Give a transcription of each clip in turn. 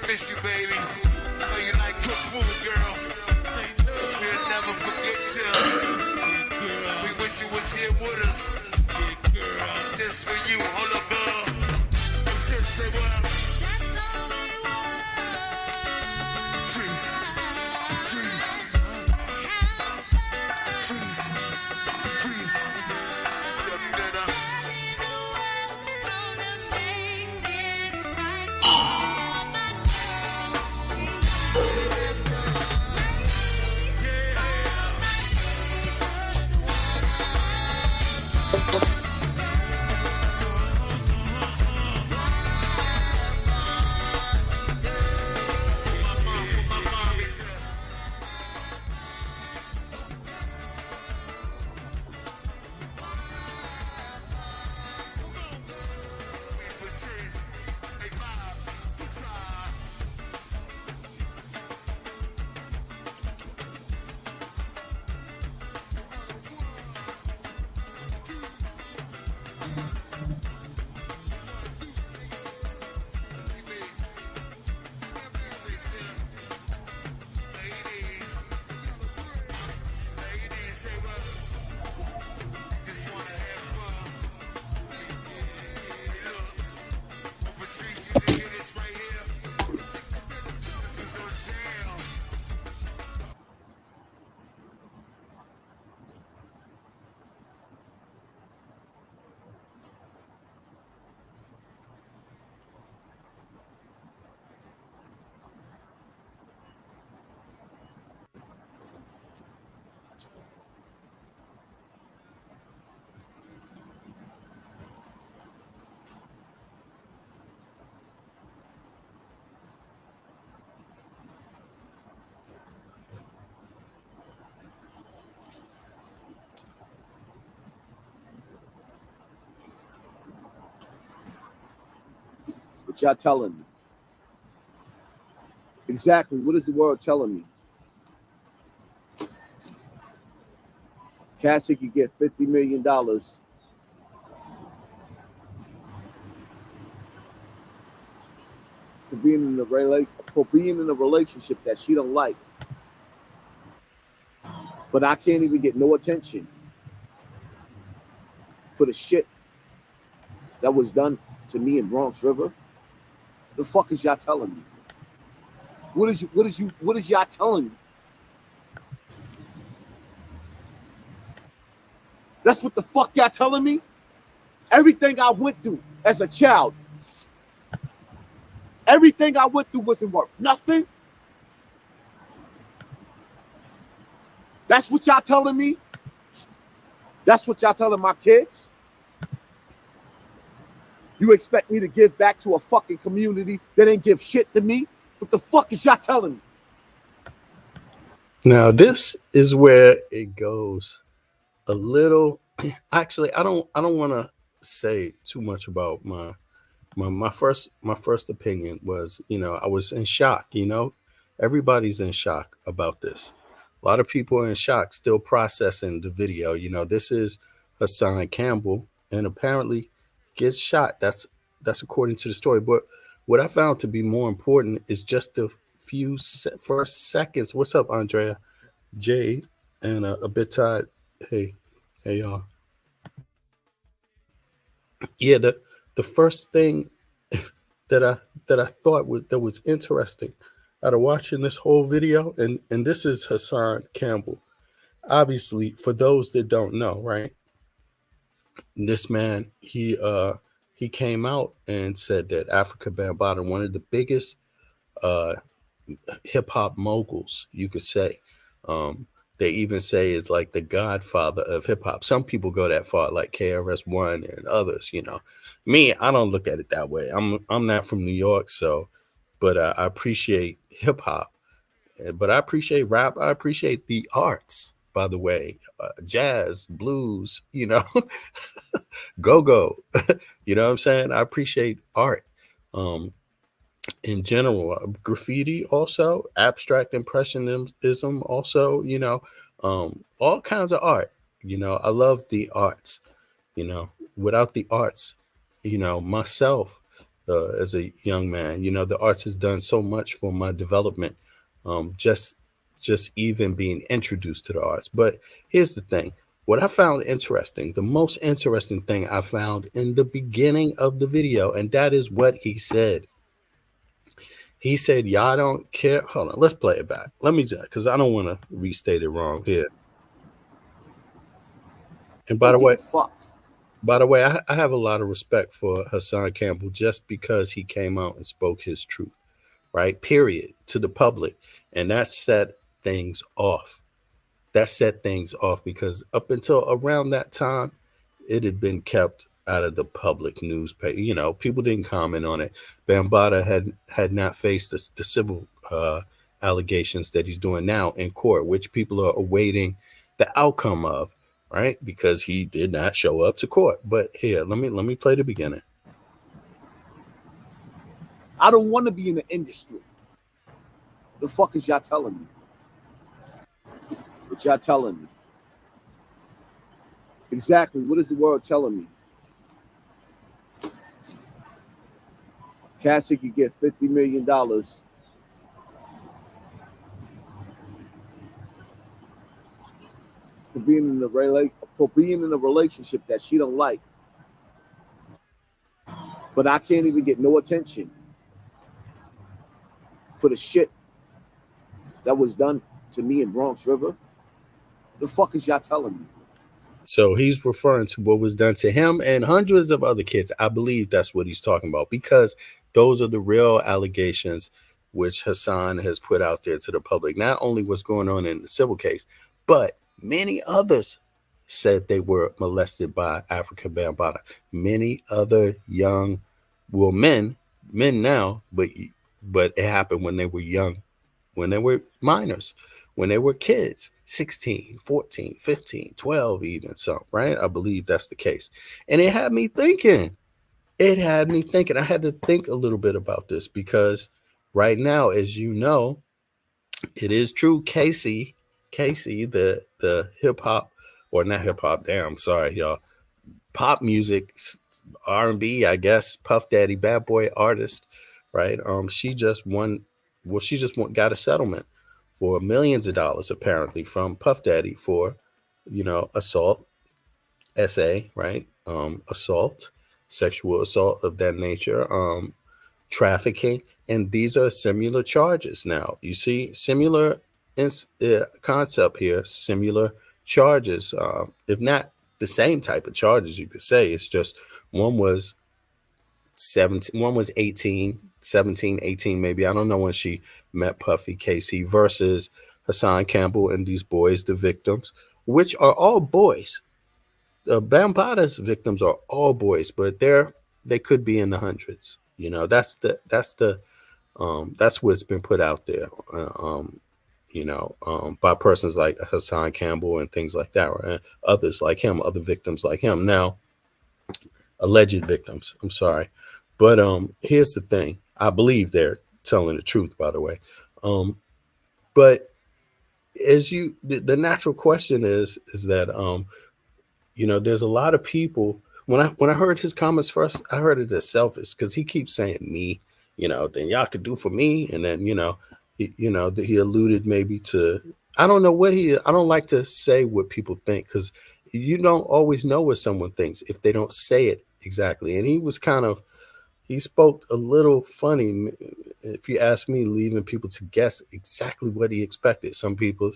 miss you, baby. Know you like cooked food, girl. We'll never forget till. We wish you was here with us. This for you, hold up, girl. Shit, say what? Trees. Trees. Trees. Trees. What y'all telling me? Exactly. What is the world telling me? Cassie could get $50 million for being in a relationship that she don't like. But I can't even get no attention for the shit that was done to me in Bronx River. The fuck is y'all telling me? What is y'all telling me? That's what the fuck y'all telling me? Everything I went through as a child, everything I went through wasn't worth nothing. That's what y'all telling me? That's what y'all telling my kids? You expect me to give back to a fucking community that ain't give shit to me? What the fuck is y'all telling me? Now, this is where it goes a little. Actually, I don't want to say too much about my first opinion was, I was in shock. Everybody's in shock about this. A lot of people are in shock, still processing the video. This is Hassan Campbell, and apparently gets shot. That's according to the story. But what I found to be more important is just the few first seconds. What's up, Andrea? Jade and a bit tired. Hey y'all. Yeah, the first thing that I thought was interesting out of watching this whole video, and this is Hassan Campbell. Obviously, for those that don't know, right? This man, he came out and said that Africa Bambaataa, one of the biggest hip hop moguls, you could say. They even say is like the godfather of hip hop. Some people go that far, like KRS-One and others. Me, I don't look at it that way. I'm not from New York, but I appreciate hip hop, but I appreciate rap. I appreciate the arts, by the way, jazz, blues, go. You know what I'm saying? I appreciate art. In general, graffiti also, abstract impressionism also, all kinds of art. I love the arts. Without the arts, myself, as a young man. You know, the arts has done so much for my development. Just even being introduced to the arts. But here's the thing. What I found interesting, the most interesting thing I found in the beginning of the video, and that is what he said. He said, y'all don't care. Hold on, let's play it back. Let me just, because I don't want to restate it wrong here. And by the way, I have a lot of respect for Hassan Campbell just because he came out and spoke his truth, right? Period, to the public. And that set things off. Because up until around that time, it had been kept out of the public newspaper. You know, people didn't comment on it. Bambaataa had not faced the civil allegations that he's doing now in court, which people are awaiting the outcome of, right? Because he did not show up to court. But here, let me play the beginning. I don't want to be in the industry. The fuck is y'all telling me? What y'all telling me? Exactly. What is the world telling me? Cassie could get $50 million for being in a relationship that she don't like. But I can't even get no attention for the shit that was done to me in Bronx River. The fuck is y'all telling me? So he's referring to what was done to him and hundreds of other kids. I believe that's what he's talking about, because those are the real allegations which Hassan has put out there to the public. Not only what's going on in the civil case, but many others said they were molested by Afrika Bambaataa. Many other young, well, men now, but it happened when they were young, when they were minors, when they were kids, 16, 14, 15, 12, even some, right? I believe that's the case. And it had me thinking. I had to think a little bit about this because right now, as you know, it is true. Casey, the hip hop, or not hip hop, damn, sorry, y'all. Pop music, R&B, I guess, Puff Daddy, bad boy artist, right? She just got a settlement for millions of dollars, apparently, from Puff Daddy for, assault, SA, right? Assault, sexual assault of that nature, trafficking. And these are similar charges now. You see, similar concept here, similar charges, if not the same type of charges, you could say. It's just one was 17, one was 18, 17, 18, maybe. I don't know when she met Puffy Casey versus Hassan Campbell and these boys, the victims, which are all boys. Bambaataa's victims are all boys, but they could be in the hundreds. That's what's been put out there, by persons like Hassan Campbell and things like that, or others like him, other victims like him. Now, alleged victims. I'm sorry, but here's the thing. I believe they're telling the truth, by the way. But the natural question is that there's a lot of people. When I heard his comments first, I heard it as selfish because he keeps saying me. Then y'all could do for me, and then he alluded maybe to, I don't know what I don't like to say what people think because you don't always know what someone thinks if they don't say it exactly. And he spoke a little funny, if you ask me, leaving people to guess exactly what he expected. Some people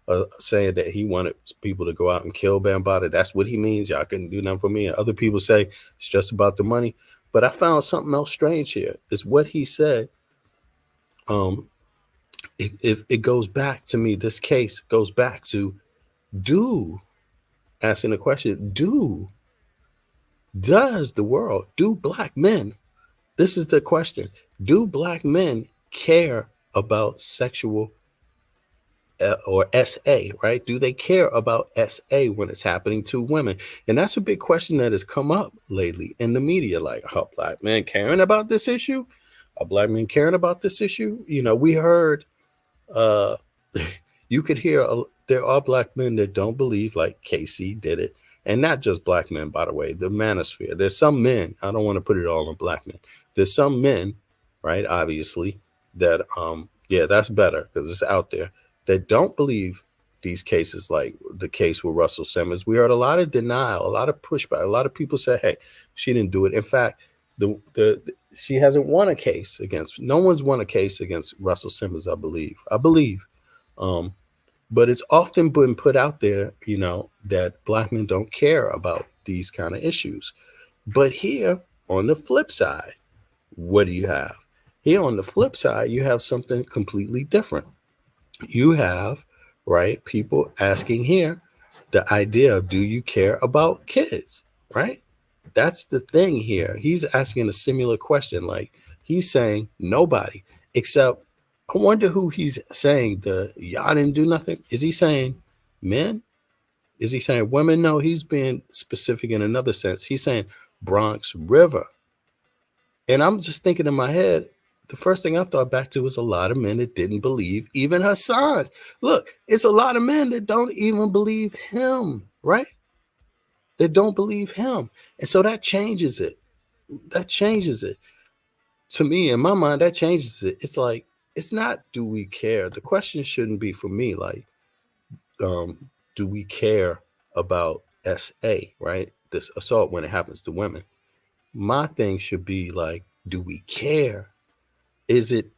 are saying that he wanted people to go out and kill Bambaataa. That's what he means. Y'all couldn't do nothing for me. And other people say it's just about the money. But I found something else strange here. Is what he said. It goes back to me. This case goes back to asking the question, does the world, do black men, this is the question, do black men care about sexual or SA, right? Do they care about SA when it's happening to women? And that's a big question that has come up lately in the media. Like, are black men caring about this issue? Are black men caring about this issue? We heard, you could hear, there are black men that don't believe like Casey did it. And not just black men, by the way, the manosphere. There's some men, I don't want to put it all on black men, There's some men, right? Obviously, that yeah, that's better because it's out there that don't believe these cases, like the case with Russell Simmons. We heard a lot of denial, a lot of pushback. A lot of people say, "Hey, she didn't do it." In fact, she hasn't won a case against. No one's won a case against Russell Simmons. I believe. Um, but it's often been put out there, that black men don't care about these kind of issues. But here on the flip side, what do you have? Here on the flip side, you have something completely different. You have, right, people asking here the idea of, do you care about kids, right? That's the thing here. He's asking a similar question. Like, he's saying nobody, except I wonder who he's saying the y'all didn't do nothing. Is he saying men? Is he saying women? No, he's being specific in another sense. He's saying Bronx River. And I'm just thinking in my head, the first thing I thought back to was a lot of men that didn't believe even Hassan. Look, it's a lot of men that don't even believe him, right? That don't believe him. And so that changes it. That changes it. To me, in my mind, that changes it. It's like, it's not, do we care? The question shouldn't be for me, like, do we care about SA, right? This assault when it happens to women. My thing should be like, do we care? Is it,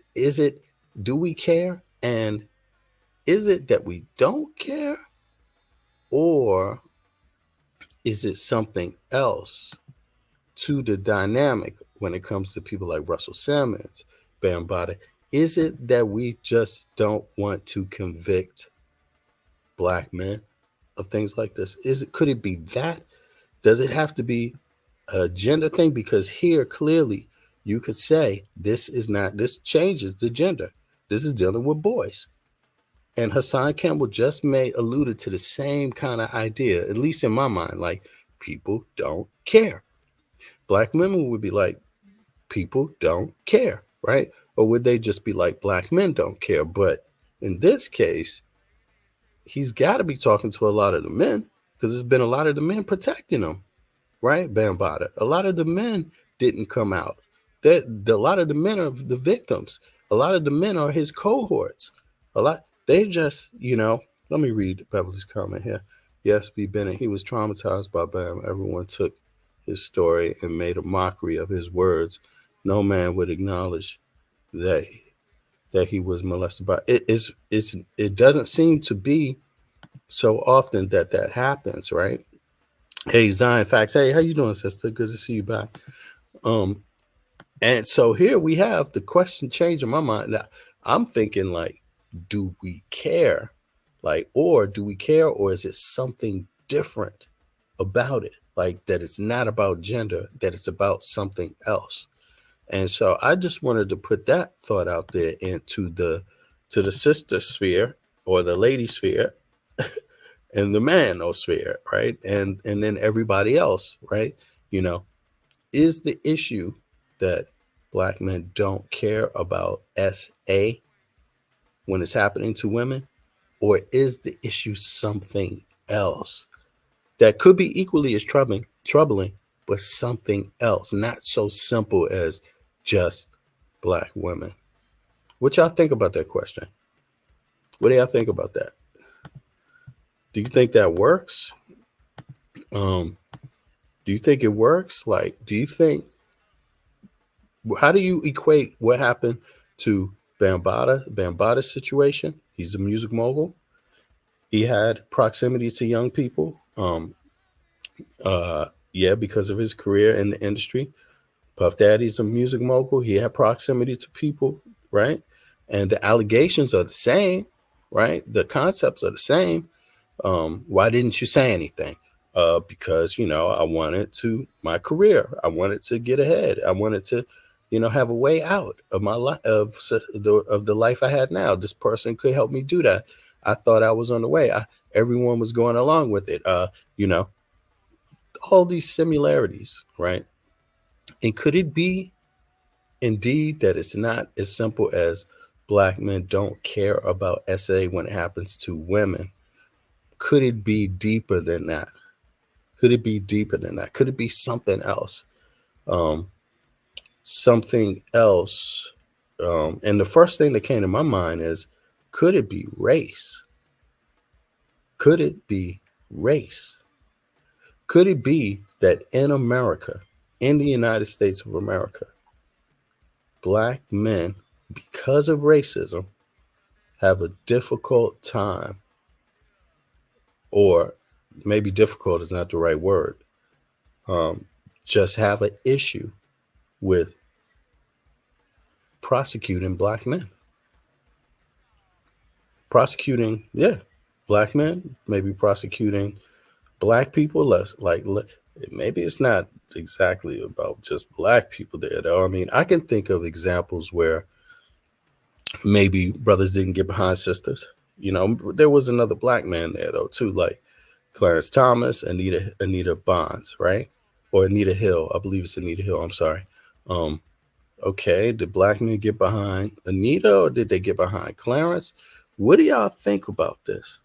do we care? And is it that we don't care? Or is it something else to the dynamic when it comes to people like Russell Simmons, Bambaataa? Is it that we just don't want to convict black men of things like this? Could it be that? Does it have to be a gender thing? Because here clearly you could say this changes the gender. This is dealing with boys. And Hassan Campbell just alluded to the same kind of idea, at least in my mind, like, people don't care. Black women would be like, people don't care, right? Or would they just be like, black men don't care? But in this case, he's got to be talking to a lot of the men, because there's been a lot of the men protecting him, right? Bambaataa. A lot of the men didn't come out. A lot of the men are the victims. A lot of the men are his cohorts. They just, let me read Beverly's comment here. Yes, V. Bennett, he was traumatized by Bam. Everyone took his story and made a mockery of his words. No man would acknowledge that he was molested by it. It doesn't seem to be so often that happens, right? Hey, Zion Facts. Hey, how you doing, sister? Good to see you back. And so here we have the question change in my mind. Now, I'm thinking like, do we care? Like, or do we care, or is it something different about it? Like, that it's not about gender, that it's about something else. And so I just wanted to put that thought out there into the sister sphere, or the lady sphere, and the manosphere, right? And then everybody else, right? Is the issue that black men don't care about SA when it's happening to women? Or is the issue something else that could be equally as troubling, but something else, not so simple as just black women? What y'all think about that question? What do y'all think about that? Do you think that works? Do you think it works? Like, how do you equate what happened to Bambaataa's situation? He's a music mogul. He had proximity to young people. Because of his career in the industry. Puff Daddy's a music mogul. He had proximity to people, right? And the allegations are the same, right? The concepts are the same. Why didn't you say anything? Because, I wanted my career. I wanted to get ahead. I wanted to, have a way out of my life, of the life I had now. This person could help me do that. I thought I was on the way. Everyone was going along with it. All these similarities, right? And could it be indeed that it's not as simple as black men don't care about SA when it happens to women? Could it be deeper than that? Could it be something else? something else. And the first thing that came to my mind is, could it be race? Could it be race? Could it be that in America, in the United States of America, black men, because of racism, have a difficult time, or maybe difficult is not the right word, just have an issue with prosecuting black men? Prosecuting, yeah, black men, maybe prosecuting black people less. Maybe it's not exactly about just black people there, though. I mean, I can think of examples where maybe brothers didn't get behind sisters. You know, there was another black man there though too, like Clarence Thomas, Anita Bonds, right? Or Anita Hill. I believe it's Anita Hill. I'm sorry. Um, okay, did black men get behind Anita, or did they get behind Clarence? What do y'all think about this?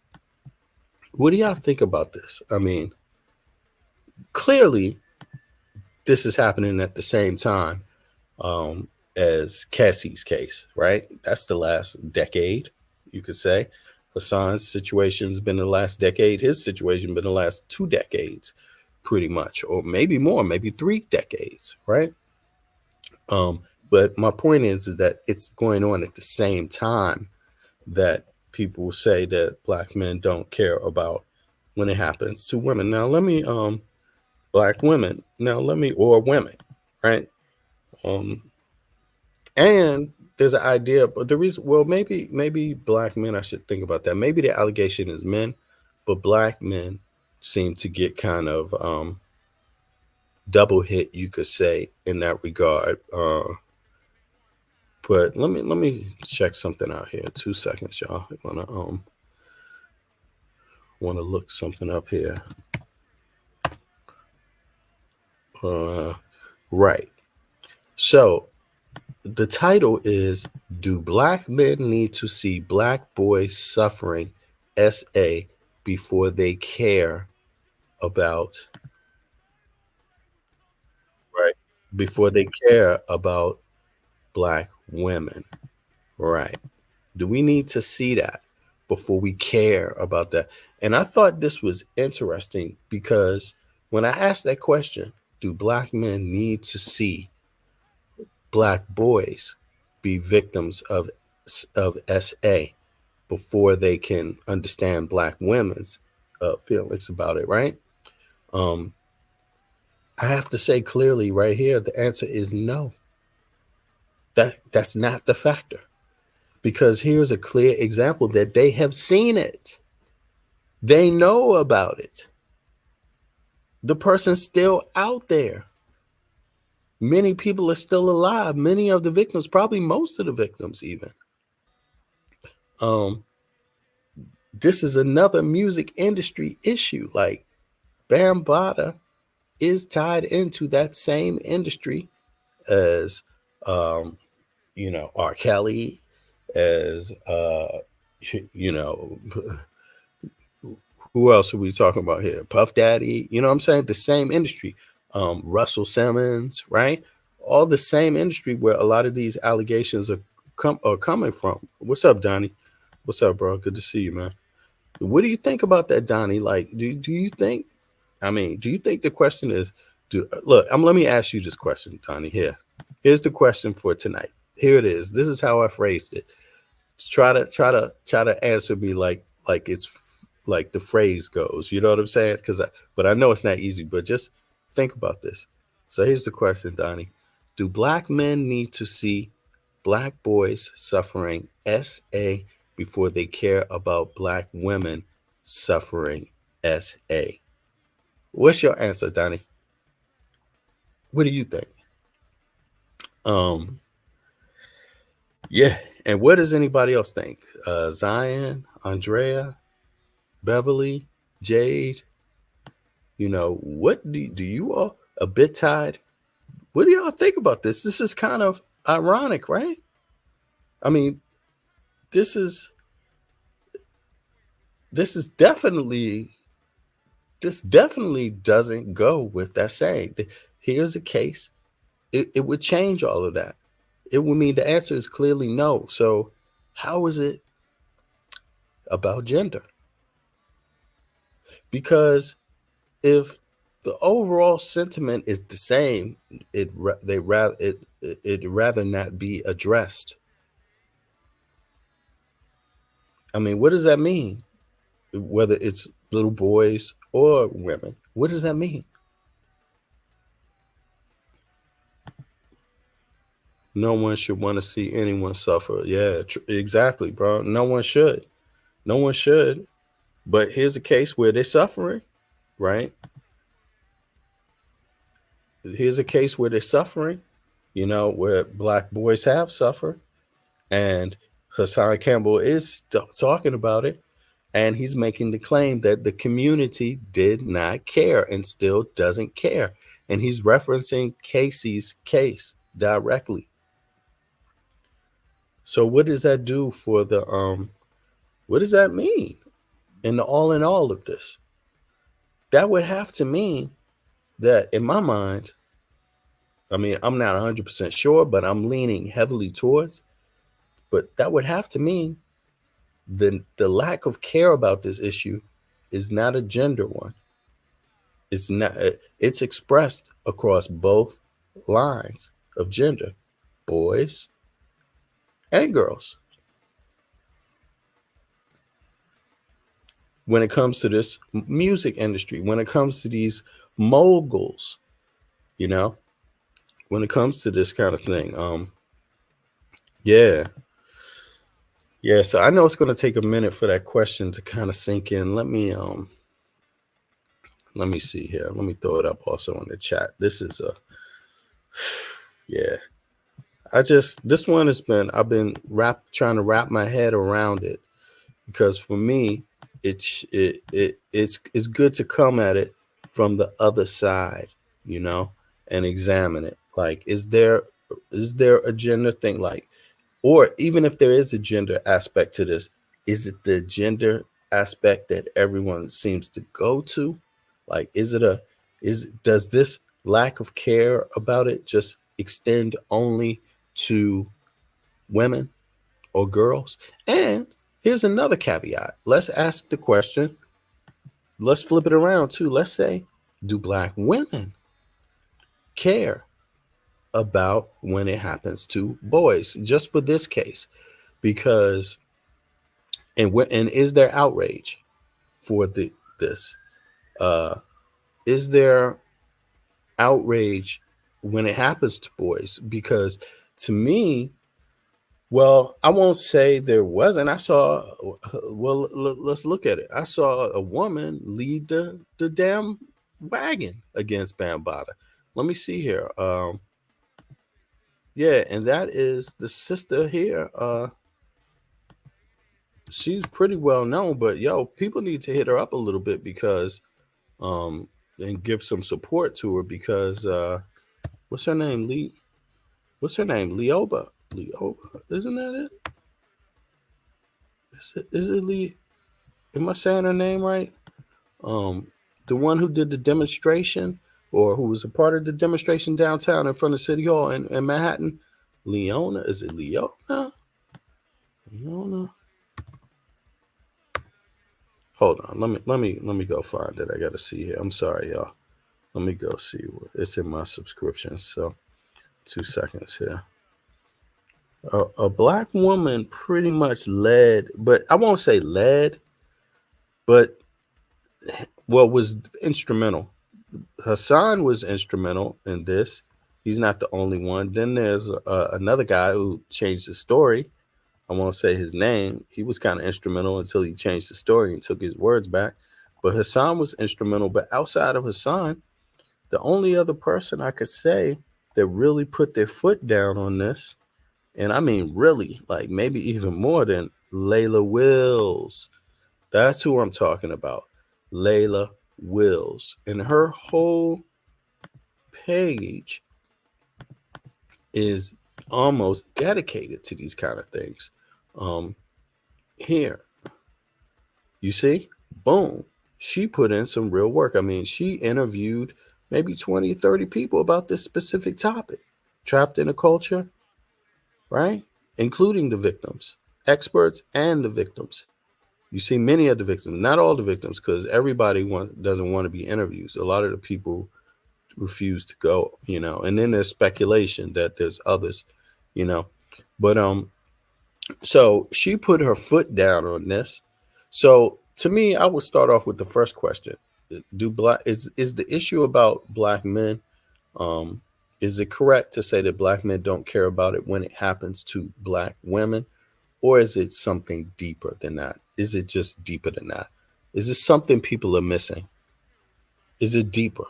What do y'all think about this? I mean, clearly this is happening at the same time um, as Cassie's case, right? That's the last decade, you could say. Hassan's situation's been the last decade. His situation been the last 2 decades, pretty much, or maybe more, maybe 3 decades, right? But my point is that it's going on at the same time that people say that black men don't care about when it happens to women. Now, let me, black women. Now, let me, or women, right? Um, And there's an idea, but the reason, well, maybe black men, I should think about that. Maybe the allegation is men, but black men seem to get kind of double hit, you could say, in that regard. But let me check something out here. 2 seconds, y'all. I wanna look something up here. Right. So the title is, Do Black Men Need to See Black Boys Suffering SA Before They Care About, right? Before they care about black women, right? Do we need to see that before we care about that? And I thought this was interesting because when I asked that question, do black men need to see black boys be victims of SA before they can understand black women's feelings about it, right? Um, I have to say clearly right here, the answer is no. That's not the factor, because here's a clear example that they have seen it. They know about it. The person's still out there. Many people are still alive. Many of the victims, probably most of the victims even. This is another music industry issue. Like, Bambaataa is tied into that same industry as R. Kelly, as who else are we talking about here? Puff Daddy, you know what I'm saying? The same industry. Russell Simmons, right? All the same industry where a lot of these allegations are coming from. What's up, Donnie? What's up, bro? Good to see you, man. What do you think about that, Donnie? Like, do you think? I mean, do you think the question is? Let me ask you this question, Donnie. Here's the question for tonight. Here it is. This is how I phrased it. Try to answer me like it's like the phrase goes. You know what I'm saying? But I know it's not easy. But just think about this. So here's the question, Donnie. Do black men need to see black boys suffering SA before they care about black women suffering SA? What's your answer, Donnie? What do you think? Yeah. And what does anybody else think? Zion, Andrea, Beverly, Jade, what do you all, a bit tied? What do y'all think about this? This is kind of ironic, right? I mean, this is definitely, this definitely doesn't go with that saying. Here's a case it would change all of that. It would mean the answer is clearly no. So how is it about gender? Because if the overall sentiment is the same, it rather not be addressed. I mean, what does that mean? Whether it's little boys or women, what does that mean? No one should want to see anyone suffer. Yeah, exactly, bro. No one should. No one should. But here's a case where they're suffering, right? Here's a case where they're suffering, where black boys have suffered. And Hassan Campbell is talking about it. And he's making the claim that the community did not care and still doesn't care. And he's referencing Casey's case directly. So what does that do for what does that mean in the all in all of this? That would have to mean that, in my mind, I mean, I'm not 100% sure, but I'm leaning heavily towards, but that would have to mean the lack of care about this issue is not a gender one. It's not. It's expressed across both lines of gender, boys and girls. When it comes to this music industry, when it comes to these moguls, when it comes to this kind of thing, yeah. So I know it's going to take a minute for that question to kind of sink in. Let me see here. Let me throw it up also in the chat. This is yeah. This one has been, I've been trying to wrap my head around it, because for me, it's good to come at it from the other side, and examine it. Like, is there a gender thing? Like, or even if there is a gender aspect to this, is it the gender aspect that everyone seems to go to? Like, does this lack of care about it just extend only to women or girls? And here's another caveat. Let's ask the question. Let's flip it around too. Let's say, do black women care about when it happens to boys? Just for this case, because and is there outrage for this? Is there outrage when it happens to boys? Because to me, well, I won't say there wasn't. I saw, well, let's look at it. I saw a woman lead the damn wagon against Bambaataa. Let me see here. Yeah, and that is the sister here. She's pretty well known, but people need to hit her up a little bit, because and give some support to her, because what's her name? Leoba. Isn't that it? Is it Lee? Am I saying her name right? The one who did the demonstration, or who was a part of the demonstration downtown in front of City Hall in Manhattan. Leona. Is it Leona? Hold on. Let me go find it. I gotta see here. I'm sorry, y'all. Let me go see. It's in my subscriptions. So 2 seconds here. A black woman pretty much led, but I won't say led, but was instrumental. Hassan was instrumental in this. He's not the only one. Then there's another guy who changed the story. I won't say his name. He was kind of instrumental until he changed the story and took his words back. But Hassan was instrumental. But outside of Hassan, the only other person I could say that really put their foot down on this, and I mean really, like maybe even more than Layla Wills. That's who I'm talking about. Layla Wills. And her whole page is almost dedicated to these kind of things. Here, you see, boom, she put in some real work. I mean, she interviewed maybe 20, 30 people about this specific topic. trapped in a culture, right? Including the victims, experts, and the victims. You see many of the victims, not all the victims, because everybody doesn't want to be interviewed. A lot of the people refuse to go, and then there's speculation that there's others, you know. But so she put her foot down on this. So to me, I would start off with the first question. Is the issue about black men? Um, is it correct to say that black men don't care about it when it happens to black women? Or is it something deeper than that? Is it just deeper than that? Is it something people are missing? Is it deeper?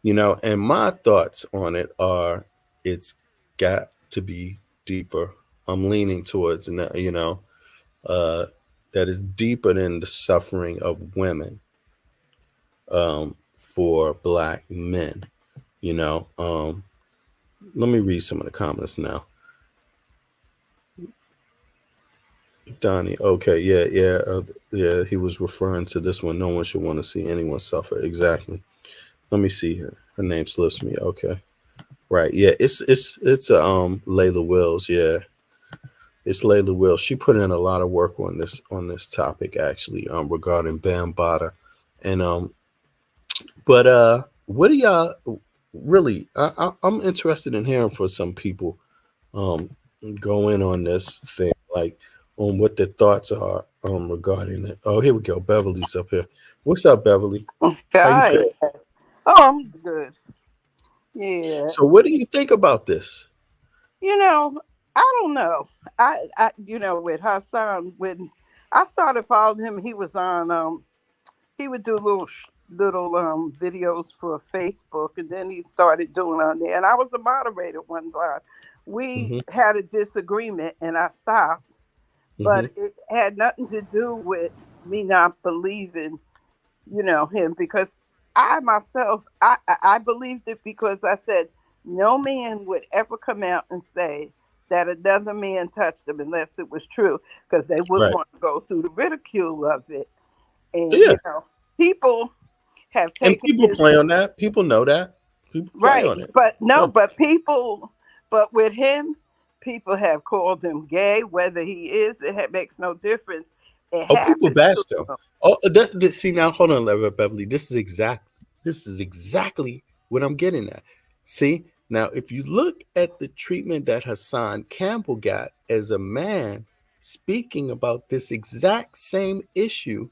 And my thoughts on it are it's got to be deeper. I'm leaning towards, uh, that is deeper than the suffering of women for black men. Let me read some of the comments now. Donnie, okay, yeah. He was referring to this one. No one should want to see anyone suffer. Exactly. Let me see here. Her name slips me. Okay, right. Yeah, it's Layla Wills. Yeah, it's Layla Wills. She put in a lot of work on this topic actually, regarding Bambaataa, and but what do y'all really? I'm interested in hearing for some people, go in on this thing, like on what their thoughts are regarding it. Oh, here we go. Beverly's up here. What's up, Beverly? How you Hi. feel? Oh, I'm good. Yeah. So, what do you think about this? You know, I don't know. With Hassan, when I started following him, he was on. He would do little videos for Facebook, and then he started doing on there. And I was a moderator one time. We Hmm. had a disagreement, and I stopped. But Hmm. it had nothing to do with me not believing him, because I myself, I believed it, because I said no man would ever come out and say that another man touched them unless it was true, because they wouldn't Right. want to go through the ridicule of it. And Yeah. people have And taken people his play on that. People know that. People play right, on it. but no, Yeah. but with him, people have called him gay. Whether he is, makes no difference. It Oh, people happened to bash them. him. Oh, see now. Hold on, Beverly. This is exactly what I'm getting at. See now, if you look at the treatment that Hassan Campbell got as a man speaking about this exact same issue,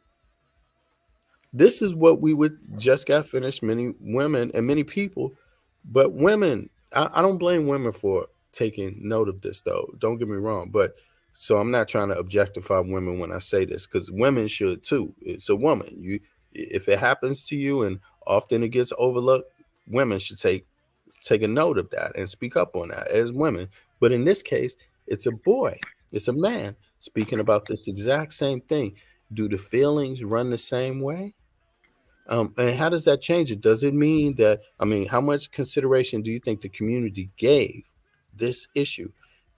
this is what we would just got finished. Many women and many people, but women, I don't blame women for taking note of this, though. Don't get me wrong, but so I'm not trying to objectify women when I say this, because women should too. It's a woman. If it happens to you, and often it gets overlooked, women should take a note of that and speak up on that as women. But in this case, it's a boy, it's a man speaking about this exact same thing. Do the feelings run the same way? And how does that change it? Does it mean that, I mean, how much consideration do you think the community gave this issue?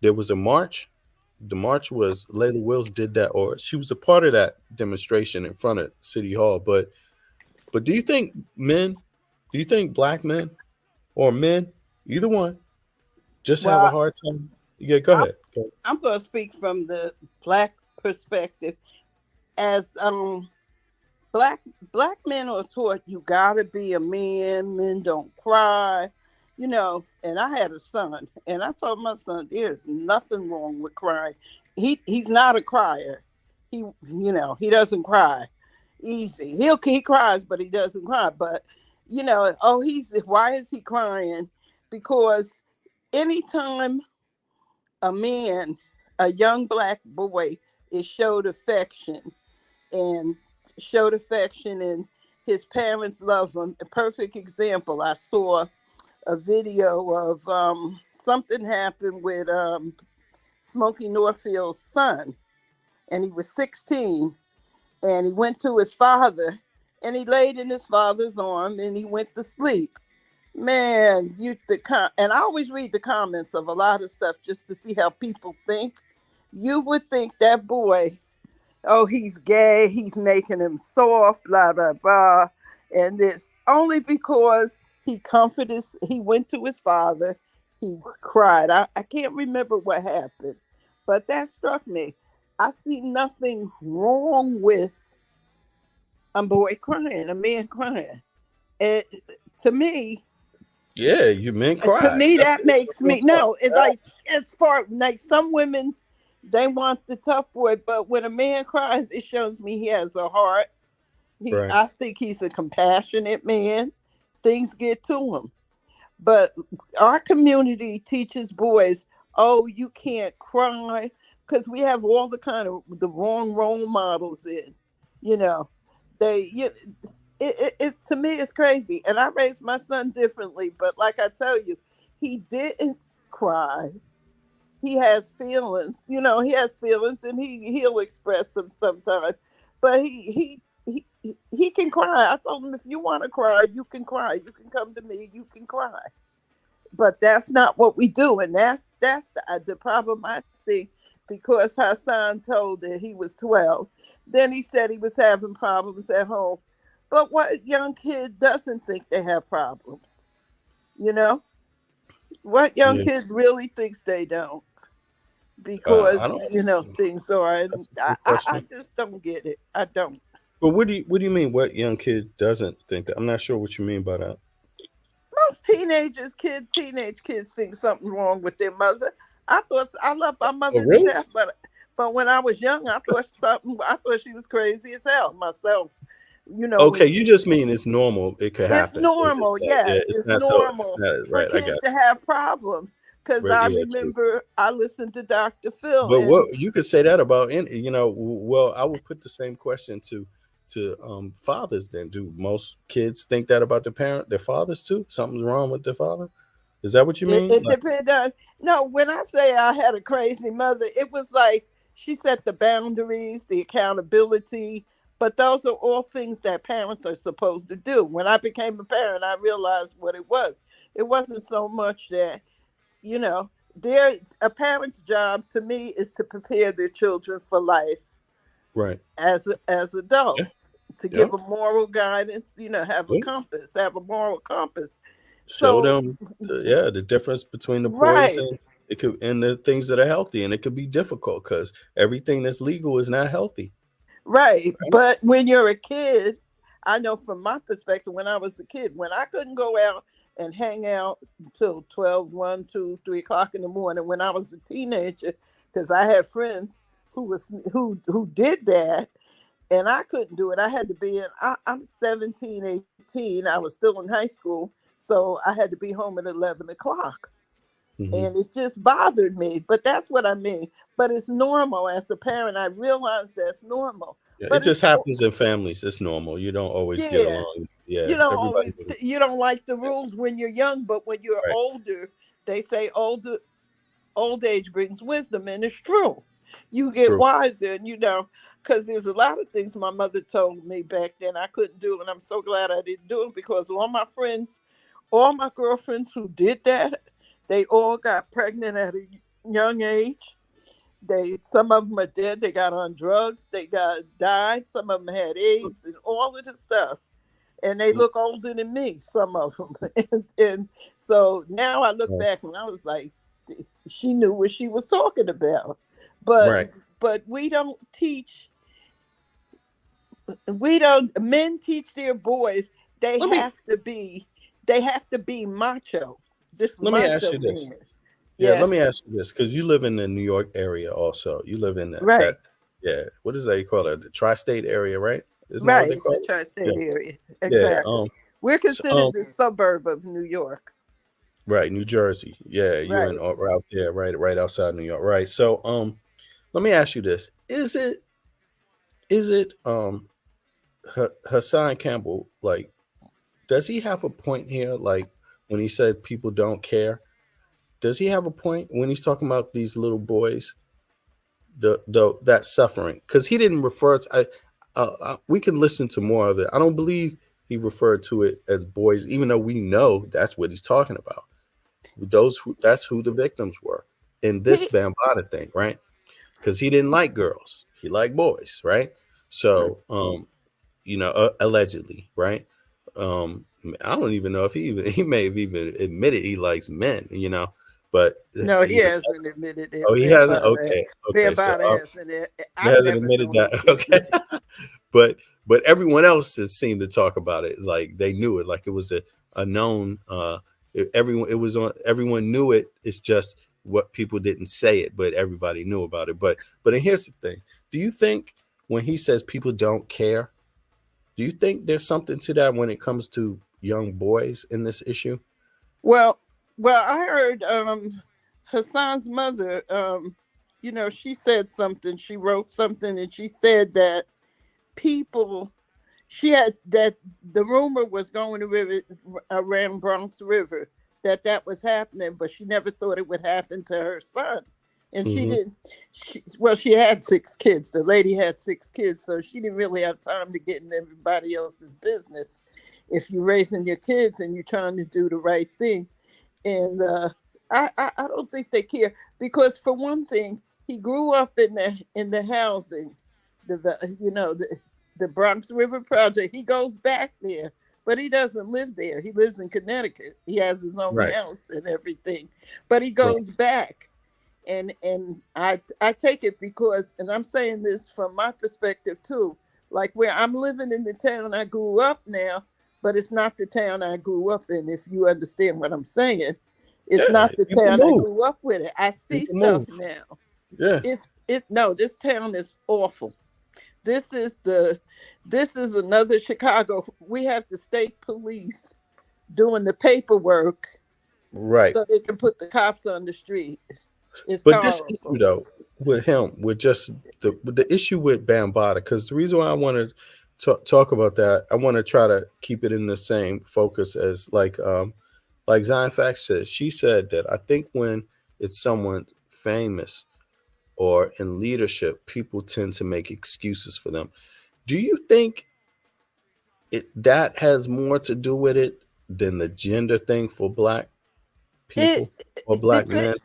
There was a march. The march was Layla Wills did that, or she was a part of that demonstration in front of City Hall. But do you think black men or men, either one, just have a Well, hard time? Yeah, go I'm, ahead. Go. I'm going to speak from the black perspective. As black black men are taught, you gotta be a man. Men don't cry, And I had a son, and I told my son, "There's nothing wrong with crying. He's not a crier. He doesn't cry easy. He cries, but he doesn't cry. But why is he crying? Because anytime a man, a young black boy, is showed affection and and his parents love him. A perfect example, I saw a video of something happened with Smokey Norfield's son, and he was 16, and he went to his father, and he laid in his father's arm, and he went to sleep. Man, and I always read the comments of a lot of stuff just to see how people think. You would think that boy, oh, he's gay, he's making him soft, blah, blah, blah. And it's only because he went to his father, he cried. I can't remember what happened, but that struck me. I see nothing wrong with a boy crying, a man crying. It to me, Yeah, you men to cry. me That's that makes real me talk. no. It's like as far like some women, they want the tough boy, but when a man cries, it shows me he has a heart. Right. I think he's a compassionate man. Things get to him. But our community teaches boys, oh, you can't cry because we have all the kind of the wrong role models in, you know, they, it to me it's crazy. And I raised my son differently, but like I tell you, he didn't cry. He has feelings, he has feelings and he'll express them sometimes, but he can cry. I told him if you want to cry, you can cry. You can come to me, you can cry, but that's not what we do, and that's the problem. I think because Hassan told that he was 12, then he said he was having problems at home. But what young kid doesn't think they have problems? You know, what young Yeah. kid really thinks they don't? I Because don't. things are, That's and a good I question. just don't get it. I don't. But what do you mean? What young kid doesn't think that? I'm not sure what you mean by that. Most teenage kids think something wrong with their mother. I love my Oh, mother to really? death, but when I was young, I thought she was crazy as hell myself. When Okay, you just mean it's normal. It could it's happen. It's normal, not, yeah, yes, it's it's not so. It's normal not for right. I kids got to have problems. Because you. Right, I yeah, true. remember I listened to Dr. Phil, But and what you could say that about any, well, I would put the same question to fathers. Then do most kids think that about their fathers too? Something's wrong with their father. Is that what you mean? it Like, depends on. No, when I say I had a crazy mother, it was like she set the boundaries, the accountability. But those are all things that parents are supposed to do. When I became a parent, I realized what it was. It wasn't so much that you know, their a parent's job to me is to prepare their children for life right? as Yeah, adults, to yeah, give them moral guidance, have a yeah. compass, have a moral compass. Show So them, yeah, the difference between the right, poison it could and the things that are healthy, and it could be difficult because everything that's legal is not healthy. right. Right? But when you're a kid, I know from my perspective, when I was a kid, when I couldn't go out and hang out until 12, 1, 2, 3 o'clock in the morning when I was a teenager, because I had friends who did that, and I couldn't do it. I had to be in. I'm 17, 18. I was still in high school, so I had to be home at 11 o'clock, Hmm. and it just bothered me. But that's what I mean. But it's normal as a parent. I realize that's normal. Yeah, it But just happens in families. It's normal. You don't always get yeah, along. Yeah, everybody. you don't like the rules when you're young, but when you're Right. older, they say old age brings wisdom, and it's true. You get True. wiser, and because there's a lot of things my mother told me back then I couldn't do, and I'm so glad I didn't do it because all my girlfriends who did that, they all got pregnant at a young age. Some of them are dead. They got on drugs. They got died. Some of them had AIDS and all of this stuff, and they Mm, look older than me, some of them. And so now I look right. back and I was like, she knew what she was talking about. But Right. but men teach their boys they Let me have to be they have to be macho. This let me ask macho you this. man. Yeah, Yeah, let me ask you this because you live in the New York area also. You live in that right. yeah. What is that you call it? The tri-state area, right? Isn't that what Right. they It's the call it? tri-state Yeah. area. Yeah. Exactly. We're So, considered the suburb of New York. right, New Jersey. Yeah, you're in Right. right out there, right outside New York. Right. So let me ask you this. Is it Hassan Campbell, like, does he have a point here? Like when he said people don't care, does he have a point when he's talking about these little boys, the that suffering? Because he didn't refer to. We can listen to more of it. I don't believe he referred to it as boys, even though we know that's what he's talking about. That's who the victims were in this He, Bambaataa thing, right? Because he didn't like girls, he liked boys, right? So, allegedly, right? I don't even know if he may have even admitted he likes men, but No, he you know, hasn't admitted it. oh, he hasn't. Okay, okay. So Bambaataa hasn't. he I've hasn't never admitted known him that. to Okay, admit it. but everyone else has seemed to talk about it like they knew it, like it was a known. Everyone, it was on. Everyone knew it. It's just what people didn't say it, but everybody knew about it. But and here's the thing: do you think when he says people don't care, do you think there's something to that when it comes to young boys in this issue? Well, I heard Hassan's mother. She said something. She wrote something, and she said that people. She had that the rumor was going to river around Bronx River that was happening, but she never thought it would happen to her son. And she Mm-hmm. didn't. She had 6 kids. The lady had 6 kids, so she didn't really have time to get in everybody else's business. If you're raising your kids and you're trying to do the right thing, and I don't think they care because for one thing, he grew up in the housing, the Bronx River Project. He goes back there, but he doesn't live there. He lives in Connecticut. He has his own Right. house and everything, but he Right. goes back. And I take it because, and I'm saying this from my perspective too, like where I'm living in the town I grew up now, but it's not the town I grew up in. If you understand what I'm saying, it's Yeah. not the People town I move. grew up with. It. I see People stuff move. now. Yeah. No, this town is awful. This is another Chicago. We have the state police doing the paperwork Right. so they can put the cops on the street. It's But this issue, horrible. though, with him, with just the issue with Bambaataa, because the reason why I want to talk about that, I want to try to keep it in the same focus as like Zion Fax says. She said that I think when it's someone famous or in leadership, people tend to make excuses for them. Do you think that has more to do with it than the gender thing for black It people or the black thing men?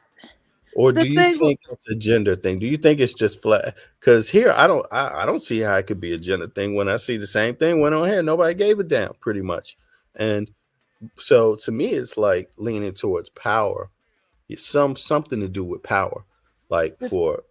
Or the do you thing think it's a gender thing? Do you think it's just flat? Because here, I don't see how it could be a gender thing when I see the same thing went on here. Nobody gave a damn, pretty much. And so to me, it's like leaning towards power. It's something to do with power, like the, for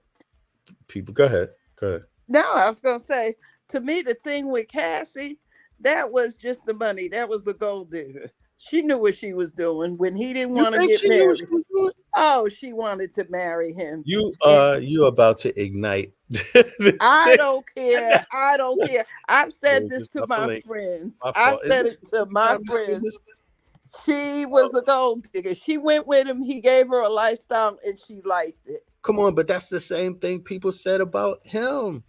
people. Go ahead, go ahead. no, I was gonna say to me the thing with Cassie, that was just the money. That was the gold digger. She knew what she was doing when he didn't You want to think get she knew what married. she was doing? Oh, she wanted to marry him. And You about to ignite this I thing. don't care. I don't care. I've said this Just to drop the my link. friends. My I've fault. said it Is to this the my time to say friends. this? She was a gold digger. She went with him. He gave her a lifestyle and she liked it. Come on, but that's the same thing people said about him.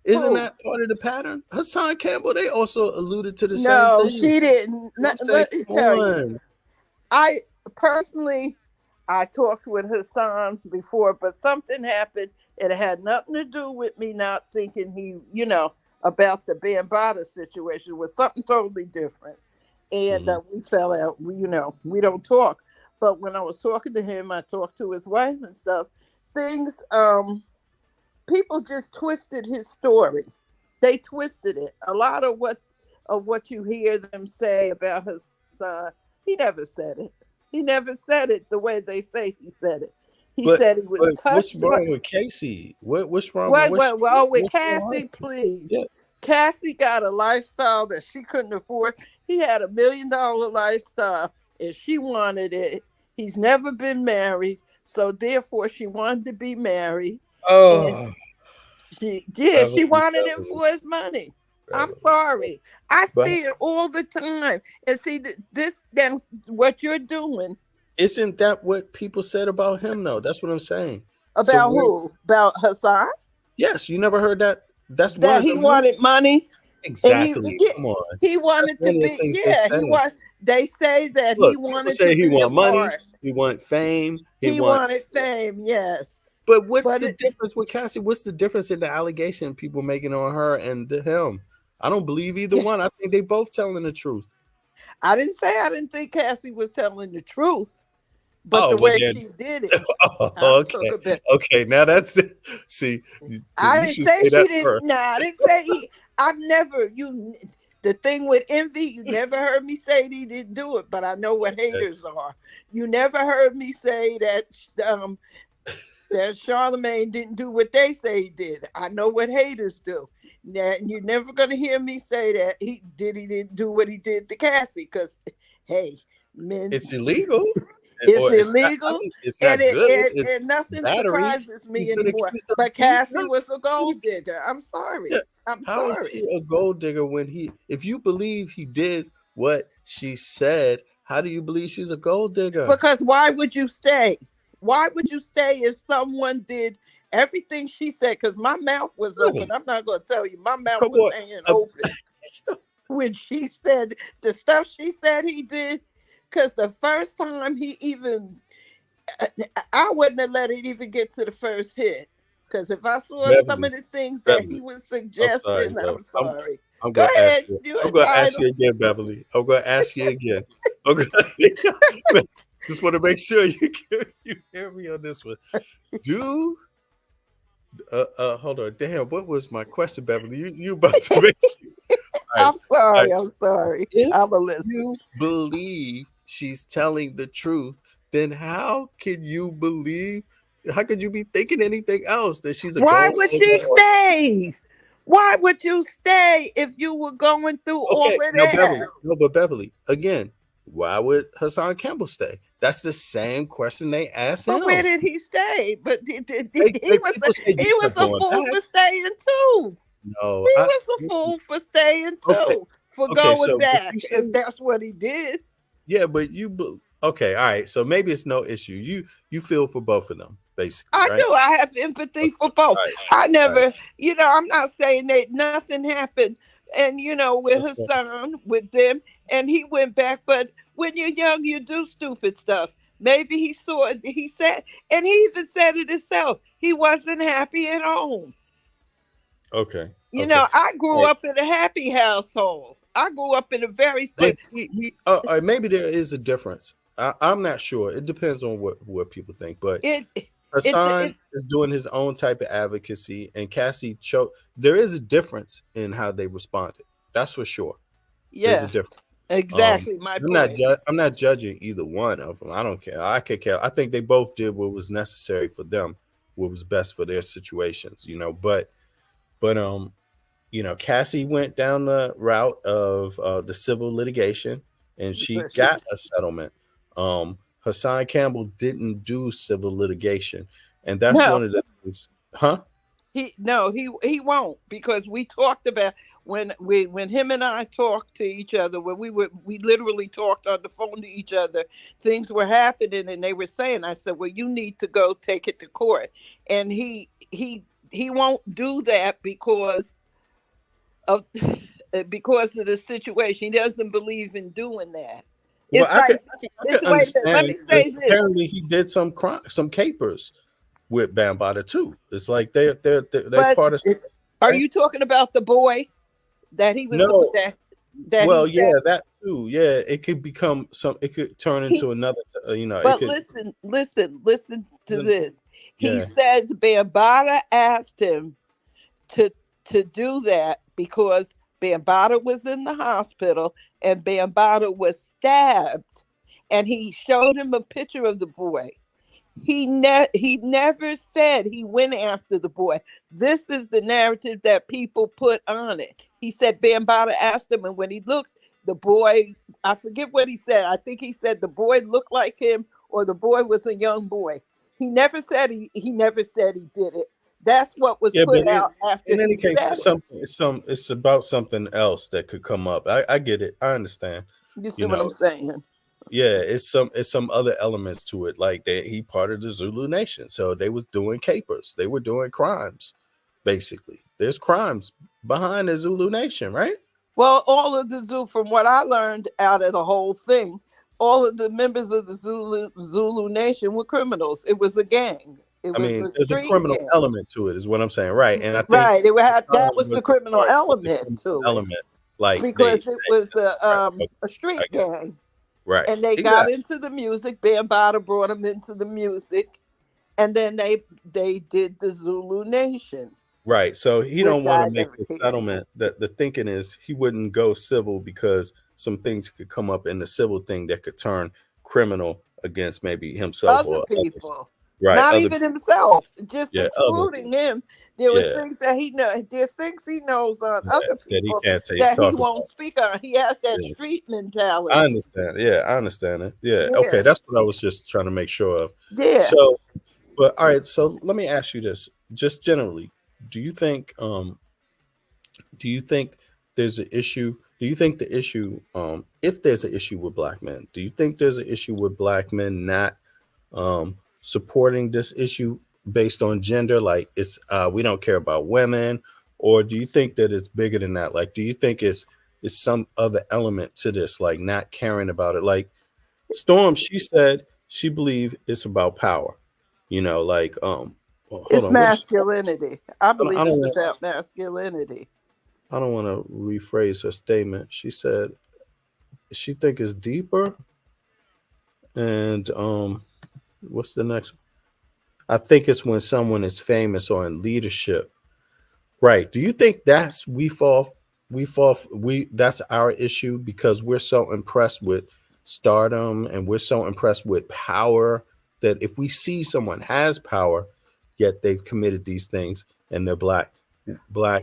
Isn't Who? that part of the pattern? Hassan Campbell, they also alluded to the same No, thing. she didn't. I'm saying, Let me come tell you. on. I personally, I talked with Hassan before, but something happened. It had nothing to do with me not thinking about the Bambaataa situation. It was something totally different. And Mhm. we fell out. We don't talk. But when I was talking to him, I talked to his wife and stuff. Things, people just twisted his story. They twisted it. A lot of what you hear them say about Hassan, he never said it. He never said it the way they say he said it. He But said he was but what's touched by. wrong with Casey? What's wrong with Wait, wait, well, with what's wrong with Cassie, her? please. Yeah. Cassie got a lifestyle that she couldn't afford. He had $1 million lifestyle and she wanted it. He's never been married, so therefore she wanted to be married. And Oh, she Beverly, wanted him Beverly, for his money. I'm Beverly. sorry. I But see it all the time. And see, this that's what you're doing. isn't that what people said about him though? That's what I'm saying. So About where who? About Hassan? yes, you never heard that? That's one That of he them, no? wanted money. And Exactly. Come on. he That's wanted to one of the be, things they yeah, he say. want they say that he Look, people wanted to say he be a want money, part. he want fame, he He want. wanted fame, yes. But what's But the difference with Cassie? What's the difference in the allegation people making on her and him? I don't believe either one. I think they both telling the truth. I didn't say I didn't think Cassie was telling the truth, but Oh the well, way then. she did it, I'm Oh, okay, talking about. okay. Now that's the see. I You didn't should say say she that didn't. first. Nah, I didn't say he. I've never you. The thing with Envy, you never heard me say he didn't do it, but I know what haters are. You never heard me say that that Charlemagne didn't do what they say he did. I know what haters do. Now, you're never gonna hear me say that he didn't do what he did to Cassie, because hey, men, It's illegal. it's illegal, It's not good. It's and nothing battery. surprises me He's been anymore. accused of But being Cassie was a gold digger. I'm sorry. Yeah. I'm How is sorry. she a gold digger when if you believe he did what she said, how do you believe she's a gold digger? Because why would you stay? Why would you stay if someone did everything she said? Because my mouth was open. I'm not going to tell you. My mouth Come was on. hanging open when she said the stuff she said he did. Because the first time he even, I wouldn't have let it even get to the first hit. Because if I saw some Beverly, of the things that Beverly, he was I'm sorry, suggesting, yo. I'm sorry. I'm Go gonna ask ahead. you. You I'm gonna ask entitled. you again, Beverly. I'm gonna ask you again. I'm gonna, just want to make sure you hear me on this one. Do hold on. Damn, what was my question, Beverly? You about to make all right. I'm sorry. All I'm sorry. If I'm a listen. you believe she's telling the truth, then how could you believe? How could you be thinking anything else that she's a Why gold would digger? she stay? Why would you stay if you were going through all Okay, of that? but Beverly, again, why would Hassan Campbell stay? That's the same question they asked But where him. did he stay? But he People say you was kept a going fool back. for staying too. No, He was a fool for staying okay, too, for okay. going So, but back, you say, if that's what he did. yeah, but okay, all right. So maybe it's no issue. You feel for both of them, basically, I right? do. I have empathy for both. All right, I all right. never, I'm not saying that nothing happened. And, with his Okay. son, with them, and he went back. But when you're young, you do stupid stuff. Maybe he saw it. He said, and he even said it himself. He wasn't happy at home. Okay. Okay. I All grew right. up in a happy household. I grew up in a very But safe. maybe there is a difference. I'm not sure. It depends on what people think. But It Hassan it's is doing his own type of advocacy, and Cassie there is a difference in how they responded. That's for sure. There's a yes, difference. exactly my I'm not point. I'm not judging either one of them. I don't care. I could care. I think they both did what was necessary for them, what was best for their situations. But Cassie went down the route of the civil litigation, and she But got a settlement. Hassan Campbell didn't do civil litigation, and that's no, one of the things. Huh? he won't, because we talked about when him and I talked to each other, when we literally talked on the phone to each other. Things were happening, and they were saying, I said, well, you need to go take it to court, and he won't do that of because of the situation. He doesn't believe in doing that. Well, It's like I it's could wait a minute, let understand me because say this. apparently he did some capers with Bambaataa too. It's like they're But part of, are right? you talking about the boy that he was No, that he well, yeah, said? that too. Yeah, it could become some. It could turn He, into another. It but could. listen to this. He Yeah. says Bambaataa asked him to do that because Bambaataa was in the hospital and Bambaataa was stabbed, and he showed him a picture of the boy. He never said he went after the boy. This is the narrative that people put on it. He said Bambaataa asked him, and when he looked, the boy, I forget what he said. I think he said the boy looked like him, or the boy was a young boy. He never said he never said he did it. That's what was Yeah, but put out after in any he case, said it's it. something. It's about something else that could come up. I get it. I understand. You see You what I'm know, saying? yeah, it's some other elements to it. Like he part of the Zulu Nation, so they was doing capers. They were doing crimes, basically. There's crimes behind the Zulu Nation, right? Well, all of the Zulu, from what I learned out of the whole thing, all of the members of the Zulu Nation were criminals. It was a gang. It I was mean, a there's a street criminal gang. element to it, is what I'm saying, right? And I think Right. That was was the criminal part of the element criminal to it, element, like they because say. it was Right. Okay, a I street get it. gang, Right. and they got Exactly. into the music. Bambaataa brought them into the music, and then they did the Zulu Nation. Right. So he which don't want I to make never the cared. settlement. That the thinking is he wouldn't go civil because some things could come up in the civil thing that could turn criminal against maybe himself Other or others. people, Right. not Other even himself, just yeah, others. excluding him. There was Yeah. things that he know. There's things he knows on Yeah. other That he people can't say that he talk won't about. speak on. He has that Yeah. street I mentality. understand. Yeah, I understand it. Yeah. Okay. Yeah, That's what I was just trying to make sure of. yeah. So but all right, so let me ask you this. Just generally, do you think do you think there's an issue? Do you think the issue, if there's an issue with black men, do you think there's an issue with black men not supporting this issue based on gender? Like it's we don't care about women, or do you think that it's bigger than that? Like, do you think it's some other element to this, like not caring about it? Like Storm, she said she believed it's about power. Like well, hold It's on, what is she? masculinity. I I believe don't it's want about masculinity. I don't want to rephrase her statement. She said she think it's deeper, and what's the next? I think it's when someone is famous or in leadership. Right. Do you think that's we that's our issue because we're so impressed with stardom and we're so impressed with power that if we see someone has power, yet they've committed these things and they're black,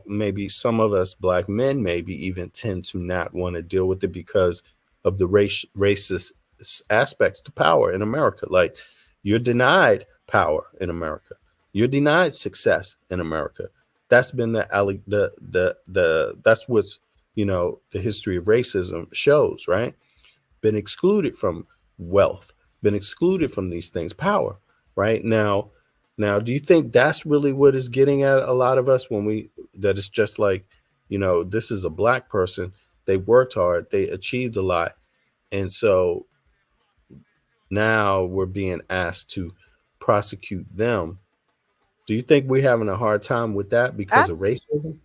maybe some of us black men maybe even tend to not want to deal with it because of the racist aspects to power in America. Like you're denied power in America. You're denied success in America. That's been that's what's the history of racism shows, right? Been excluded from wealth, been excluded from these things, power, right? Now, do you think that's really what is getting at a lot of us when that it's just like, this is a black person, they worked hard, they achieved a lot, and so now we're being asked to prosecute them. Do you think we're having a hard time with that I because of racism?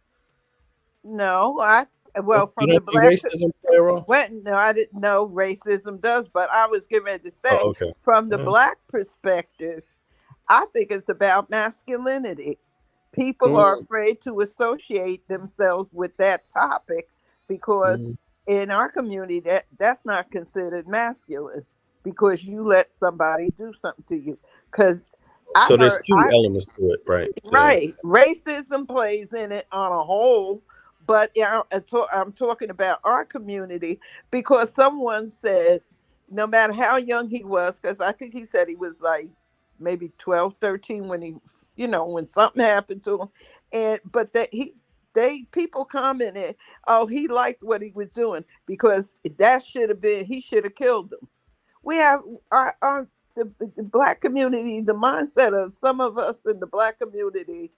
no, I Huh? well You from the don't think black. racism play a role? Well, no, I didn't know racism does, but I was getting ready to say Oh, okay. from the Uh, black perspective, I think it's about masculinity. People are mm, afraid to associate themselves with that topic because mm. in our community that's not considered masculine because you let somebody do something to you. Because I've So there's heard two elements to it, right? right. Racism plays in it on a whole, but yeah, I'm talking about our community because someone said no matter how young he was, because I think he said he was like maybe 12, 13 when when something happened to him. And but that they people commented, oh, he liked what he was doing because that should have been he should have killed him. We have our the black community, the mindset of some of us in the black community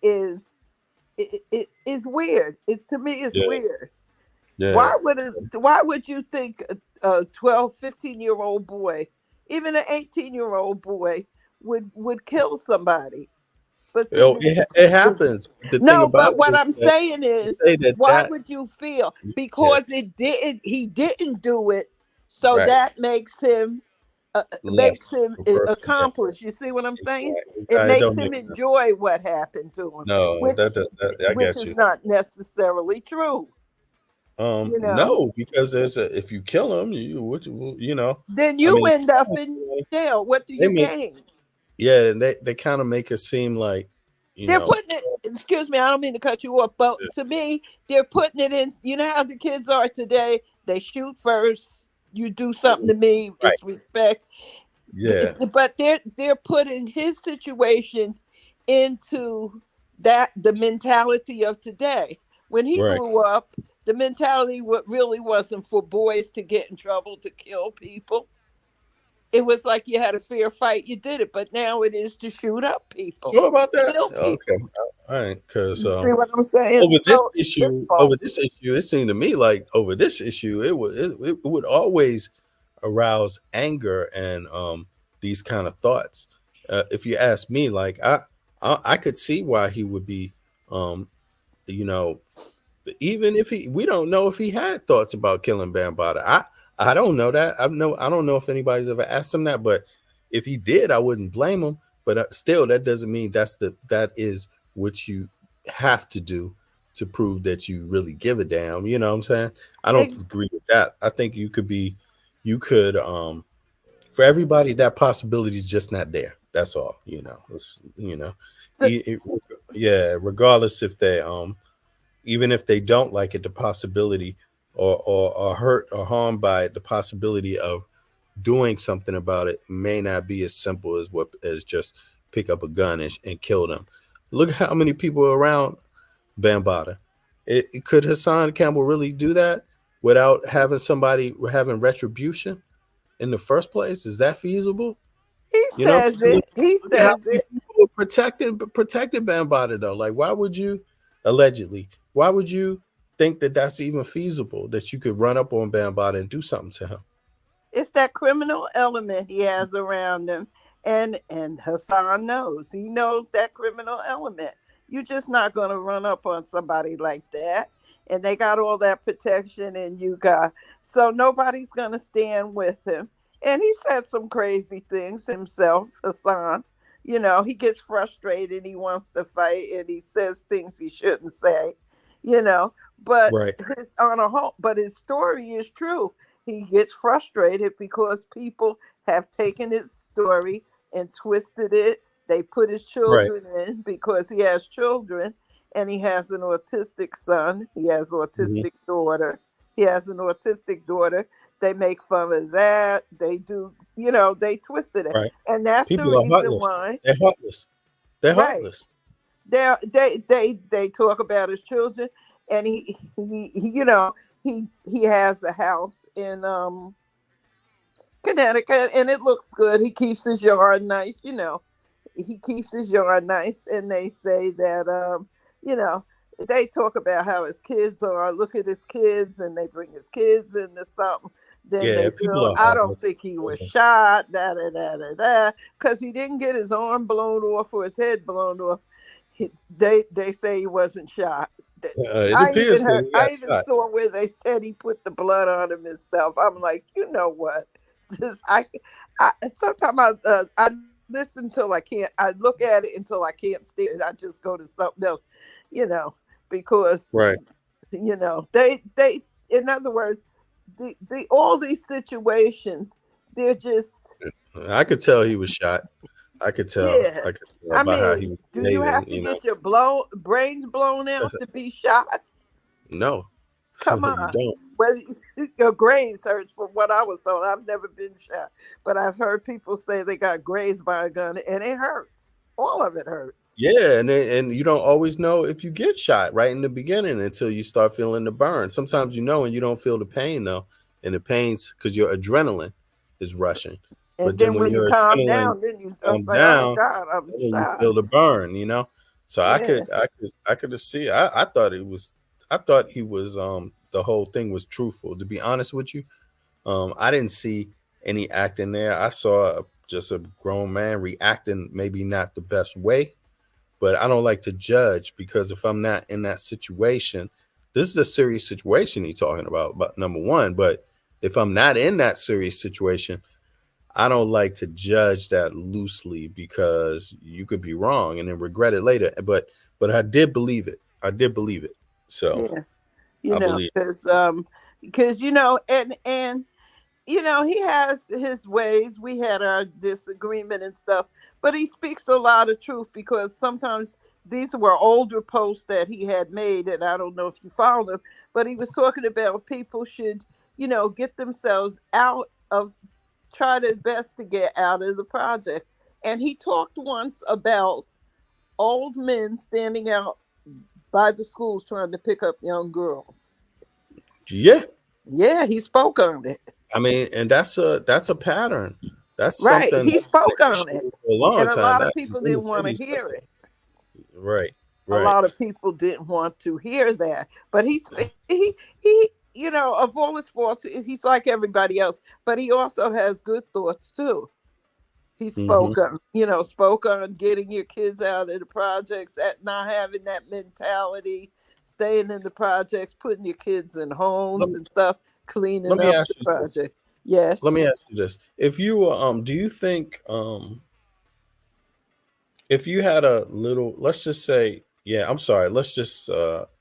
is it is weird. It's to me it's Yeah, weird. yeah. Why would you think a 12, 15-year-old boy, even an 18-year-old boy would kill somebody? But see, It happens. The thing no, about but it what is I'm that saying to is, say that why would you feel? yeah, Because he didn't do it, so right, that makes less him per person. Yeah, accomplish. You see what I'm saying? exactly. It It makes don't him make sense. enjoy what happened to him, No, which I get is you. not necessarily true. You know, No, because if you kill them, then I you mean, end up in jail. What do they you make gain? yeah, and they kind of make it seem like you They're know, putting it. Excuse me, I don't mean to cut you off, but yeah, to me, they're putting it in. You know how the kids are today. They shoot first. You do something to me, right, it's respect. yeah, But they're putting his situation into that the mentality of today. When he right. grew up, the mentality really wasn't for boys to get in trouble to kill people. It was like you had a fair fight, you did it. But now it is to shoot up people, Sure about that? kill Okay, people. all right. Because You see what I'm saying? So it's over false. this issue, it seemed to me like over this issue, it would always arouse anger and these kind of thoughts. If you ask me, like I could see why he would be, um, you know, even if we don't know if he had thoughts about killing Bambaataa. I don't know that. I don't know if anybody's ever asked him that, but if he did, I wouldn't blame him. But still, that doesn't mean that is what you have to do to prove that you really give a damn. You know what I'm saying? I don't Ex- agree with that. I think you could, for everybody, that possibility is just not there. That's all. so E- it- yeah. Regardless if they, even if they don't like it, the possibility or are hurt or harmed by it, the possibility of doing something about it may not be as simple as just pick up a gun and kill them. Look how many people are around Bambaataa. Could Hassan Campbell really do that without having somebody having retribution in the first place? Is that feasible? he You know, says it. He look at how says many it. people were protecting Bambaataa though. Like, why would you allegedly? Why would you think that that's even feasible? That you could run up on Bambaataa and do something to him? It's that criminal element he has around him, and Hassan knows. He knows that criminal element. You're just not going to run up on somebody like that, and they got all that protection, and you got so nobody's going to stand with him. And he said some crazy things himself, Hassan. He gets frustrated. He wants to fight, and he says things he shouldn't say. You know, but Right, his on a whole, but his story is true. He gets frustrated because people have taken his story and twisted it. They put his right. children in because he has children, and he has an autistic son. He has an Hmm. autistic daughter. He has an autistic daughter. They make fun of that. They do, they twisted it. Right. And that's the People are reason heartless. why, They're heartless. They're right. heartless. They talk about his children, and he has a house in Connecticut, and it looks good. He keeps his yard nice. He keeps his yard nice, and they say that you know they talk about how his kids are. Look at his kids, and they bring his kids into something. Then Yeah, they people build. are I don't heartless. think he was shot. Da da da da da. Because he didn't get his arm blown off or his head blown off. They say he wasn't shot. It appears that he I got even shot. saw where they said he put the blood on him himself. I'm like, you know what? Just I sometimes I listen till I can't. I look at it until I can't stand it. I just go to something else, you know, because Right. they in other words, the all these situations, they're just I could tell he was shot. I could tell. yeah. I could tell I by how mean, he was do you behaving. have to get your brains blown out to be shot? No, Come you on. don't. Whether your graze hurts from what I was told. I've never been shot, but I've heard people say they got grazed by a gun and it hurts. All of it hurts. Yeah, and you don't always know if you get shot right in the beginning until you start feeling the burn. Sometimes you know and you don't feel the pain though, and the pain's because your adrenaline is rushing. And But then then when when you your calm adrenaline down, then you calms say, "Oh down, God, I'm and then you shot." feel the burn. So Yeah. I could see. I thought it was. I thought he was. The whole thing was truthful. To be honest with you, I didn't see any acting there. I saw just a grown man reacting, maybe not the best way, but I don't like to judge because if I'm not in that situation, this is a serious situation he's talking about number one. But if I'm not in that serious situation, I don't like to judge that loosely because you could be wrong and then regret it later. But I did believe it. I did believe it. So Yeah. I believe. Because and he has his ways. We had our disagreement and stuff, but he speaks a lot of truth because sometimes these were older posts that he had made, and I don't know if you followed him, but he was talking about people should, get themselves out of, try their best to get out of the project. And he talked once about old men standing out by the schools trying to pick up young girls. Yeah. Yeah, he spoke on it. I mean, and that's a pattern. That's Right. something He that's been spoke an on issue it. for a long And a time. lot of That people in the didn't want to cities, hear it. right, A right. lot of people didn't want to hear that. But he of all his faults, he's like everybody else. But he also has good thoughts too. He Hmm. spoke on getting your kids out of the projects, at not having that mentality, staying in the projects, putting your kids in Let homes me and stuff, let cleaning me up ask the you this. project. Let Yes. me ask you this. If you were, do you think, if you had a little, let's just say yeah, I'm sorry. Let's just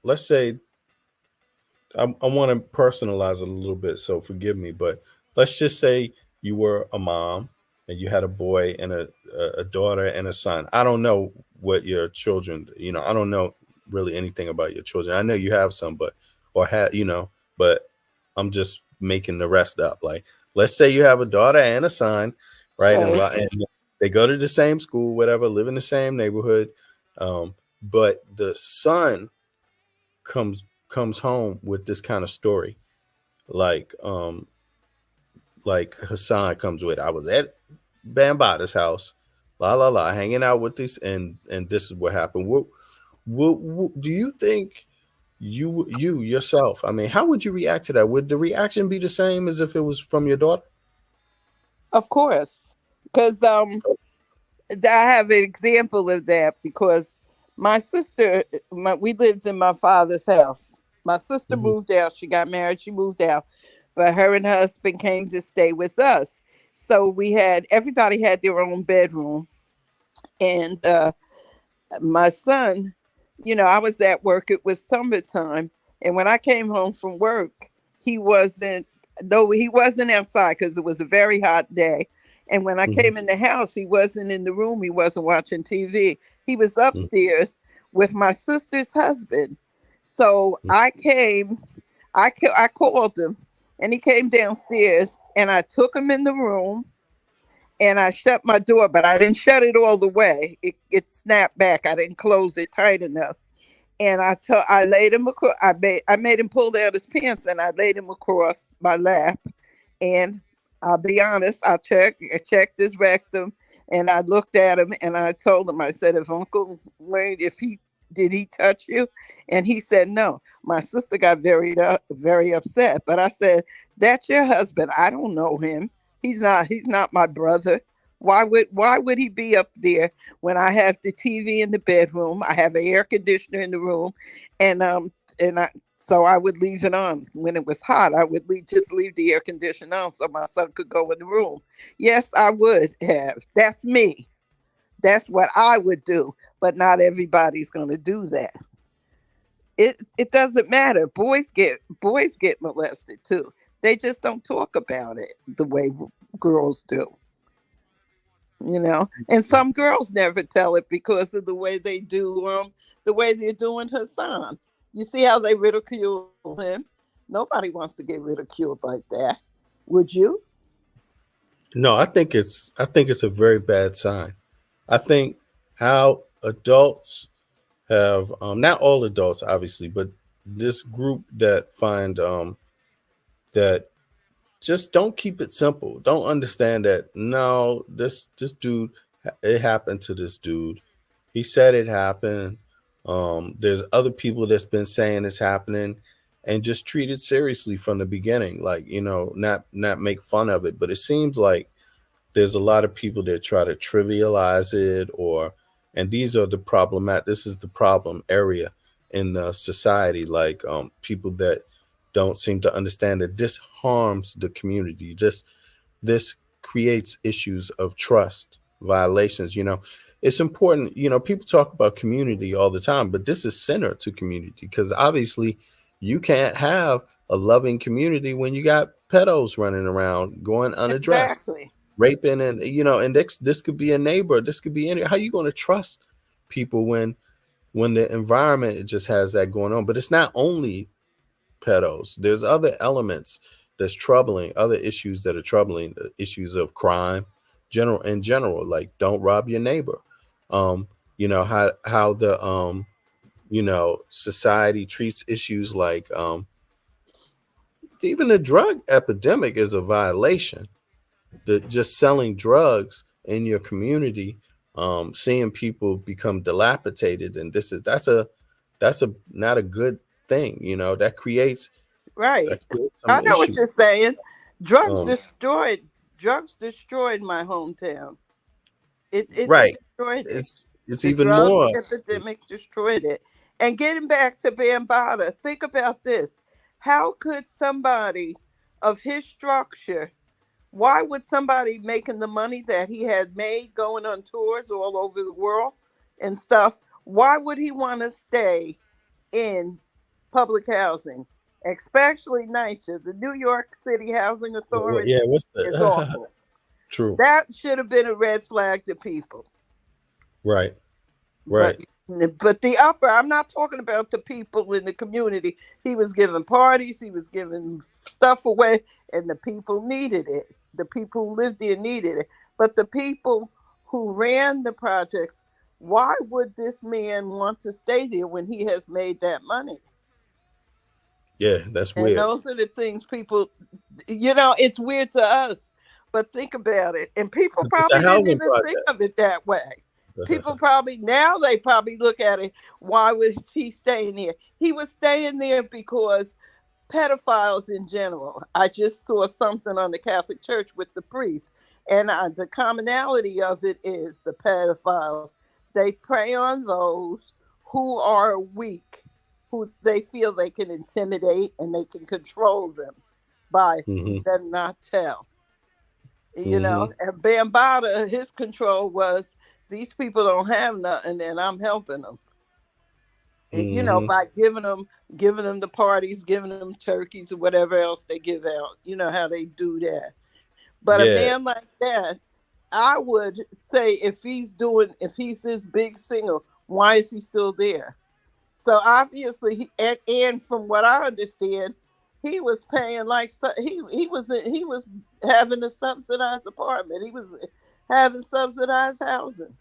let's say I want to personalize it a little bit, so forgive me, but let's just say you were a mom and you had a boy and a daughter and a son. I don't know what your children, I don't know really anything about your children. I know you have some, but or had, but I'm just making the rest up. Like, let's say you have a daughter and a son, right? And, Okay. and they go to the same school, whatever, live in the same neighborhood, but the son comes home with this kind of story, like Hassan comes with. I was at Bambatta's house, la la la, hanging out with this, and this is what happened. What do you think you yourself? I mean, how would you react to that? Would the reaction be the same as if it was from your daughter? Of course, because I have an example of that because my sister, we lived in my father's house. My sister Hmm. moved out. She got married. She moved out, but her and her husband came to stay with us. So everybody had their own bedroom, and my son, I was at work. It was summertime, and when I came home from work, he wasn't. Though he wasn't outside because it was a very hot day. And when I Hmm. came in the house, he wasn't in the room. He wasn't watching TV. He was Hmm. upstairs with my sister's husband. So I called him, and he came downstairs, and I took him in the room, and I shut my door, but I didn't shut it all the way. It snapped back. I didn't close it tight enough. And I laid him across. I made him pull down his pants, and I laid him across my lap. And I'll be honest, I checked his rectum, and I looked at him, and I told him, I said, if Uncle Wayne, if he did he touch you? And he said no. My sister got very upset, but I said, that's your husband. I don't know him. He's not my brother. Why would he be up there when I have the TV in the bedroom? I have an air conditioner in the room, and so I would leave it on when it was hot. I would just leave the air conditioner on so my son could go in the room. Yes, I would have. That's me. That's what I would do. But not everybody's going to do that. It doesn't matter. Boys get molested too. They just don't talk about it the way girls do. And some girls never tell it because of the way they're doing Hassan. You see how they ridicule him? Nobody wants to get ridiculed like that. Would you? No, I think it's a very bad sign. I think how adults have, not all adults obviously, but this group that find that just don't keep it simple. Don't understand that no, this dude, it happened to this dude. He said it happened. There's other people that's been saying it's happening, and just treat it seriously from the beginning. Like, not make fun of it. But it seems like there's a lot of people that try to trivialize it, and these are the problematic. This is the problem area in the society. Like, people that don't seem to understand that this harms the community. This creates issues of trust violations. It's important. People talk about community all the time, but this is center to community, because obviously you can't have a loving community when you got pedos running around going unaddressed, Exactly. raping, and this could be a neighbor, this could be any. How you going to trust people when the environment, it just has that going on? But it's not only pedos. There's other elements that's troubling, other issues that are troubling, the issues of crime, in general, like don't rob your neighbor. How the society treats issues like, even the drug epidemic is a violation. The just selling drugs in your community, seeing people become dilapidated, and that's a not a good thing. Right. That creates some I know what issue. you're saying. Drugs Um, destroyed. Drugs destroyed my hometown. It right. destroyed it. It's The even drug more. epidemic destroyed it. And getting back to Bambaataa, think about this. How could somebody of his structure, why would somebody making the money that he had made going on tours all over the world and stuff, Why would he want to stay in public housing, especially NYCHA? The New York City Housing Yeah, Authority what's is the awful. true? That should have been a red flag to people. Right, But right. but the upper, I'm not talking about the people in the community. He was giving parties, he was giving stuff away, and the people needed it. The people who lived there needed it. But the people who ran the projects, why would this man want to stay there when he has made that money? Yeah, that's And weird. those are the things people, it's weird to us, but think about it. And people It's a probably didn't housing even think project. of it that way. People probably, now they probably look at it, why was he staying there? He was staying there because pedophiles in general. I just saw something on the Catholic Church with the priest, and the commonality of it is the pedophiles. They prey on those who are weak, who they feel they can intimidate and they can control them by Hmm. better not tell. Hmm. And Bambada, his control was these people don't have nothing, and I'm helping them. Hmm. By giving them the parties, giving them turkeys or whatever else they give out. You know how they do that. But a Yeah. man like that, I would say, if he's this big singer, why is he still there? So obviously, and from what I understand, he was paying like he was having a subsidized apartment. He was having subsidized housing.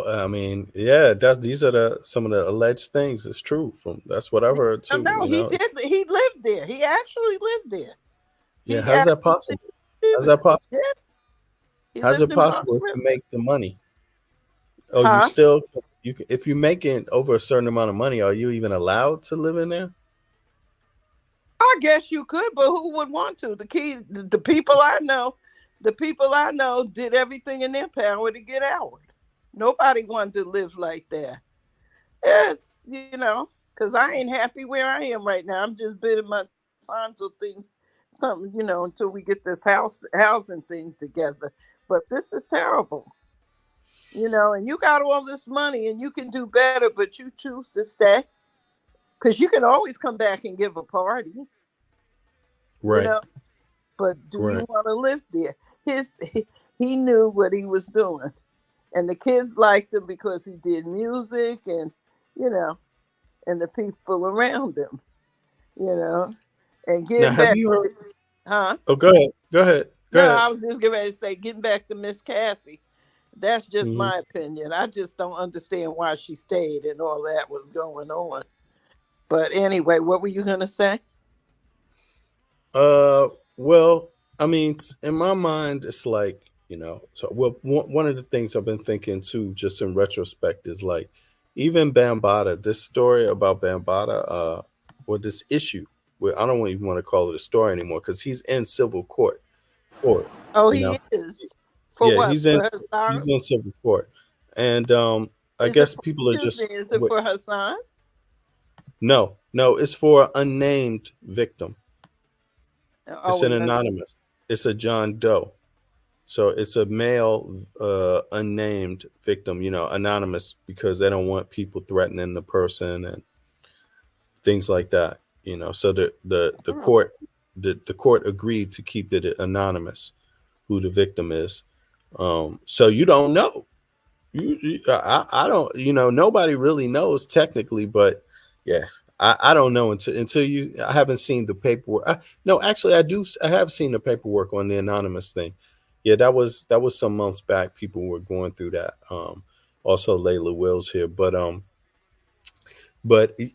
I mean, yeah, that's these are the some of the alleged things. It's true. From that's what I've heard No, too. no, he did. He lived there. He actually lived there. Yeah, He how's that actually possible? How's that possible? yeah, he How's lived it in Bronx possible if you River. make the money? Oh, you Huh? still if you're making over a certain amount of money, are you even allowed to live in there? I guess you could, but who would want to? The people I know, did everything in their power to get out. Nobody wanted to live like that. Yes, because I ain't happy where I am right now. I'm just bidding my time till something, until we get this housing thing together. But this is terrible, and you got all this money and you can do better, but you choose to stay because you can always come back and give a party, you Right, know. But do you right. want to live there? His he knew what he was doing, and the kids liked him because he did music, and you know, and the people around him, you know, and Now, getting have back, you heard? huh? Oh, go ahead. Go ahead. Go No, ahead. I was just getting ready to say, getting back to Miss Cassie. That's just Hmm. my opinion. I just don't understand why she stayed and all that was going on. But anyway, what were you gonna say? Uh, well, I mean, in my mind, it's like So, well, one of the things I've been thinking too, just in retrospect, is like even Bambada. This story about Bambada, or this issue, where I don't even want to call it a story anymore, because he's in civil court for it. Oh, You know, he is. For yeah, what? For her he's son? in civil court, and I Is it guess for, people are excuse me, just is it for her son? no, no, it's for unnamed victim. It's Oh, an no, no. anonymous. It's a John Doe. So it's a male, unnamed victim, anonymous, because they don't want people threatening the person and things like that. So the Oh, court the court agreed to keep it anonymous who the victim is. So you don't know. I don't. Nobody really knows technically, but yeah, I don't know until you. I haven't seen the paperwork. No, actually, I do. I have seen the paperwork on the anonymous thing. Yeah, that was some months back. People were going through that. Also Layla Wills here, but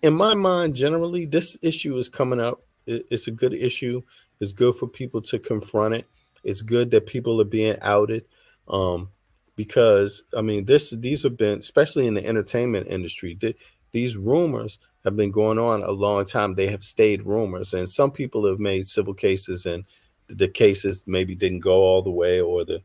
in my mind, generally, this issue is coming up. It's a good issue. It's good for people to confront it. It's good that people are being outed, um, because I mean, these have been, especially in the entertainment industry, these rumors have been going on a long time. They have stayed rumors, and some people have made civil cases, and the cases maybe didn't go all the way, or the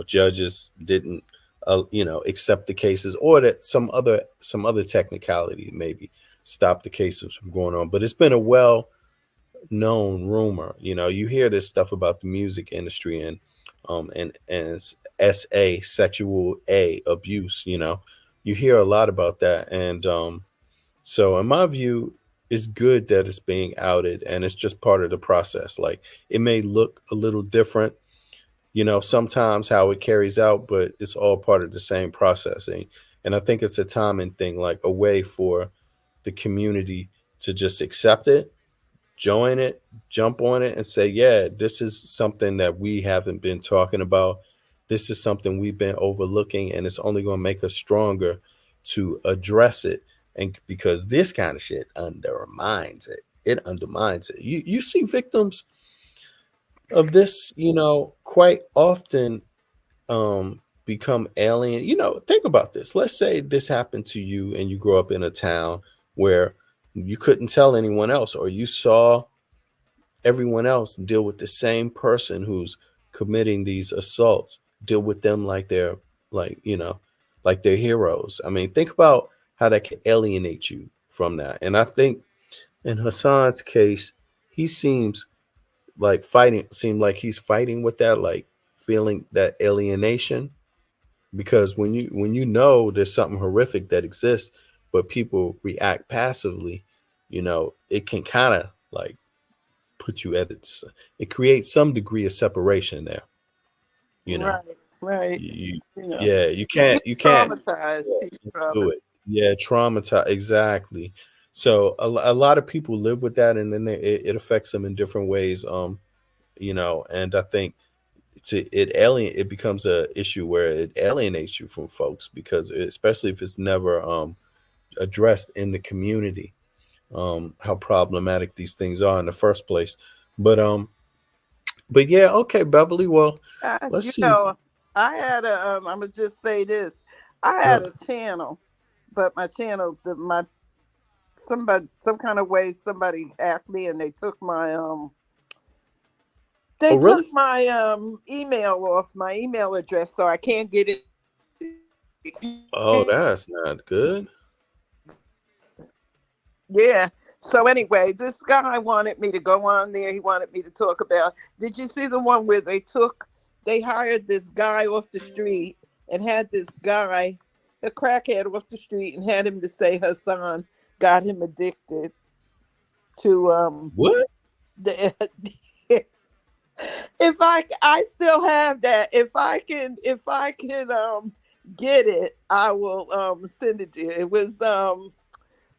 judges didn't accept the cases, or that some other technicality maybe stop the cases from going on. But it's been a well known rumor. You hear this stuff about the music industry and SA sexual abuse. you hear a lot about that. And so in my view, it's good that it's being outed, and it's just part of the process. Like, it may look a little different, sometimes how it carries out, but it's all part of the same processing. And I think it's a timing thing, like a way for the community to just accept it, join it, jump on it, and say, yeah, this is something that we haven't been talking about. This is something we've been overlooking, and it's only going to make us stronger to address it. And because this kind of shit undermines it, it undermines it. You see victims of this, quite often become alien. Think about this. Let's say this happened to you and you grow up in a town where you couldn't tell anyone else, or you saw everyone else deal with the same person who's committing these assaults, deal with them like they're like, like they're heroes. I mean, think about how that can alienate you from that. And I think in Hassan's case, he seemed like he's fighting with that, like feeling that alienation. Because when there's something horrific that exists, but people react passively, it can kind of like put you at it creates some degree of separation there. you know Right, right. you, You know, yeah, you he's can't traumatized. He's do traumatized. it. Yeah, traumatize, exactly. So a lot of people live with that, and then it affects them in different ways. And I think it becomes a issue where it alienates you from folks, because especially if it's never addressed in the community, how problematic these things are in the first place. But yeah, okay, Beverly. Well, let's You see. know, I had a. I'm gonna just say this. I Uh, had a channel, but my channel, some kind of way, somebody hacked me and oh, they took really? my email off my email address, so I can't get it. Oh, that's not good. Yeah. So anyway, this guy wanted me to go on there. He wanted me to talk about. Did you see the one where they hired this guy off the street and had this guy, a crackhead off the street, and had him to say Hassan got him addicted to What? the. If I still have that. If I can get it, I will send it to you. It was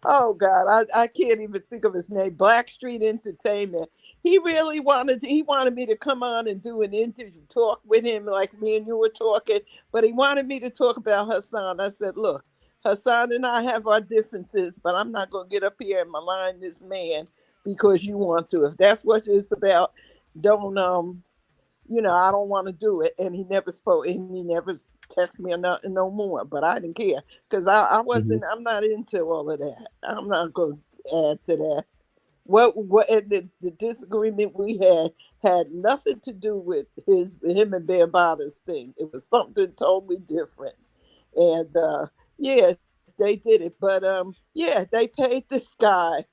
oh God, I can't even think of his name. Blackstreet Entertainment. He wanted me to come on and do an interview, talk with him like me and you were talking, but he wanted me to talk about Hassan. I said, look, Hassan and I have our differences, but I'm not gonna get up here and malign this man because you want to. If that's what it's about, don't I don't want to do it. And he never spoke, and he never texted me or nothing no more. But I didn't care because Mhm. I'm not into all of that. I'm not going to add to that. What and the disagreement we had nothing to do with him and Bambado's thing. It was something totally different. And yeah, they did it. But yeah, they paid this guy,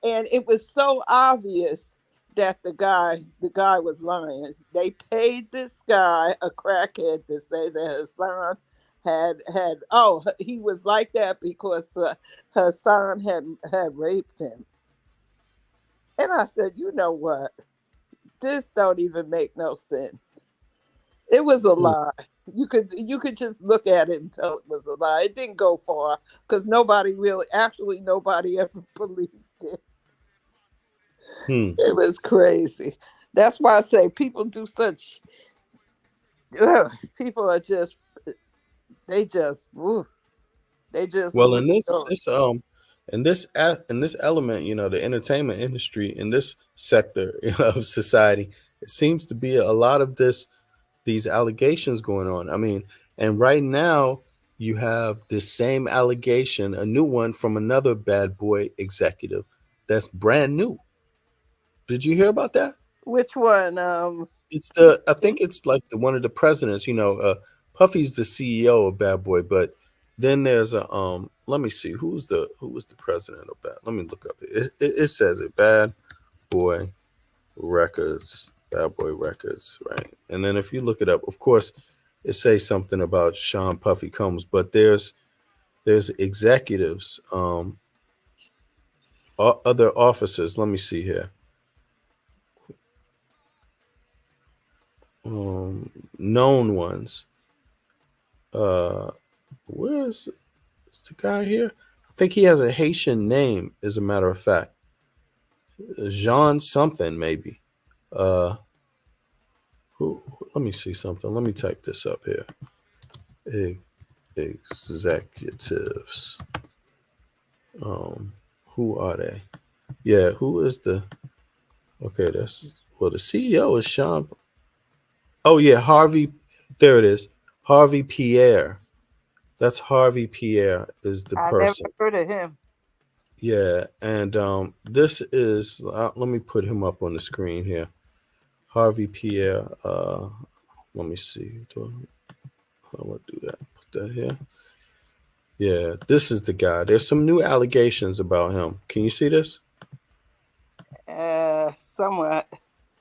and it was so obvious that the guy was lying. They paid this guy, a crackhead, to say that Hassan he was like that because Hassan had raped him. And I said, you know what? This don't even make no sense. It was a Hmm. lie. You could just look at it and tell it was a lie. It didn't go far because nobody ever believed it. Hmm. It was crazy. That's why I say people do such. People are just they just woo, they just Well, really in this don't. this in this element, the entertainment industry, in this sector of society, it seems to be a lot of these allegations going on. I mean, and right now you have this same allegation, a new one from another bad boy executive that's brand new. Did you hear about that? Which one? I think it's like the one of the presidents. Puffy's the CEO of Bad Boy, but then there's a let me see, who was the president of Bad. Let me look up it says it, Boy Bad Boy Records, right? And then if you look it up, of course, it says something about Sean Puffy Combs, but there's there's executives, other officers. Let me see here. Known ones. Uh, is the guy here? I think he has a Haitian name, as a matter of fact. Jean something, maybe. Uh, let me see something. Let me type this up here. Executives. Um, who are they? Yeah, who is the? Okay, the CEO is Sean. Oh yeah, Harvey. There it is. Harvey Pierre. That's Harvey Pierre is the I never person. heard of him. Yeah, and this is. Let me put him up on the screen here. Harvey Pierre. Let me see. How do I do that? Put that here. Yeah, this is the guy. There's some new allegations about him. Can you see this Somewhat.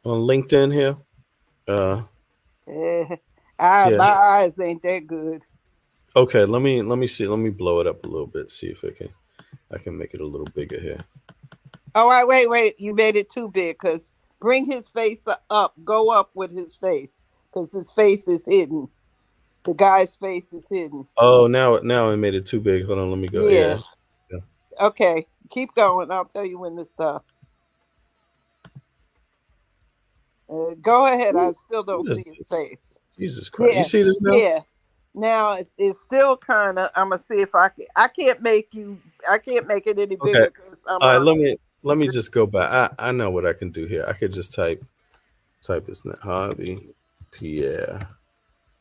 on LinkedIn here? Uh, Uh, yeah. my eyes ain't that good. Okay, let me see. Let me blow it up a little bit. See if I can make it a little bigger here. Oh, wait. You made it too big. Cause bring his face up. Go up with his face. Cause his face is hidden. The guy's face is hidden. Oh, now I made it too big. Hold on, let me go. Yeah. Yeah. Okay. Keep going. I'll tell you when to stop. Go ahead. I still don't What see is his this? face. Jesus Christ! You Yeah. see this now? Yeah. Now it's still kind of. I'm gonna see if I can. I can't make it any Okay. bigger because I'm All right. on. Let me just go back. I know what I can do here. I could just type his name. Harvey Pierre.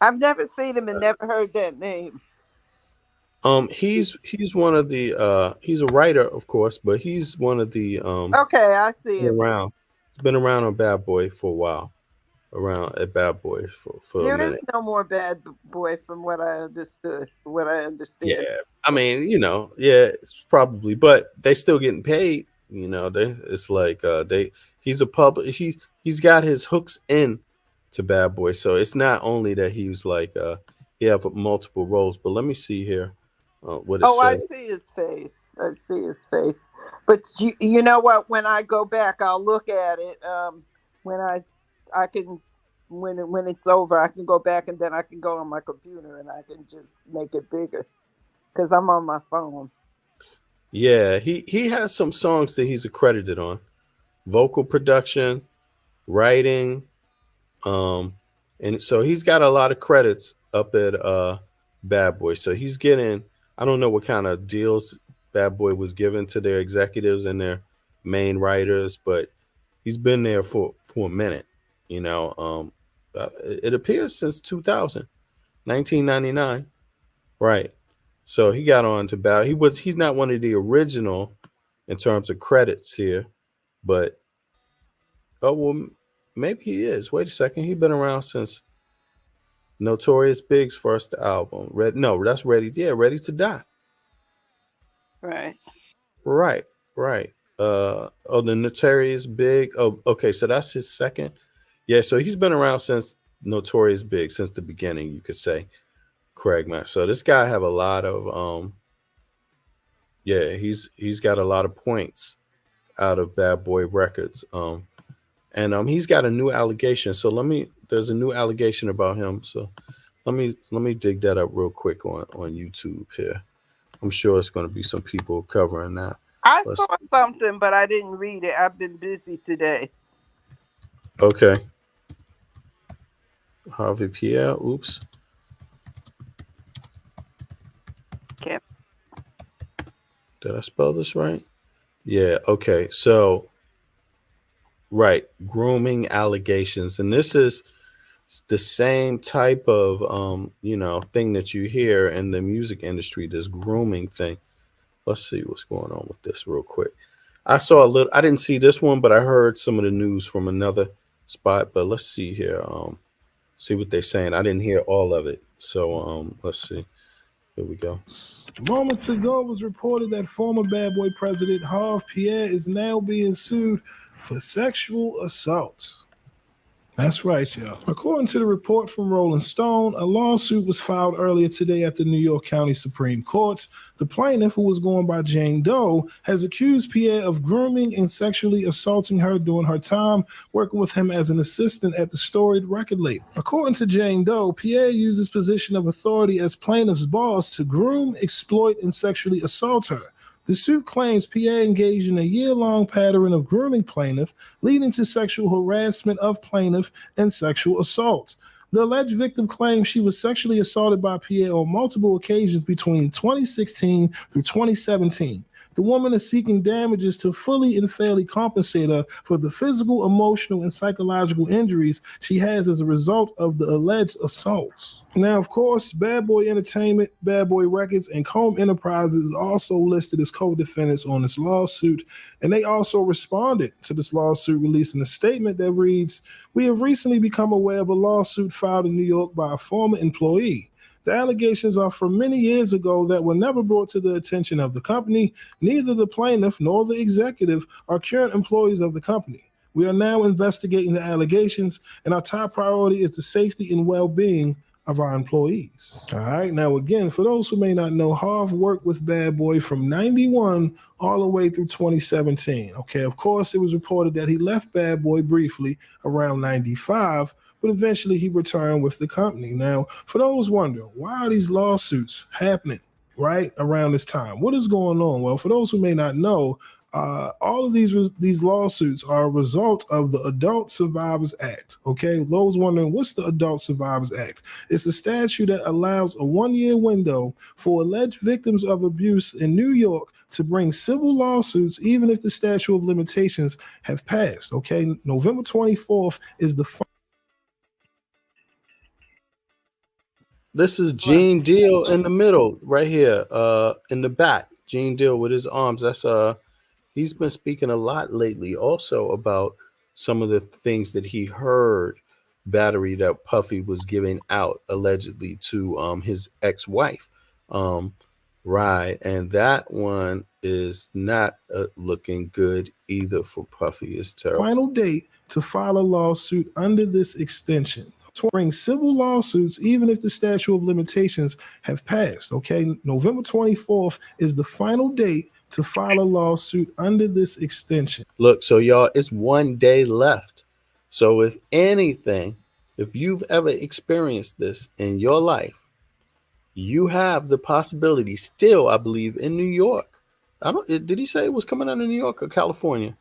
I've never seen him and never heard that name. He's one of the he's a writer, of course, but he's one of the Okay, I see been him. around. He's been around on Bad Boy for a while. Around at Bad Boy for a There is minute. no more bad boy from what I understood. What I Yeah, understand. I mean, yeah, it's probably, but they still getting paid. It's like he's a he's got his hooks in to Bad Boy, so it's not only that he's like he have multiple roles. But let me see here, what it Oh, I says. see his face. I see his face. But you know what? When I go back, I'll look at it. When I can when it's over, I can go back and then I can go on my computer and I can just make it bigger because I'm on my phone. Yeah, he has some songs that he's accredited on, vocal production, writing, Um, and so he's got a lot of credits up at Bad Boy. So he's getting, I don't know what kind of deals Bad Boy was given to their executives and their main writers, but he's been there for a minute. It appears since 2000, 1999, right? So he got on to Bad. He's not one of the original in terms of credits here, but oh well, maybe he is. Wait a second, he's been around since Notorious Big's first album. No, that's Ready. Yeah, Ready to Die. Right. Right, right. The Notorious Big. Oh, okay. So that's his second. Yeah, so he's been around since Notorious Big, since the beginning, you could say. Craig Mack. So this guy have a lot of yeah, he's got a lot of points out of Bad Boy Records. And he's got a new allegation. So there's a new allegation about him. So let me dig that up real quick on YouTube here. I'm sure it's going to be some people covering that. I Let's, saw something, but I didn't read it. I've been busy today. okay. Harvey Pierre. Oops. Can't. Did I spell this right? Yeah. Okay. So, right. Grooming allegations. And this is the same type of, thing that you hear in the music industry, this grooming thing. Let's see what's going on with this real quick. I didn't see this one, but I heard some of the news from another spot. But let's see here. See what they're saying. I didn't hear all of it. So let's see. Here we go. Moments ago, it was reported that former Bad Boy president Harv Pierre is now being sued for sexual assault. That's right, y'all. According to the report from Rolling Stone, a lawsuit was filed earlier today at the New York County Supreme Court. The plaintiff, who was going by Jane Doe, has accused Pierre of grooming and sexually assaulting her during her time working with him as an assistant at the storied record label. According to Jane Doe, Pierre used his position of authority as plaintiff's boss to groom, exploit, and sexually assault her. The suit claims Pierre engaged in a year-long pattern of grooming plaintiff, leading to sexual harassment of plaintiff and sexual assault. The alleged victim claims she was sexually assaulted by Pierre on multiple occasions between 2016 through 2017. The woman is seeking damages to fully and fairly compensate her for the physical, emotional, and psychological injuries she has as a result of the alleged assaults. Now, of course, Bad Boy Entertainment, Bad Boy Records, and Comb Enterprises is also listed as co-defendants on this lawsuit, and they also responded to this lawsuit, releasing a statement that reads, "We have recently become aware of a lawsuit filed in New York by a former employee. The allegations are from many years ago that were never brought to the attention of the company. Neither the plaintiff nor the executive are current employees of the company. We are now investigating the allegations, and our top priority is the safety and well-being of our employees." All right. Now, again, for those who may not know, Harv worked with Bad Boy from 91 all the way through 2017. Okay. Of course, it was reported that he left Bad Boy briefly around 95, but eventually he returned with the company. Now, for those wondering, why are these lawsuits happening right around this time? What is going on? Well, for those who may not know, all of these lawsuits are a result of the Adult Survivors Act. Okay, those wondering, what's the Adult Survivors Act? It's a statute that allows a 1-year window for alleged victims of abuse in New York to bring civil lawsuits, even if the statute of limitations have passed. Okay, November 24th is the This is Gene Deal in the middle, right here, in the back. Gene Deal with his arms. That's he's been speaking a lot lately, also about some of the things that he heard battery that Puffy was giving out allegedly to his ex-wife. Right, and that one is not looking good either for Puffy. It's terrible. final date to file a lawsuit under this extension. To bring civil lawsuits, even if the statute of limitations have passed. Okay, November 24th is the final date to file a lawsuit under this extension. Look, so y'all, it's 1 day left. So if anything, if you've ever experienced this in your life, you have the possibility still, I believe, in New York. Did he say it was coming out of New York or California?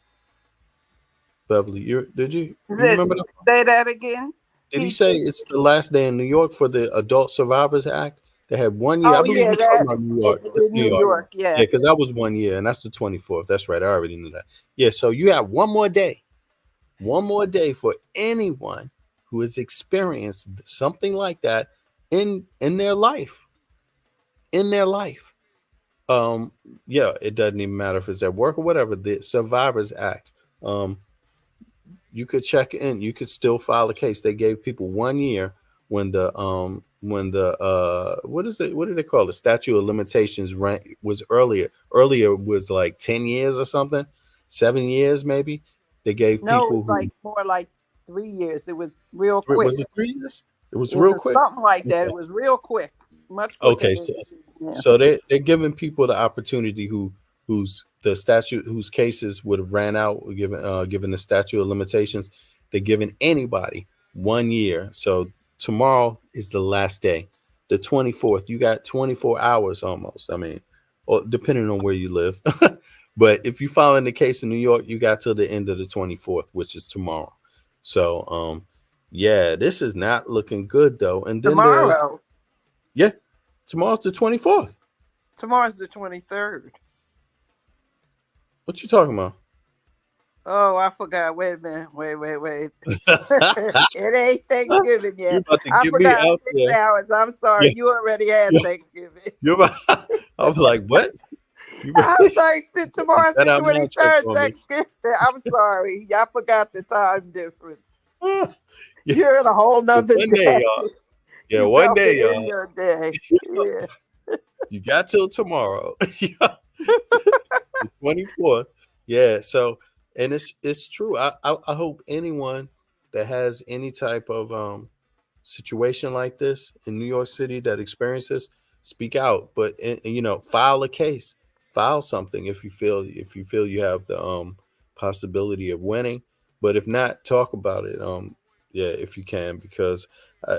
Beverly, did you remember that? Say that again. Did he say it's the last day in New York for the Adult Survivors Act? They had 1 year. Oh, I believe yeah, he's talking about New York. in New York, yeah. Yeah, because that was 1 year, and that's the 24th. That's right. I already knew that. Yeah, so you have one more day for anyone who has experienced something like that in their life. Yeah, it doesn't even matter if it's at work or whatever. The Survivors Act. You could check in. You could still file a case. They gave people 1 year when the what do they call it? Statute of limitations was earlier. Earlier was like 10 years or something, 7 years maybe. They gave people. No, it's like more like 3 years. It was real quick. Was it 3 years? It was real quick. Something like that. Okay. It was real quick. Much quicker. Okay, so they're giving people the opportunity whose cases would have ran out given the statute of limitations. They're giving anybody 1 year. So tomorrow is the last day, the 24th. You got 24 hours almost. I mean, or depending on where you live. But if you file in the case in New York, you got till the end of the 24th, which is tomorrow. So yeah, this is not looking good though. And then tomorrow. Yeah, tomorrow's the 24th. Tomorrow's the 23rd. What you talking about? Oh, I forgot. Wait a minute. Wait. It ain't Thanksgiving yet. I forgot 6 hours. I'm sorry. Yeah. You already had Thanksgiving. I was like, what? I was like, tomorrow's the 23rd Thanksgiving. I'm sorry. Y'all forgot the time difference. You're in a whole nother day. Yeah, one day, y'all. Your day. Yeah. You got till tomorrow. The 24th. Yeah. So, and it's true. I hope anyone that has any type of situation like this in New York City that experiences, speak out. But file a case, file something if you feel you have the possibility of winning. But if not, talk about it. Yeah, if you can, because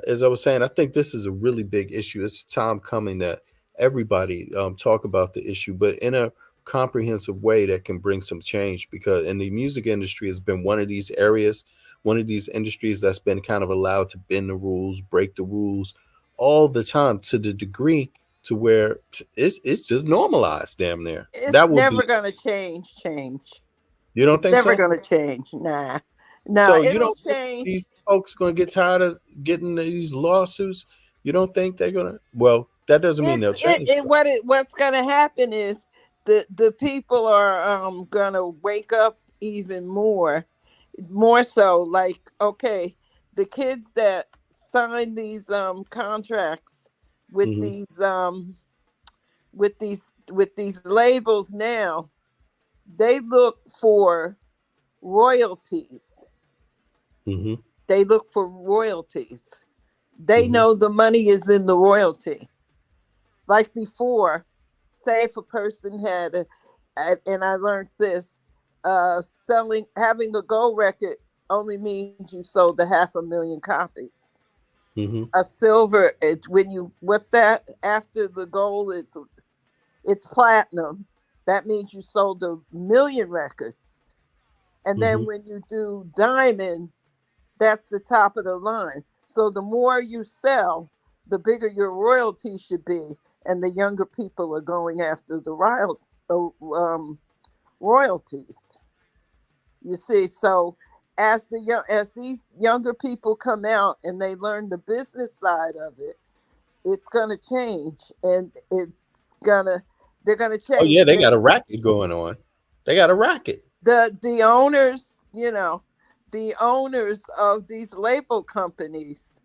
as I was saying, I think this is a really big issue. It's time coming that everybody talk about the issue, but in a comprehensive way that can bring some change. Because in the music industry has been one of these areas, one of these industries that's been kind of allowed to bend the rules, break the rules all the time to the degree to where it's just normalized damn near. It's That would never be, gonna change. you don't It's think never so? gonna change. Nah, So you it'll don't think change. these folks going to get tired of getting these lawsuits? You don't think they're going to? Well, that doesn't mean they'll change. What's gonna happen is the people are gonna wake up even more so. Like, okay, the kids that sign these contracts with Hmm. these labels now, they look for royalties. Hmm. They look for royalties. They Hmm. know the money is in the royalty. Like before, say if a person had and I learned this, having a gold record only means you sold 500,000 copies. Hmm. A silver, when you what's that after the gold? It's platinum. That means you sold 1,000,000 records. And then Hmm. when you do diamond, that's the top of the line. So the more you sell, the bigger your royalty should be, and the younger people are going after the royalties. You see, so as these younger people come out and they learn the business side of it, it's gonna change, and gonna they're gonna Oh yeah, change. they got a racket going on. They got a racket. The owners, the owners of these label companies,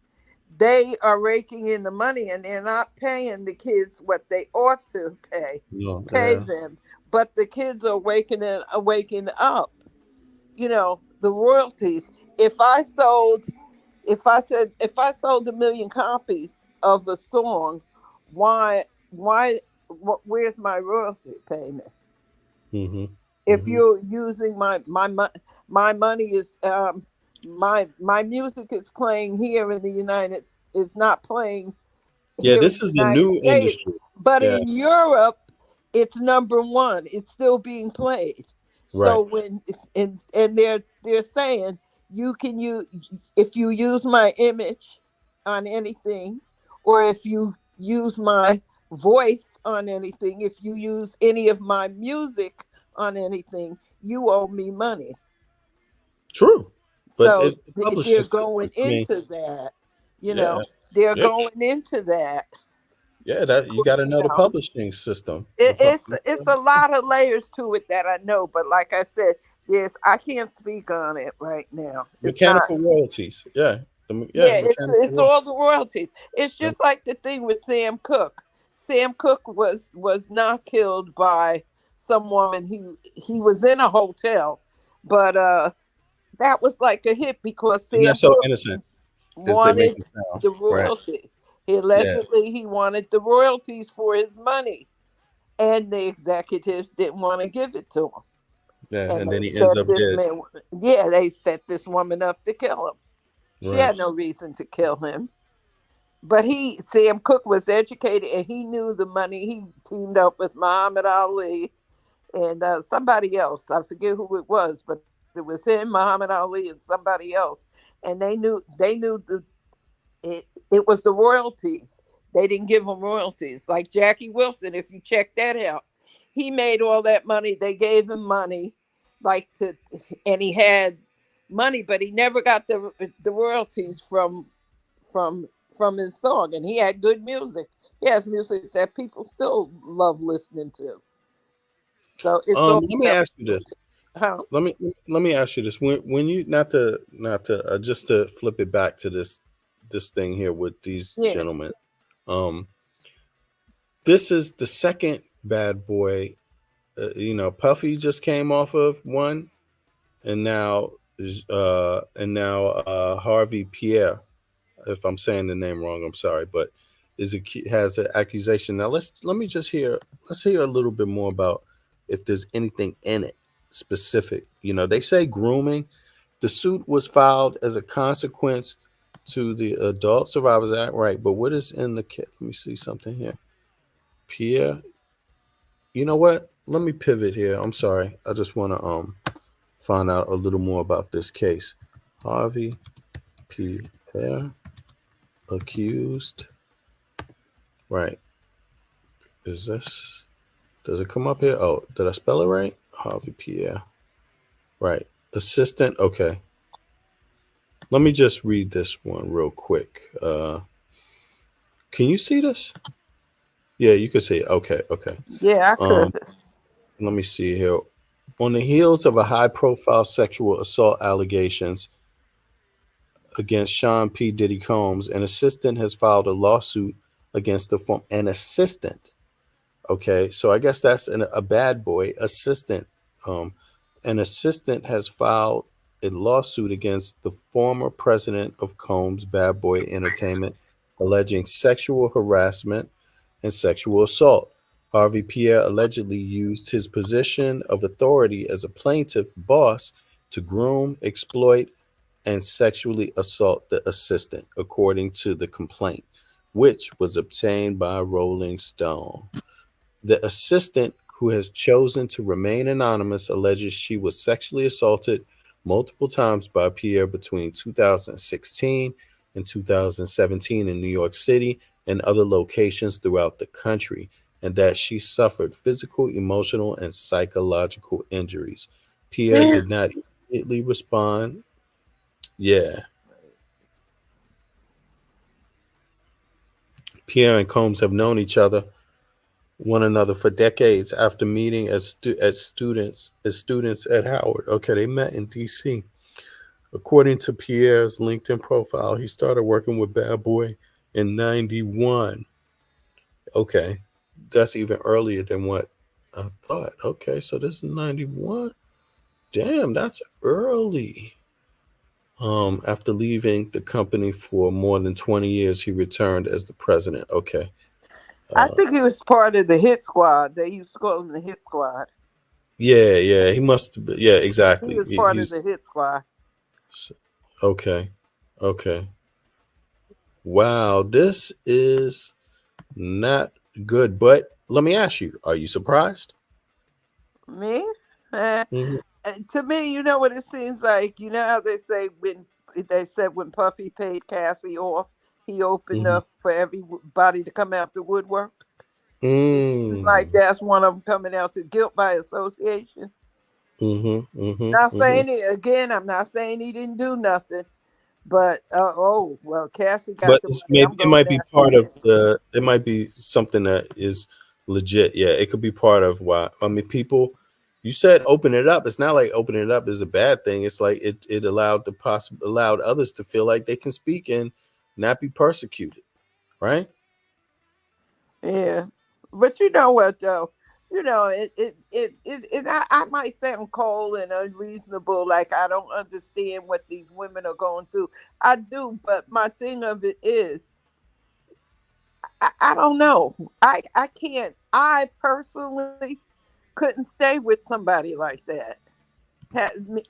they are raking in the money, and they're not paying the kids what they ought to No, pay yeah. them. But the kids are waking up. The royalties. If I sold, if I sold 1,000,000 copies of a song, why, where's my royalty payment? Hmm. If Hmm. you're using my money is my music is playing here in the is not playing Yeah, here in this the is a United new States, industry. but Yeah, in Europe it's number one. It's still being played. So right. when and they're saying you can use, if you use my image on anything, or if you use my voice on anything, if you use any of my music on anything, you owe me money. True, but So it's the publishing they're system. going I mean, into that, you yeah, know, they're yeah, going into that. yeah. That you got to You know the know, publishing system. it's a lot of layers to it that I know, but like I said, I can't speak on it right now. It's not. Mechanical royalties. Yeah, yeah, Yeah, mechanical it's royalties. all the royalties. It's Yeah. just like the thing with Sam Cooke. Sam Cooke was not killed by some woman. He was in a hotel, but that was like a hit because Isn't that Sam so Cooke innocent as they make wanted it sound? the Right. royalty. Yeah. He wanted the royalties for his money, and the executives didn't want to give it to him. Yeah. And And they then he ends set up this dead. man. Yeah, they set this woman up to kill him. She Right. had no reason to kill him. But Sam Cooke was educated, and he knew the money. He teamed up with Muhammad Ali and somebody else. I forget who it was, but it was him, Muhammad Ali, and somebody else. And they knew it was the royalties. They didn't give them royalties. Like Jackie Wilson, if you check that out, he made all that money. They gave him money, like to, and he had money, but he never got the royalties from his song. And he had good music. He has music that people still love listening to. So it's all Let me about ask you this. how. Let me ask you this. When you not to just to flip it back to this thing here with these Yeah, gentlemen. Um, this is the second bad boy. Puffy just came off of one, and now and now Harvey Pierre. If I'm saying the name wrong, I'm sorry, but has an accusation. Now let me just let's hear a little bit more about if there's anything in it specific. They say grooming. The suit was filed as a consequence to the Adult Survivors Act, right? But what is in the case? Let me see something here. Pierre, you know what? Let me pivot here. I'm sorry. I just want to find out a little more about this case. Harvey Pierre accused. Right. Does it come up here? Oh, did I spell it right? Harvey Pierre. Right. Assistant. Okay. Let me just read this one real quick. Can you see this? Yeah, you can see it. Okay. Yeah, I Um, could. let me see here. On the heels of a high-profile sexual assault allegations against Sean P. Diddy Combs, an assistant has filed a lawsuit against an assistant. Okay, so I guess that's a bad boy assistant. Um, an assistant has filed a lawsuit against the former president of Combs Bad Boy Entertainment, alleging sexual harassment and sexual assault. Harvey Pierre allegedly used his position of authority as a plaintiff boss to groom, exploit, and sexually assault the assistant, according to the complaint, which was obtained by Rolling Stone. The assistant, who has chosen to remain anonymous, alleges she was sexually assaulted multiple times by Pierre between 2016 and 2017 in New York City and other locations throughout the country, and that she suffered physical, emotional, and psychological injuries. Pierre did not immediately respond. Yeah. Pierre and Combs have known one another for decades after meeting as students at Howard. Okay, they met in D.C. According to Pierre's LinkedIn profile, he started working with Bad Boy in '91. Okay, that's even earlier than what I thought. Okay, so this is '91. Damn, that's early. After leaving the company for more than 20 years, he returned as the president. Okay. I think he was part of the hit squad. They used to call him the hit squad. Yeah, he must have been. Yeah, He exactly. was part of the hit squad. Okay, okay. Wow, this is not good. But let me ask you: are you surprised? Me? Eh, Hmm. to me, you know what it seems like? You know how they said when Puffy paid Cassie off, he opened Hmm. up for everybody to come out the woodwork. It seems like Mm. that's one of them coming out to guilt by association. Hmm. Hmm. Not Hmm. saying it again. I'm not saying he didn't do nothing, but oh well, Cassie got But the money. I'm it going might be after part of him. the. It might be something that is legit. Yeah, it could be part of why. I mean, people. You said open it up. It's not like opening it up is a bad thing. It's like it allowed others to feel like they can speak and not be persecuted. Right. Yeah, but you know what though? You know I might sound cold and unreasonable, like I don't understand what these women are going through. I do, but my thing of it is, I don't know. I can't. I personally couldn't stay with somebody like that,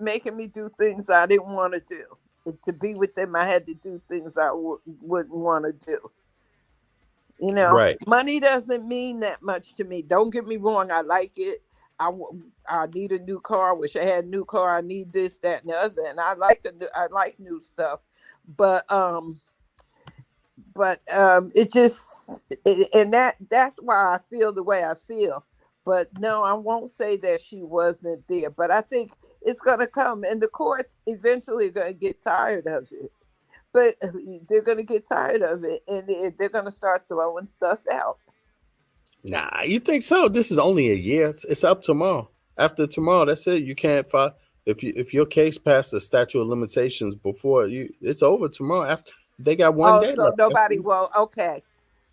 making me do things I didn't want to do. And to be with them, I had to do things I wouldn't want to do. You know, Right. money doesn't mean that much to me. Don't get me wrong. I like it. I need a new car. Wish I had a new car. I need this, that, and the other. And I like new stuff. But it just and that's why I feel the way I feel. But no, I won't say that she wasn't there. But I think it's gonna come, and the courts eventually are gonna get tired of it. But they're gonna get tired of it, and they're gonna start throwing stuff out. Nah, you think so? This is only a year. It's up tomorrow. After tomorrow, that's it. You can't file if your case passed the statute of limitations before you. It's over tomorrow. After they got one Oh, day so left. nobody. Well, okay.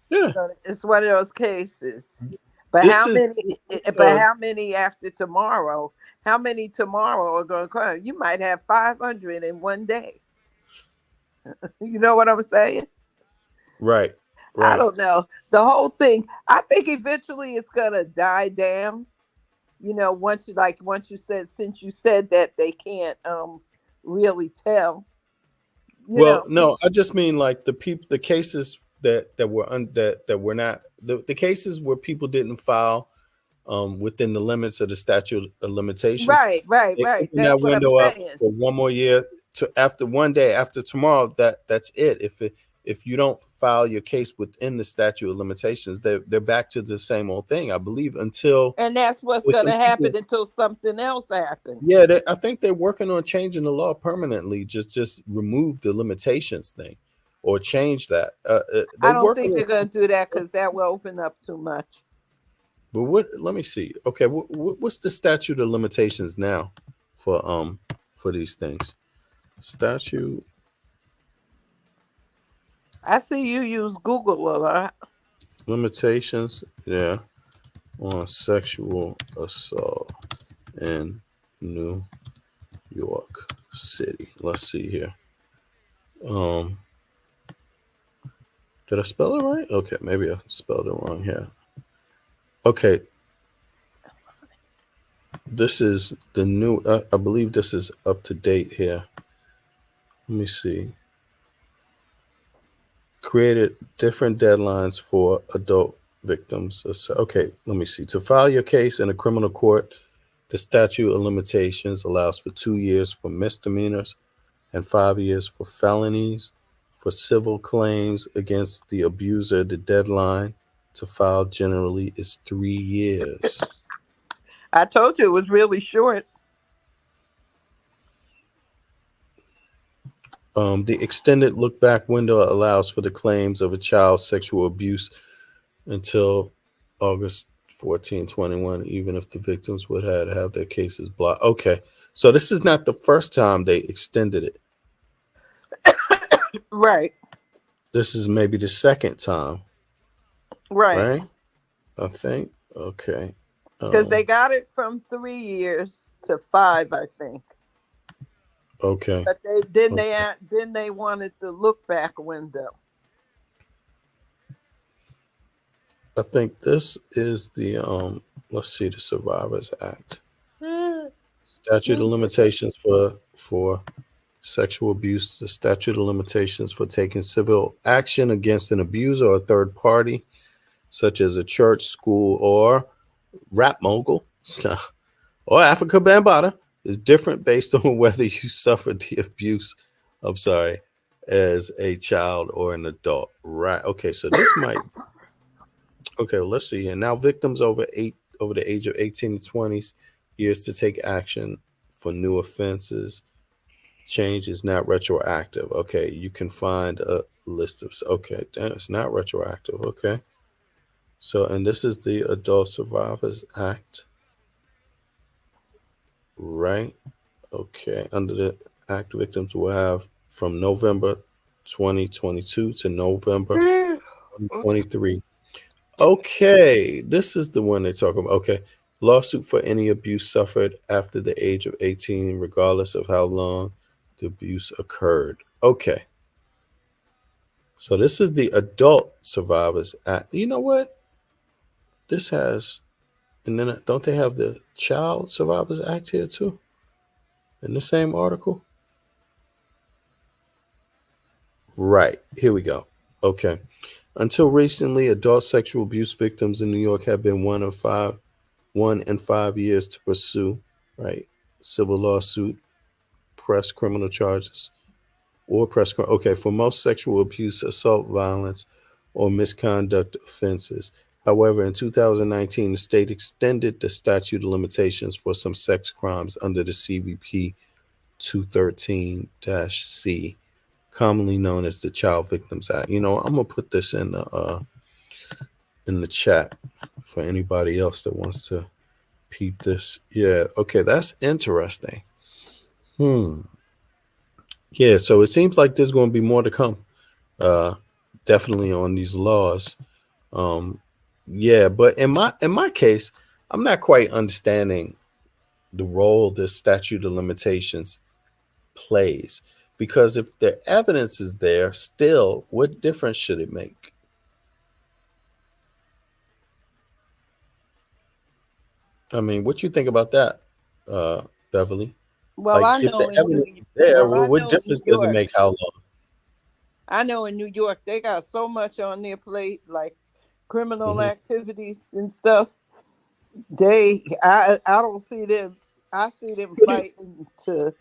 Yeah, So it's one of those cases. But this how is many? But so. how many after tomorrow? how many tomorrow are going to come? You might have 500 in one day. You know what I'm saying? Right. I Right. don't know. The whole thing, I think eventually it's going to die down. Once you said, since you said that they can't really tell, you Well, know. no, I just mean like the cases that were not the cases where people didn't file within the limits of the statute of limitations. Right, right, They right. open that That's what I'm window up saying. for one more year to after one day after tomorrow. That's it. If you don't file your case within the statute of limitations, they're back to the same old thing, I believe, until And that's what's with going some to people. happen until something else happens. Yeah, I think they're working on changing the law permanently. Just remove the limitations thing, or change that. They're I don't working think on. they're going to do that because that will open up too much. But what? Let me see. Okay, what's the statute of limitations now for these things? Statute I see you use Google a lot. limitations. Yeah, on sexual assault in New York City. Let's see here. Um, did I spell it right? Okay, maybe I spelled it wrong here. Okay, this is the new. I believe this is up to date here. Let me see. Created different deadlines for adult victims. Okay, let me see. To file your case in a criminal court, the statute of limitations allows for 2 years for misdemeanors and 5 years for felonies. For civil claims against the abuser, the deadline to file generally is 3 years. I told you it was really short. The extended look back window allows for the claims of a child's sexual abuse until August 14, 21, even if the victims would have their cases blocked. Okay. So this is not the first time they extended it. Right, This is maybe the second time, right. right? I think. Okay. Because Um, they got it from 3 years to 5, I think. okay. But then they wanted the look back window. I think this is the let's see, the Survivors Act. Statute of limitations for sexual abuse, the statute of limitations for taking civil action against an abuser or a third party, such as a church, school, or rap mogul, or Africa Bambaataa, is different based on whether you suffered the abuse, I'm sorry, as a child or an adult. Right. Okay, so this might okay, well, let's see here. Now victims over the age of 18 to 20 years to take action for new offenses. Change is not retroactive. Okay, you can find a list of okay, damn, it's not retroactive. Okay. So and this is the Adult Survivors Act. Right? Okay. Under the act, victims will have from November 2022 to November 2023. Okay, this is the one they talk about. Okay, lawsuit for any abuse suffered after the age of 18, regardless of how long the abuse occurred. Okay, so this is the Adult Survivors Act. You know what? This has, and then don't they have the Child Survivors Act here too? In the same article? Right, here we go. Okay. Until recently, adult sexual abuse victims in New York have been 1 and 5 years to pursue, right? Civil lawsuit, press criminal charges, or okay, for most sexual abuse, assault, violence, or misconduct offenses. However, in 2019, the state extended the statute of limitations for some sex crimes under the CVP 213-C, commonly known as the Child Victims Act. You know, I'm gonna put this in the chat for anybody else that wants to peep this. Yeah, okay, that's interesting. Yeah, so it seems like there's going to be more to come. Uh, definitely on these laws. Yeah, but in my case, I'm not quite understanding the role the statute of limitations plays. Because if the evidence is there, still, what difference should it make? I mean, what you think about that, Beverly? Well, Like, I if the know in evidence is there, well, what New difference does it York. make how long? I know in New York they got so much on their plate, like criminal Hmm. activities and stuff. I don't see them. I see them What do you, fighting to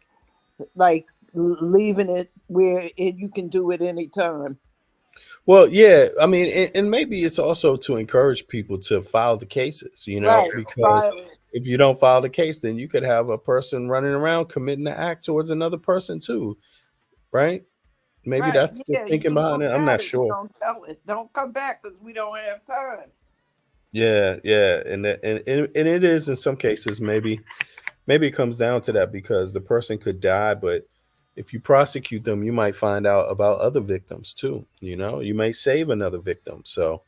like leaving it where you can do it anytime. well, yeah, I mean, and maybe it's also to encourage people to file the cases, Right. because File it. if you don't file the case, then you could have a person running around committing an act towards another person too, right? Maybe Right. that's the Yeah. thinking You behind look it. I'm at not it. You sure. don't tell it. Don't come back because we don't have time. Yeah, yeah, and it is in some cases maybe it comes down to that because the person could die, but if you prosecute them, you might find out about other victims too. You may save another victim. So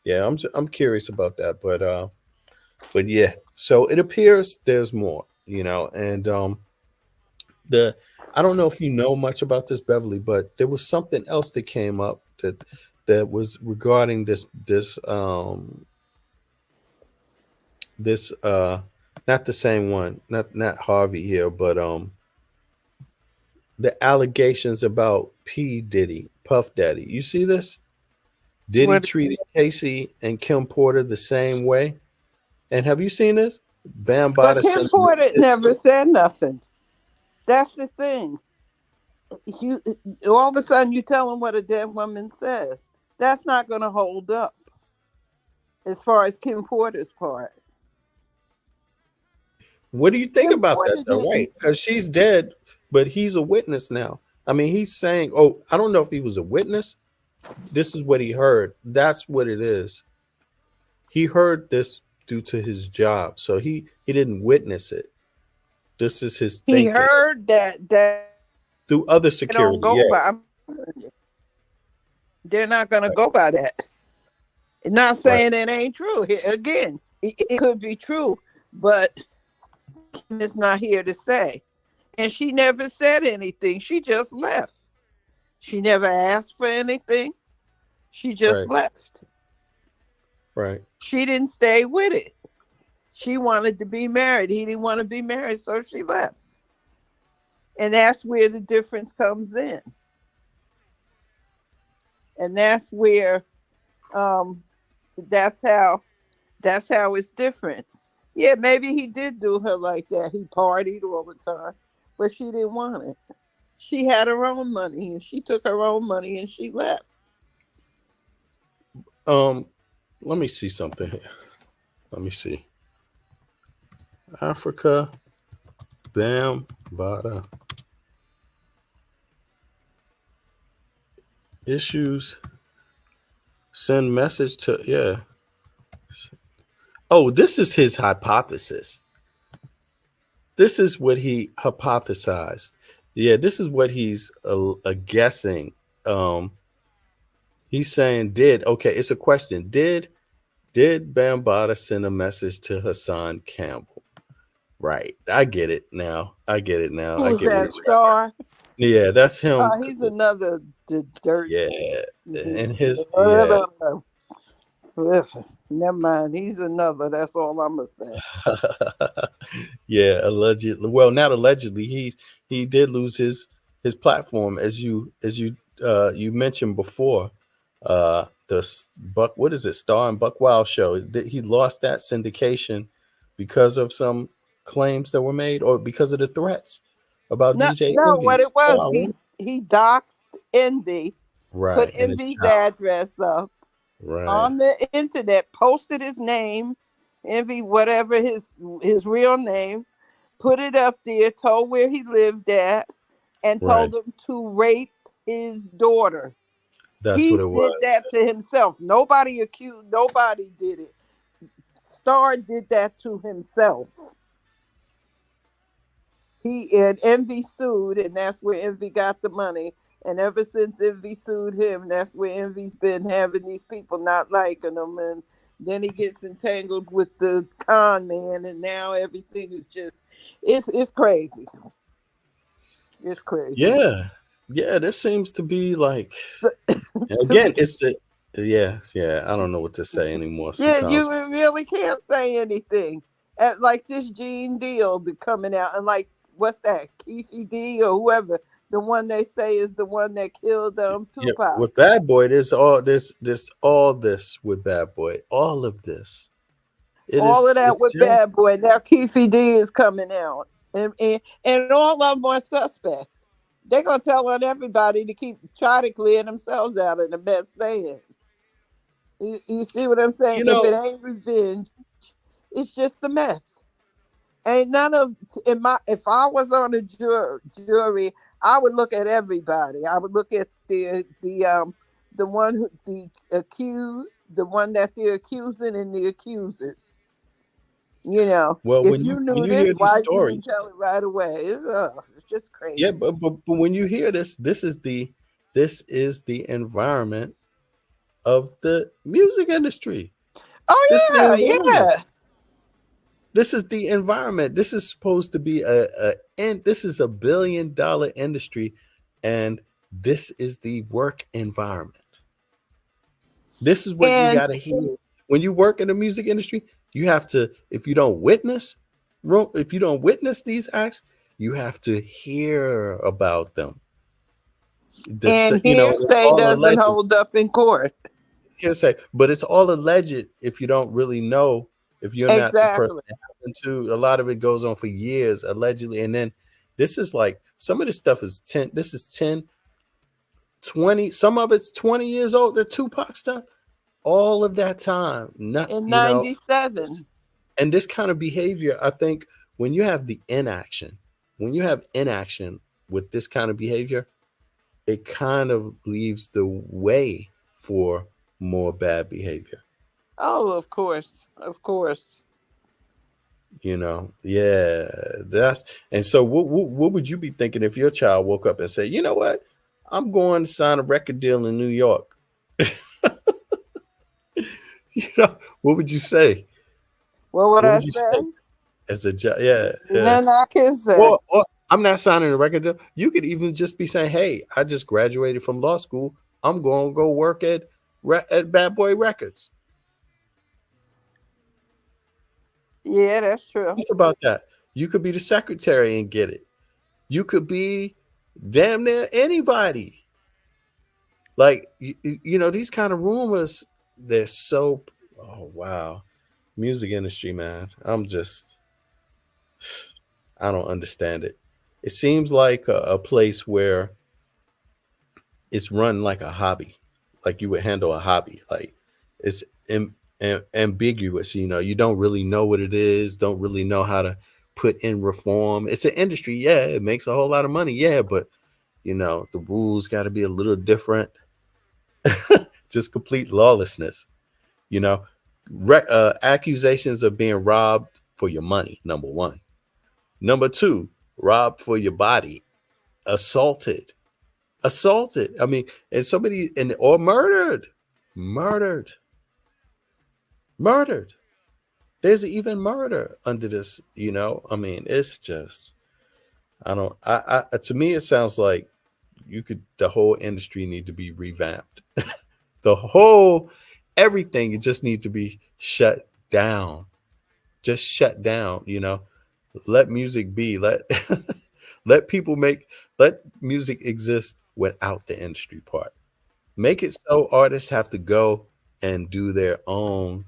yeah, I'm curious about that, but yeah. So it appears there's more, and the I don't know if you know much about this, Beverly, but there was something else that came up that was regarding this not the same one, not Harvey here, but the allegations about P Diddy, Puff Daddy. You see this? Diddy What? treated Casey and Kim Porter the same way. And have you seen this? Bam But Bada Kim sent a Porter message. never said nothing. That's the thing. You all of a sudden you tell them what a dead woman says. That's not going to hold up as far as Kim Porter's part. What do you think Kim about that Porter though? didn't. Right. Because she's dead, but he's a witness now. I mean, he's saying, oh, I don't know if he was a witness. This is what he heard. That's what it is. He heard this due to his job. So he didn't witness it. This is his He thinking heard that through other they don't security. go Yeah. by. They're not going to go by that. Not Right. saying it ain't true. Again, it could be true, but it's not here to say. And she never said anything. She just left. She never asked for anything. She just Right. left. Right. She didn't stay with it. She wanted to be married. He didn't want to be married, so she left. And that's where the difference comes in. And that's where um that's how it's different. Yeah, maybe he did do her like that. He partied all the time, but she didn't want it. She had her own money and she took her own money and she left. Um, let me see something here. Let me see. Africa, Bam Bada issues. Send message to yeah. Oh, this is his hypothesis. This is what he hypothesized. Yeah, this is what he's guessing. Um, he's saying did okay. It's a question. Did Bambada send a message to Hassan Campbell? Right. I get it now. I get it now. I Who's get what that he's. Star? Yeah, that's him. He's another dirt. Yeah, and his yeah. Never mind. He's another. That's all I'm gonna say. Yeah, allegedly. Well, not allegedly. He did lose his platform as you mentioned before. Buck, what is it? Star and Buck Wild show. He lost that syndication because of some claims that were made or because of the threats about No, DJ no. What Envy's it was, star, right? he doxed Envy, put Right, and his Envy's child. address up Right, on the internet, posted his name, Envy, whatever his real name, put it up there, told where he lived at, and right. told him to rape his daughter. That's He what it did was. that to himself. Nobody accused, nobody did it. Star did that to himself. He and Envy sued, and that's where Envy got the money. And ever since Envy sued him, that's where Envy's been having these people not liking him. And then he gets entangled with the con man, and now everything is just It's crazy. It's crazy. Yeah, yeah. This seems to be like, To again, me, it's the yeah, yeah. I don't know what to say anymore yeah, sometimes. you really can't say anything. Like this Gene Deal coming out, and like what's that, Keefe D or whoever, the one they say is the one that killed Yeah, Tupac. with Bad Boy, there's all this with Bad Boy, all of this. It All of is that it's with just Bad Boy. Now Keefe D is coming out, and all of them are suspect. They're gonna tell on everybody to try to clear themselves out of the mess they in. You see what I'm saying? you If it know. ain't revenge, it's just a mess. Ain't none of in my if I was on a jury, I would look at everybody. I would look at the one who the accused, the one that they're accusing, and the accusers. Well, If you when knew you this, hear these why you didn't stories, tell it right away? It's just yeah, crazy. but when you hear this, this is the environment of the music industry. This is the Oh yeah, environment. yeah. This is the environment. This is supposed to be and this is $1 billion industry, and this is the work environment. This is what you And got to hear when you work in the music industry. You have to, if you don't witness these acts, you have to hear about them. This, and it's hearsay all doesn't alleged. hold up in court. Hearsay, but it's all alleged. If you don't really know, if you're not the person Exactly. that happened to, a lot of it goes on for years, allegedly. And then this is like some of this stuff is 10. This is 10, 20. Some of it's 20 years old. The Tupac stuff, all of that time, not In '97. and this kind of behavior, I think, when you have the inaction, when you have inaction with this kind of behavior, it kind of leaves the way for more bad behavior. Oh, of course, of course. Yeah, that's and so what would you be thinking if your child woke up and said, you know what, I'm going to sign a record deal in New York? What would you say? What would What I would you say say? as a child? Yeah, yeah. Nothing I can say. Or I'm not signing a record deal. You could even just be saying, hey, I just graduated from law school. I'm going to go work at Bad Boy Records. Yeah, that's true. Think about that. You could be the secretary and get it. You could be damn near anybody. Like, these kind of rumors, they're so, oh, wow. Music industry, man. I don't understand it. It seems like a place where it's run like a hobby, like you would handle a hobby. Like it's ambiguous. You don't really know what it is, don't really know how to put in reform. It's an industry. Yeah, it makes a whole lot of money. Yeah, but the rules got to be a little different. Just complete lawlessness. You know, accusations of being robbed for your money. Number one. Number two, robbed for your body, assaulted. I mean, and somebody or murdered. There's even murder under this. I mean, it's just I don't. To me, it sounds like the whole industry need to be revamped. the whole everything it just needs to be shut down. Just shut down. Let music be. Let people let music exist without the industry part. Make it so artists have to go and do their own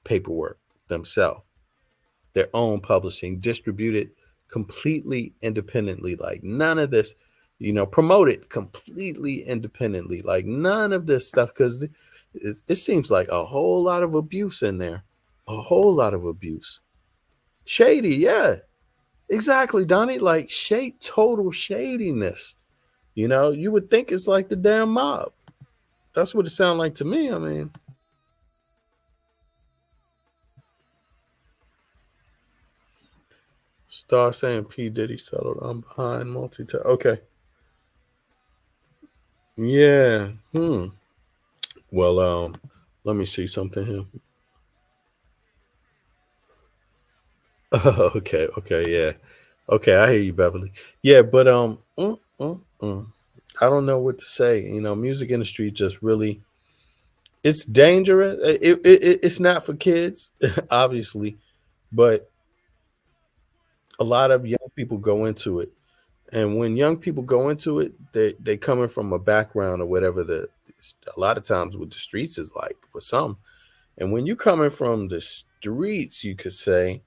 paperwork themselves, their own publishing, distribute it completely independently. Like none of this, promote it completely independently. Like none of this stuff, because it seems like a whole lot of abuse in there, a whole lot of abuse. Shady, yeah, exactly, Donnie. Like total shadiness. You would think it's like the damn mob. That's what it sounds like to me. I mean, Star saying P. Diddy settled. I'm behind multi. Okay. Yeah. Well, let me see something here. Okay, okay, yeah. Okay, I hear you, Beverly. Yeah, but I don't know what to say. You know, music industry just really it's dangerous. It's not for kids, obviously, but a lot of young people go into it. And when young people go into it, they coming from a background or whatever a lot of times what the streets is like for some. And when you coming from the streets, you could say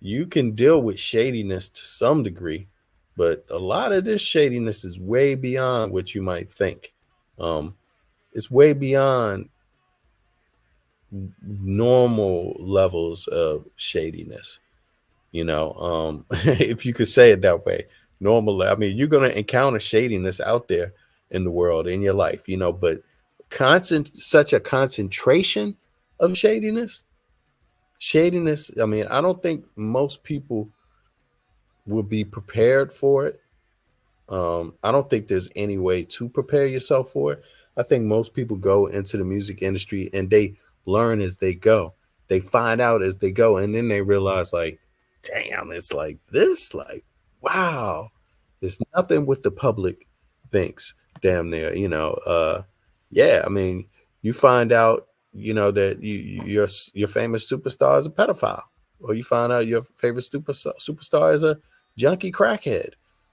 you can deal with shadiness to some degree, but a lot of this shadiness is way beyond what you might think. Um, it's way beyond normal levels of shadiness. If you could say it that way, normally, I mean, you're going to encounter shadiness out there in the world in your life, but such a concentration of shadiness, I mean, I don't think most people will be prepared for it. I don't think there's any way to prepare yourself for it. I think most people go into the music industry and they learn as they go. They find out as they go, and then they realize, like, damn, it's like this. Like, wow, it's nothing what the public thinks. Damn near, yeah. I mean, you find out, that your famous superstar is a pedophile, or you find out your favorite superstar is a junkie crackhead,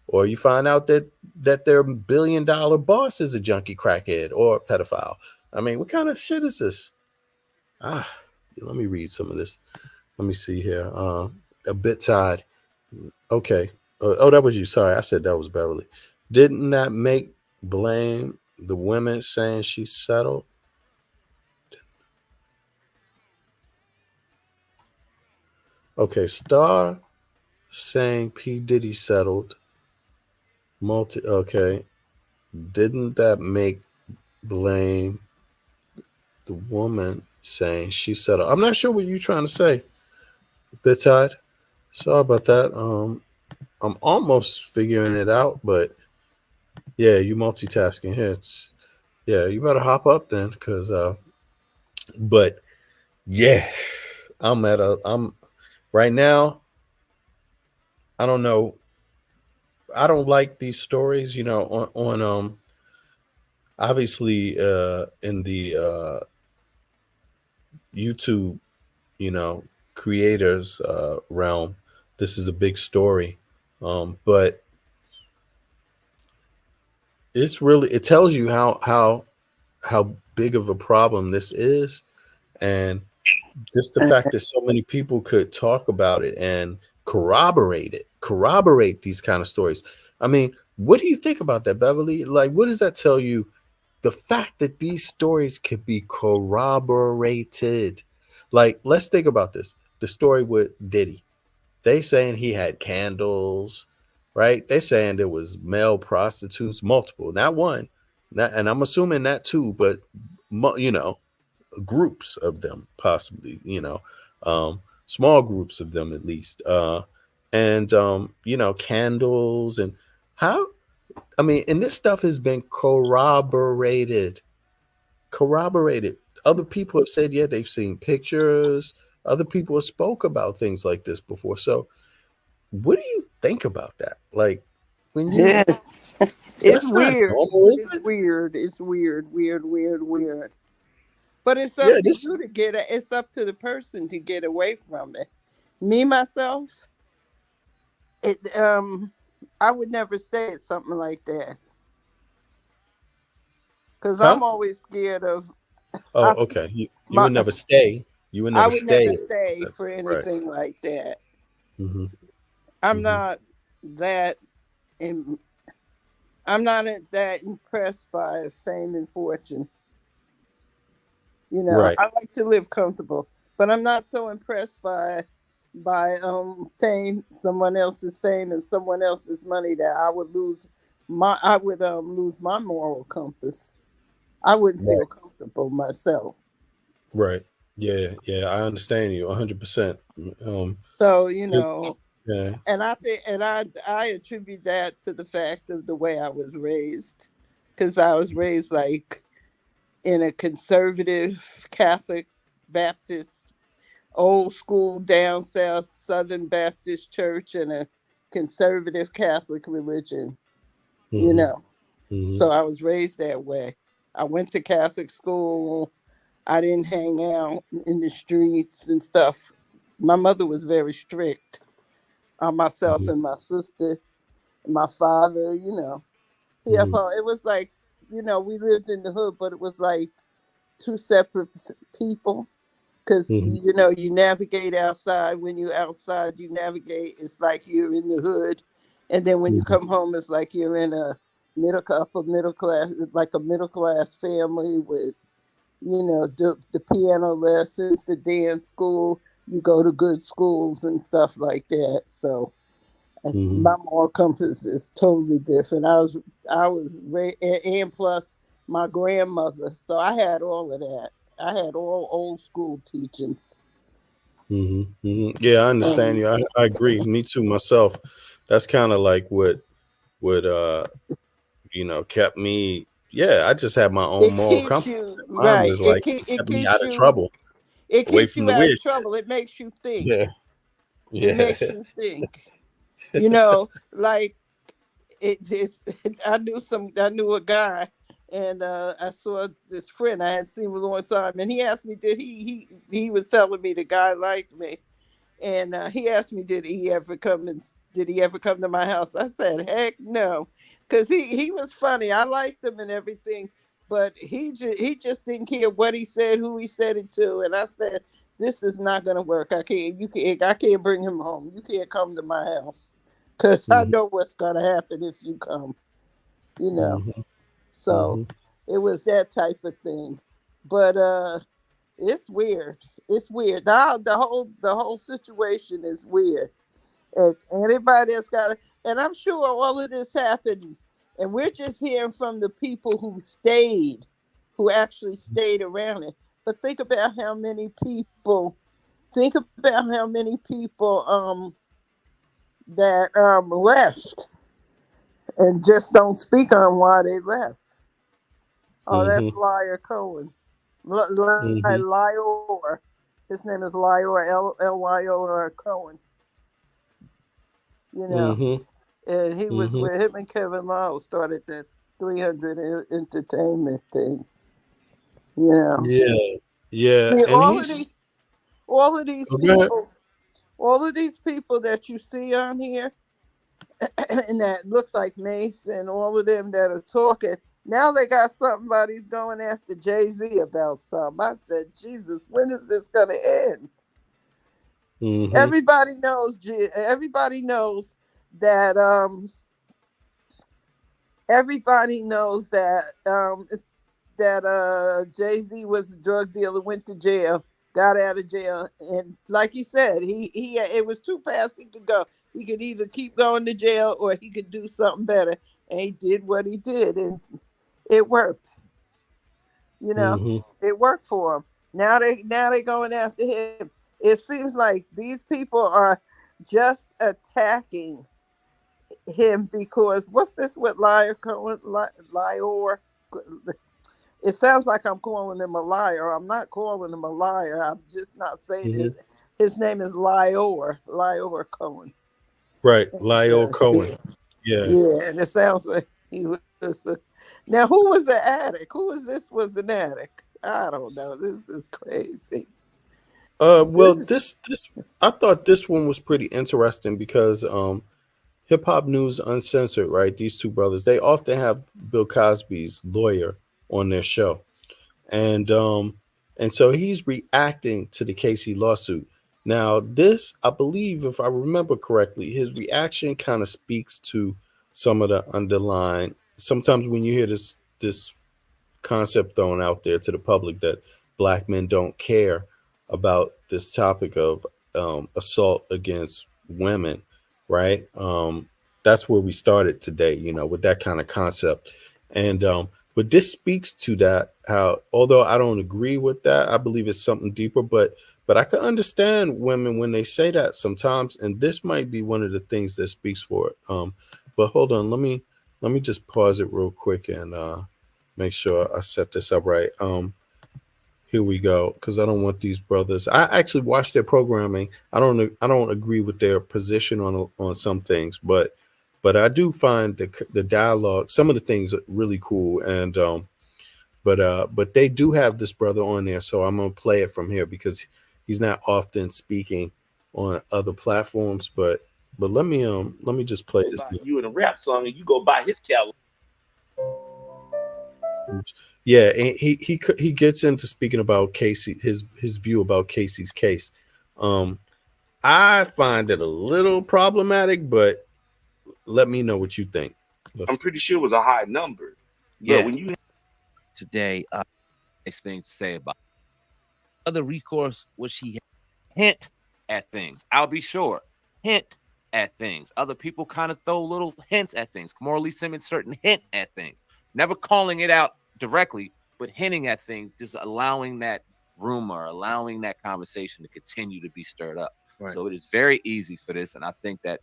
or you find out that their $1 billion boss is a junkie crackhead or a pedophile. I mean, what kind of shit is this? Ah, let me read some of this. Let me see here. A bit tired. Okay. Oh, that was you. Sorry, I said that was Beverly. Didn't that make blame the women saying she settled? Okay, Star saying P Diddy settled. Okay. Didn't that make blame the woman saying she settled? I'm not sure what you're trying to say, Bitide. Sorry about that. I'm almost figuring it out, but yeah, you multitasking here. Yeah, you better hop up then, because but yeah, I'm right now. I don't know. I don't like these stories, on obviously in the YouTube, you know, creators realm. This is a big story, but it tells you how big of a problem this is, and just the fact that so many people could talk about it and corroborate these kind of stories. I mean, what do you think about that, Beverly? Like, what does that tell you? The fact that these stories could be corroborated. Like, let's think about this. The story with Diddy. They saying he had candles, right? They saying there was male prostitutes, multiple, not one, and I'm assuming not two, but you know, groups of them, possibly, small groups of them at least, and candles and how. I mean, and this stuff has been corroborated. Corroborated. Other people have said, yeah, they've seen pictures. Other people have spoke about things like this before. So, what do you think about that? Like, when you Yes, it's that's not weird. normal, is It's it? weird. It's weird, weird, weird, weird. But it's Yeah, up to this. you to get it. It's up to the person to get away from it. Me myself, it I would never stay at something like that because Huh? I'm always scared of Oh, I, okay. You my. would never stay. You would I never would stay. never stay for Right. anything like that. Hmm. I'm Hmm. not that. Im- I'm not that impressed by fame and fortune. Right. I like to live comfortable, but I'm not so impressed by fame, someone else's fame and someone else's money that I would lose my moral compass. I wouldn't Right. feel comfortable myself. Right. Yeah. Yeah. I understand you 100%. Um, So, just, yeah. and I attribute that to the fact of the way I was raised, because I was raised like in a conservative Catholic Baptist old school down south Southern Baptist church and a conservative Catholic religion, you Mm-hmm. know. Mm-hmm. So I was raised that way. I went to Catholic school. I didn't hang out in the streets and stuff. My mother was very strict on myself Mm-hmm. and my sister and my father, you know. Mm-hmm. It was like, we lived in the hood, but it was like two separate people. Because, Mm-hmm. you navigate outside. When you're outside, you navigate. It's like you're in the hood. And then when you Mm-hmm. come home, it's like you're in a upper middle class, like a middle class family with, the piano lessons, the dance school. You go to good schools and stuff like that. So Mm-hmm. my moral compass is totally different. And plus my grandmother. So I had all of that. I had all old school teachings. Mm-hmm. Mm-hmm. Yeah, I understand Um, you. I agree. Me too, myself. That's kind of like what kept me. Yeah, I just had my own it moral keeps compass. you Mine right. was like It kept me keeps out of you trouble, it away keeps from you the out weird of shit. trouble. It makes you think. Yeah, It yeah. makes you think. Like I knew a guy, and I saw this friend I hadn't seen him a long time, and he asked me, did he was telling me the guy liked me, and he asked me, did he ever come to my house? I said, heck no, because he was funny. I liked him and everything, but he just didn't care what he said, who he said it to, and I said, this is not gonna work. I can't bring him home. You can't come to my house, because I Mm-hmm. know what's gonna happen if you come. You know. Mm-hmm. So Mm-hmm. it was that type of thing, but it's weird. It's weird. The whole situation is weird. And anybody that's got it, and I'm sure all of this happened, and we're just hearing from the people who actually stayed around it. But think about how many people. Think about how many people that left and just don't speak on why they left. Oh, Mm-hmm. that's Liar Cohen. Mm-hmm. Lior. His name is Lior, Lyor Cohen. You know, Mm-hmm. and he was Mm-hmm. with him and Kevin Lau started that 300 entertainment thing. You know, Yeah, yeah. see And he's all of these oh, go ahead. people, all of these people that you see on here, and that looks like Mace and all of them that are talking. Now they got somebody's going after Jay-Z about something. I said, Jesus, when is this going to end? Mm-hmm. Everybody knows that everybody knows that Jay-Z was a drug dealer, went to jail, got out of jail, and like he said, he it was two paths he could go. He could either keep going to jail or he could do something better. And he did what he did, and it worked. You know, Mm-hmm. it worked for him. Now they going after him. It seems like these people are just attacking him because what's this with liar Cohen, liar? It sounds like I'm calling him a liar. I'm not calling him a liar. I'm just not saying Mm-hmm. it. His name is Lior Cohen. Right, And, Lyle Cohen. yeah, Yeah. yeah, and it sounds like he was. Now, who was the addict? Who was this? Was an addict? I don't know. This is crazy. Well, This, this I thought this one was pretty interesting because Hip Hop News Uncensored, right? These two brothers, they often have Bill Cosby's lawyer on their show. And so he's reacting to the Casey lawsuit. Now, this, I believe, if I remember correctly, his reaction kind of speaks to some of the underlying. Sometimes when you hear this concept thrown out there to the public that black men don't care about this topic of assault against women, right? That's where we started today, with that kind of concept. And but this speaks to that. How although I don't agree with that, I believe it's something deeper. But I can understand women when they say that sometimes, and this might be one of the things that speaks for it. But hold on, let me just pause it real quick and make sure I set this up right. Here we go, because I don't want these brothers. I actually watch their programming. I don't agree with their position on some things, but I do find the dialogue, some of the things really cool, and but they do have this brother on there, so I'm gonna play it from here because he's not often speaking on other platforms. But let me just play this. You in a rap song and you go buy his catalog. Yeah, and he gets into speaking about Casey, his view about Casey's case. I find it a little problematic, but let me know what you think. I'm pretty sure it was a high number. Yeah. But when you today, nice things to say about other recourse, which he hint at things. I'll be sure hint at things. Other people kind of throw little hints at things. Morally Simmons certain hint at things, never calling it out directly, but hinting at things, just allowing that rumor, allowing that conversation to continue to be stirred up. Right. So it is very easy for this, and I think that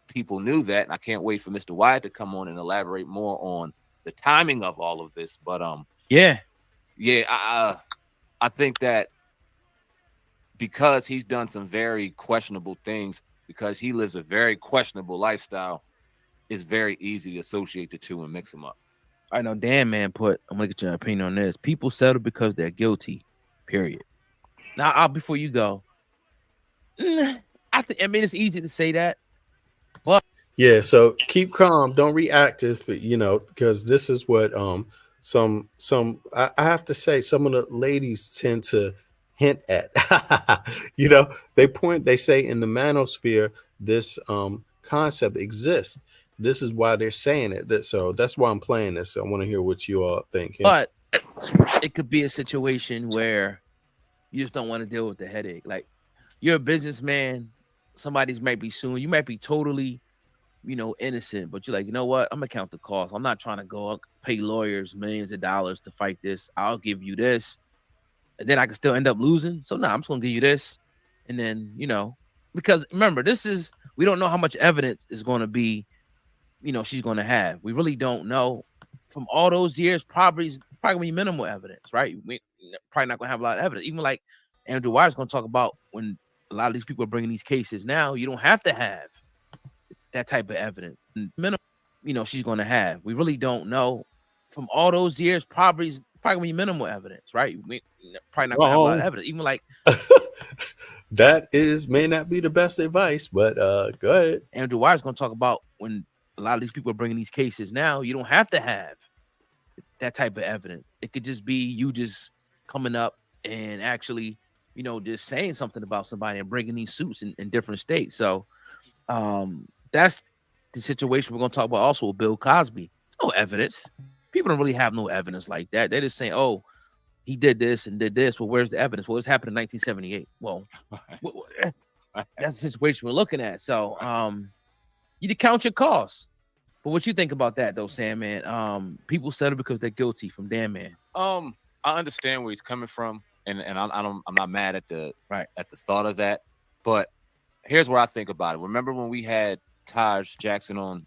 people knew that, and I can't wait for Mr. Wyatt to come on and elaborate more on the timing of all of this. But I think that because he's done some very questionable things, because he lives a very questionable lifestyle, it's very easy to associate the two and mix them up. I know Dan Man put, I'm gonna get your opinion on this. People settle because they're guilty, period. Now, before you go, I mean it's easy to say that, but yeah, so keep calm, don't react if because this is what some I have to say some of the ladies tend to hint at. They say in the manosphere this concept exists. This is why they're saying it. So that's why I'm playing this. So I want to hear what you all think. But it could be a situation where you just don't want to deal with the headache. Like you're a businessman, somebody's might be suing. You might be totally, innocent, but you're like, you know what? I'm gonna count the cost. I'm not trying to go pay lawyers millions of dollars to fight this. I'll give you this, and then I can still end up losing. So I'm just gonna give you this, and then because remember, we don't know how much evidence is going to be. She's going to have. We really don't know. From all those years, probably gonna be minimal evidence, right? We probably not gonna have a lot of evidence. Even like Andrew Wyatt's gonna talk about when a lot of these people are bringing these cases now, you don't have to have that type of evidence. Minimal, she's gonna have. We really don't know. From all those years, probably gonna be minimal evidence, right? We probably not gonna have a lot of evidence. Even like that may not be the best advice, but go ahead. Andrew Wyatt's gonna talk about when a lot of these people are bringing these cases now, you don't have to have that type of evidence. It could just be you just coming up and actually, just saying something about somebody and bringing these suits in different states. So that's the situation we're going to talk about also with Bill Cosby. There's no evidence. People don't really have no evidence like that. They're just saying, oh, he did this and did this. Well, where's the evidence? Well, it's happened in 1978. Well, that's the situation we're looking at. So you count your costs. But what you think about that though, Sam, man? People settle because they're guilty from Dan Man. I understand where he's coming from, and I'm not mad at the thought of that. But here's what I think about it. Remember when we had Taj Jackson on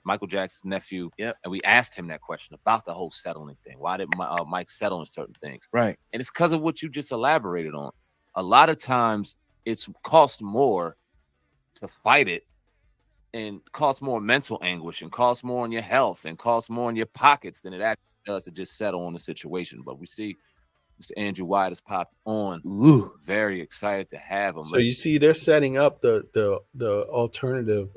Michael Jackson's nephew? Yep. And we asked him that question about the whole settling thing. Why did Mike settle on certain things? Right. And it's because of what you just elaborated on. A lot of times it's cost more to fight it, and costs more mental anguish, and costs more on your health, and costs more in your pockets than it actually does to just settle on the situation. But we see Mr. Andrew Wyatt has popped on. Ooh, very excited to have him. So you see, they're setting up the alternative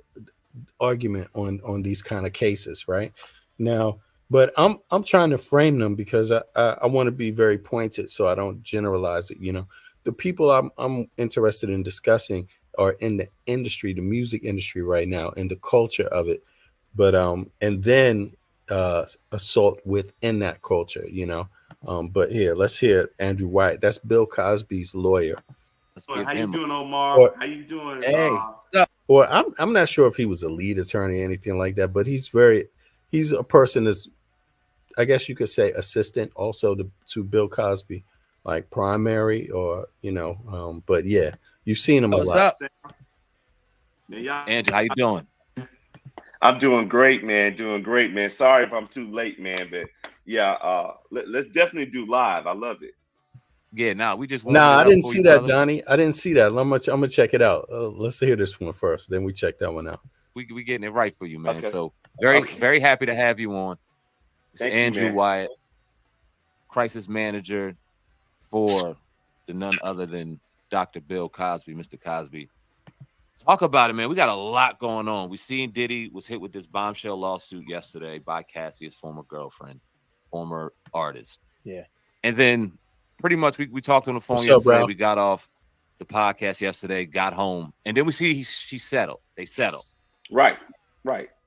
argument on these kind of cases right now. But I'm trying to frame them because I want to be very pointed, so I don't generalize it. The people I'm interested in discussing are in the industry, the music industry right now, and the culture of it. But and then assault within that culture, But here, let's hear Andrew Wyatt. That's Bill Cosby's lawyer. How you doing, Omar? How you doing? Hey, or I'm not sure if he was a lead attorney or anything like that, but he's a person that's, I guess you could say, assistant also to Bill Cosby, like primary or but yeah. You've seen him a lot. Andrew, how you doing? I'm doing great, man. Sorry if I'm too late, man, but yeah, let's definitely do live. I love it. Yeah, we just Nah, warming I it up didn't for see you, that, brother. Donnie. I didn't see that. I'm gonna check it out. Let's hear this one first, then we check that one out. We getting it right for you, man. Okay. So Okay. very happy to have you on. It's Thank you, Andrew man. Wyatt, crisis manager for the none other than Dr. Bill Cosby, Mr. Cosby. Talk about it, man. We got a lot going on. We seen Diddy was hit with this bombshell lawsuit yesterday by Cassie, his former girlfriend, former artist. Yeah. And then pretty much we talked on the phone What's up, yesterday. bro? We got off the podcast yesterday, got home, and then we see she settled. They settled. Right.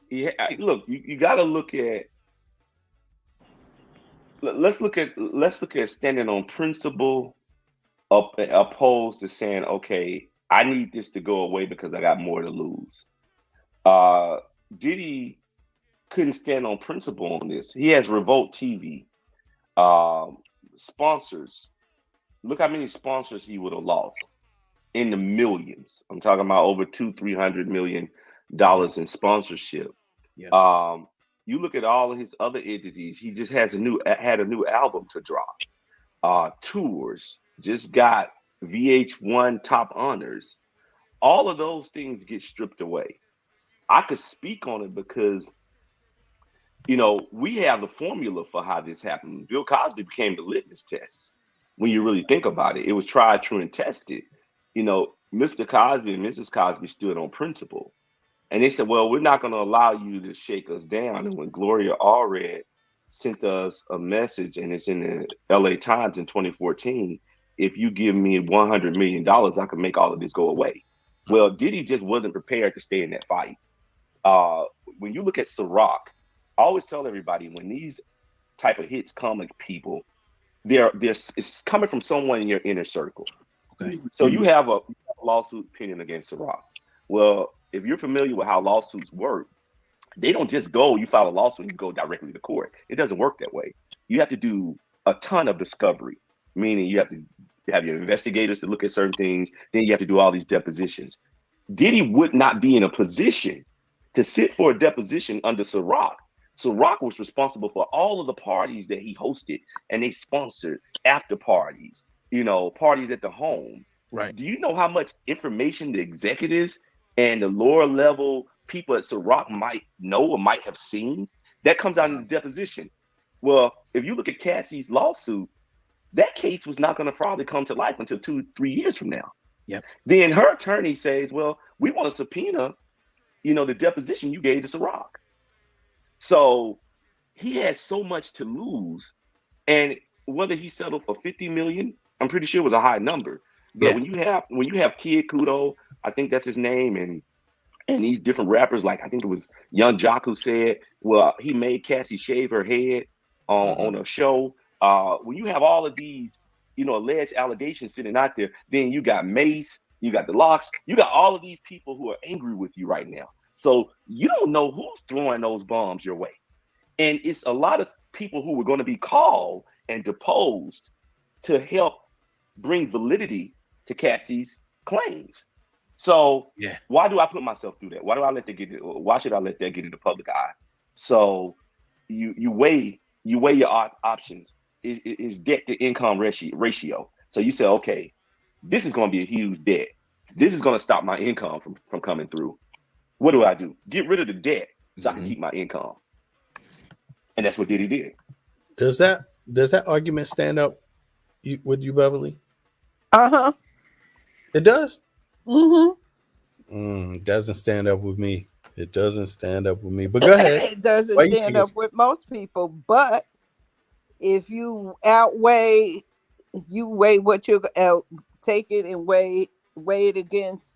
Yeah, look, you got to look at. Let's look at standing on principle, opposed to saying, okay, I need this to go away because I got more to lose. Diddy couldn't stand on principle on this. He has Revolt TV, sponsors. Look how many sponsors he would have lost in the millions. I'm talking about over $200-300 million in sponsorship. Yeah. You look at all of his other entities. He just had a new album to drop. Tours, just got VH1 top honors. All of those things get stripped away. I could speak on it because, we have the formula for how this happened. Bill Cosby became the litmus test. When you really think about it, it was tried, true, and tested. Mr. Cosby and Mrs. Cosby stood on principle. And they said, well, we're not going to allow you to shake us down. And when Gloria Allred sent us a message, and it's in the LA Times in 2014, if you give me $100 million, I can make all of this go away. Well, Diddy just wasn't prepared to stay in that fight. When you look at Ciroc, I always tell everybody when these type of hits come at people, it's coming from someone in your inner circle. Okay. So you have a lawsuit pending against Ciroc. Well, if you're familiar with how lawsuits work, they don't just go, you file a lawsuit and you go directly to court. It doesn't work that way. You have to do a ton of discovery, meaning you have to have your investigators to look at certain things. Then you have to do all these depositions. Diddy would not be in a position to sit for a deposition under Ciroc. Ciroc was responsible for all of the parties that he hosted, and they sponsored after parties, parties at the home. Right. Do you know how much information the executives and the lower level people at Ciroc might know or might have seen? That comes out in the deposition. Well, if you look at Cassie's lawsuit, that case was not going to probably come to life until 2-3 years from now. Yep. Then her attorney says, well, we want to subpoena, the deposition you gave to Ciroc. So he has so much to lose. And whether he settled for $50 million, I'm pretty sure it was a high number. But when you have Kid Kudo, I think that's his name, and these different rappers, like I think it was Young Jock who said, well, he made Cassie shave her head on a show. When you have all of these, alleged allegations sitting out there, then you got Mace, you got the Locks, you got all of these people who are angry with you right now. So you don't know who's throwing those bombs your way. And it's a lot of people who were going to be called and deposed to help bring validity to Cassie's claims. So why do I put myself through that? Why should I let that get in the public eye? So you weigh your options. Is debt to income ratio. So you say, okay, this is going to be a huge debt. This is going to stop my income from coming through. What do I do? Get rid of the debt so I can keep my income. And that's what Diddy did. Does that argument stand up with you, Beverly? Uh-huh. It does? Mm-hmm. Doesn't stand up with me. It doesn't stand up with me. But go ahead. It doesn't stand up with most people. But if you weigh what you take it and weigh it against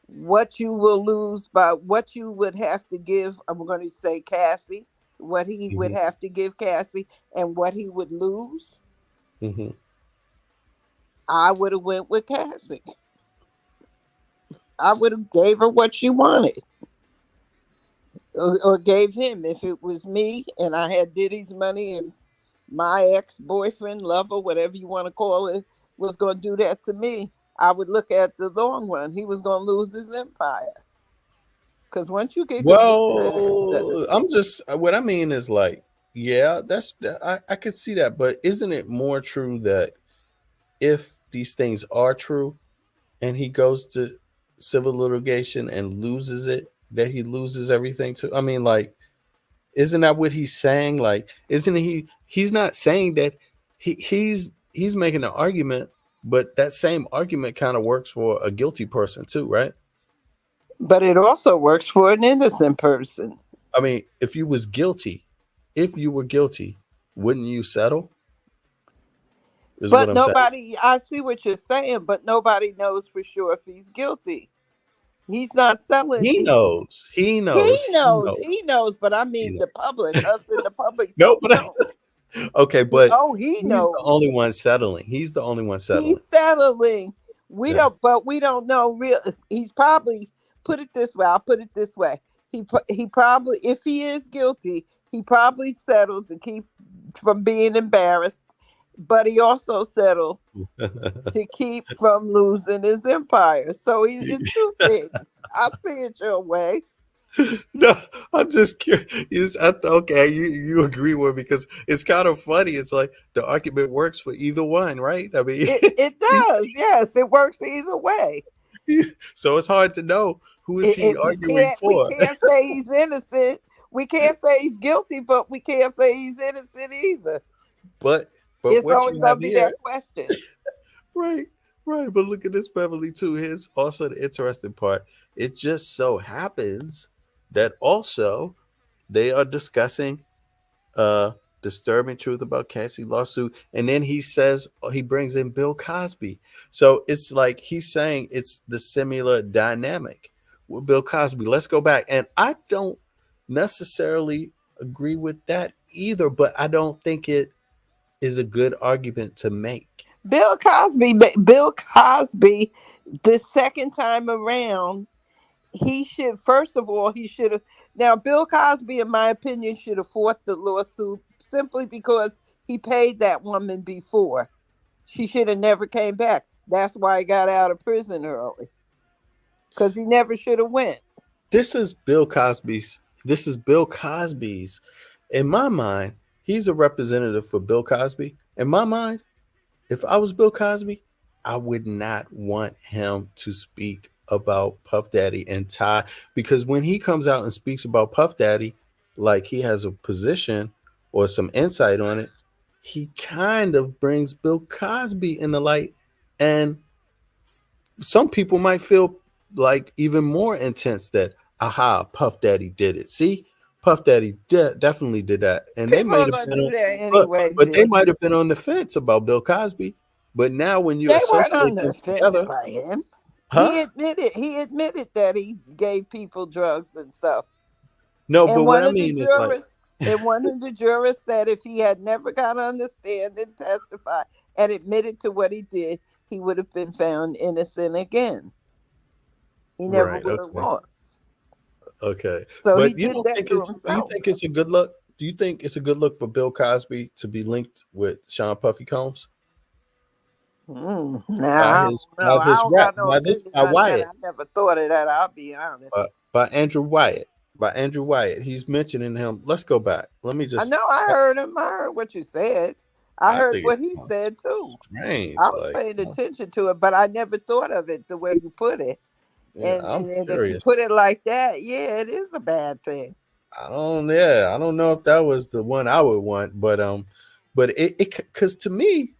what you will lose by what you would have to give, I'm going to say Cassie, what he would have to give Cassie and what he would lose. I would have went with Cassie. I would have gave her what she wanted. Or gave him. If it was me and I had Diddy's money and my ex-boyfriend, lover, whatever you want to call it, was going to do that to me, I would look at the long run. He was going to lose his empire. Because once you get I'm just, what I mean is like, yeah, I could see that. But isn't it more true that if these things are true and he goes to civil litigation and loses it, that he loses everything too? I mean, like, isn't that what he's saying? Like, isn't he's not saying that he's making an argument, but that same argument kind of works for a guilty person too, right? But it also works for an innocent person. I mean, if you were guilty, wouldn't you settle? Is what But I'm saying. nobody, I see what you're saying, but nobody knows for sure if he's guilty. He's not selling. He knows. He knows. He knows. But I He mean, knows. the public, us in the public, No, don't but know. okay, but He he's knows. the only one settling. He's the only one settling. He's settling. We don't, but we don't know real. He's probably, put it this way. I'll put it this way. He probably, if he is guilty, he probably settled to keep from being embarrassed, but he also settled to keep from losing his empire. So it's two things. I see it your way. No, I'm just curious. Okay, you agree with me because it's kind of funny. It's like the argument works for either one, right? I mean, it does. Yes, it works either way. So it's hard to know who is he arguing for. We can't say he's innocent. We can't say he's guilty, but we can't say he's innocent either. But it's what always you going have to be here, that question. Right. But look at this, Beverly, too. Here's also the interesting part. It just so happens that also they are discussing disturbing truth about Cassie lawsuit, and then he brings in Bill Cosby. So it's like he's saying it's the similar dynamic with Bill Cosby. Let's go back, and I don't necessarily agree with that either, but I don't think it is a good argument to make. Bill Cosby, the second time around, he should have. Now, Bill Cosby, in my opinion, should have fought the lawsuit simply because he paid that woman before. She should have never came back. That's why he got out of prison early, because he never should have went. This is Bill Cosby's. In my mind, he's a representative for Bill Cosby. In my mind, if I was Bill Cosby, I would not want him to speak about Puff Daddy and Ty, because when he comes out and speaks about Puff Daddy, like he has a position or some insight on it, he kind of brings Bill Cosby in the light, and some people might feel like even more intense that Puff Daddy did it. See, Puff Daddy definitely did that, and people they might have been do that anyway. But they might have been on the fence about Bill Cosby. But now when you associate this together, by him. Huh? He admitted that he gave people drugs and stuff. No, and but what I mean is and one of the jurors said if he had never got on the stand and testified and admitted to what he did, he would have been found innocent again. He never would have lost. Okay. So but he did that to himself. Do you think it's a good look? Do you think it's a good look for Bill Cosby to be linked with Sean Puffy Combs? Now, by Wyatt. I never thought of that. I'll be honest. By Andrew Wyatt. He's mentioning him. Let's go back. Let me just. I know. I heard him. I heard what you said. I heard what he said too. Strange. I was paying attention to it, but I never thought of it the way you put it. Yeah, and if you put it like that, yeah, it is a bad thing. I don't know if that was the one I would want, but it because to me,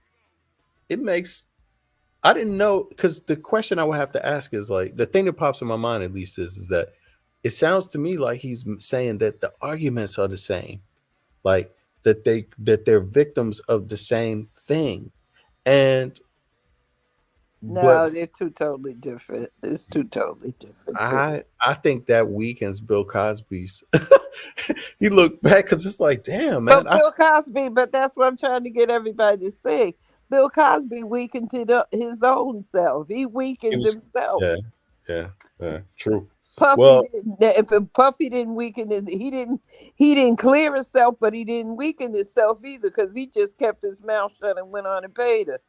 it makes. I didn't know, because the question I would have to ask is like the thing that pops in my mind at least is that it sounds to me like he's saying that the arguments are the same, like that they're victims of the same thing, and they're two totally different. It's two totally different. I think that weakens Bill Cosby's. He looked back because it's like, damn, man. Bill Cosby, but that's what I'm trying to get everybody to see. Bill Cosby weakened his own self. He weakened himself. Yeah, true. Puffy didn't weaken it. He didn't clear himself, but he didn't weaken himself either, because he just kept his mouth shut and went on and paid her.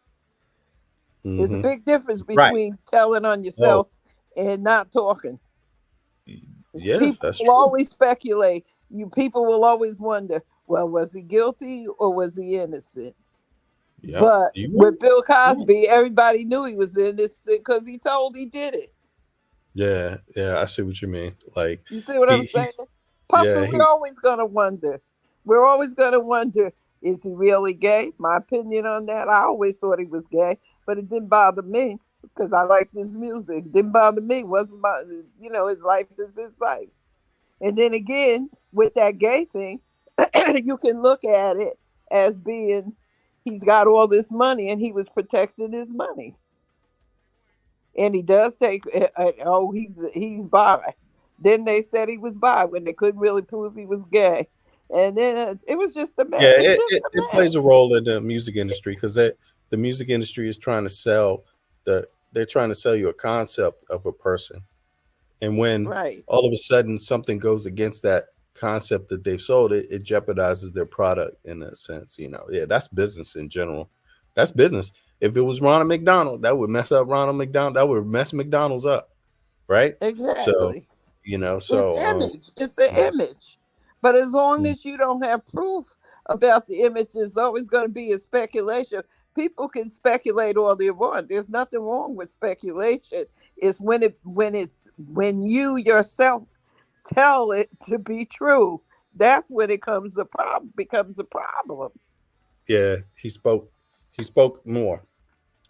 Mm-hmm. There's a big difference between telling on yourself and not talking. Yeah, people will always speculate. People will always wonder, well, was he guilty or was he innocent? Yep. But with Bill Cosby, everybody knew he was in this because he told he did it. Yeah, yeah, I see what you mean. Like You see what I'm saying? he's Puffy, yeah, we're always going to wonder. We're always going to wonder, is he really gay? My opinion on that, I always thought he was gay, but it didn't bother me because I liked his music. It didn't bother me. It wasn't my, his life is his life. And then again, with that gay thing, you can look at it as being he's got all this money and he was protecting his money. And he does take, he's bi. Then they said he was bi when they couldn't really prove he was gay. And then it was just a mess. yeah, It's it, just it, a it mess. plays a role in the music industry because the music industry is trying to sell they're trying to sell you a concept of a person. And when Right. all of a sudden something goes against that concept that they've sold, it jeopardizes their product in a sense. Yeah, that's business in general. That's business. If it was Ronald McDonald, that would mess up Ronald McDonald. That would mess McDonald's up, right? So, Exactly. It's so image. It's an yeah. image. But as long as you don't have proof about the image, it's always going to be a speculation. People can speculate all they want. There's nothing wrong with speculation. It's when you yourself tell it to be true. That's when it becomes a problem. Yeah, he spoke more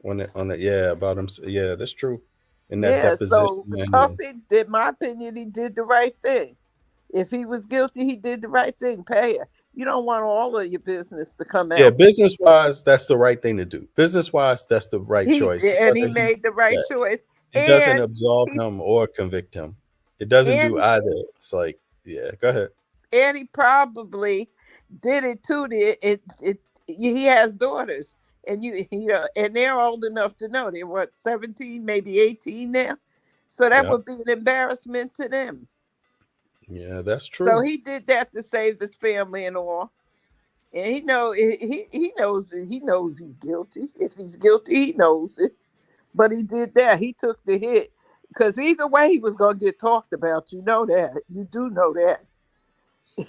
on it, yeah, about him. Yeah, that's true. In that Yeah, deposition. so the Puffy, in my opinion, he did the right thing. If he was guilty, he did the right thing. Pay it. You don't want all of your business to come Yeah, out. business wise, that's the right thing to do. Business wise, that's the right He choice. and he Whether he, made the right yeah, choice, it doesn't and absolve he him or convict him. It doesn't do and either. It's like, yeah, go ahead. and he probably did it too. He has daughters, and and they're old enough to know. They're what, 17, maybe 18 now. So that Yeah, would be an embarrassment to them. yeah, that's So true. he did that to save his family and all. And he knows he's guilty. If he's guilty, he knows it. But he did that. He took the hit because either way, he was gonna get talked about. You know that. You do know that.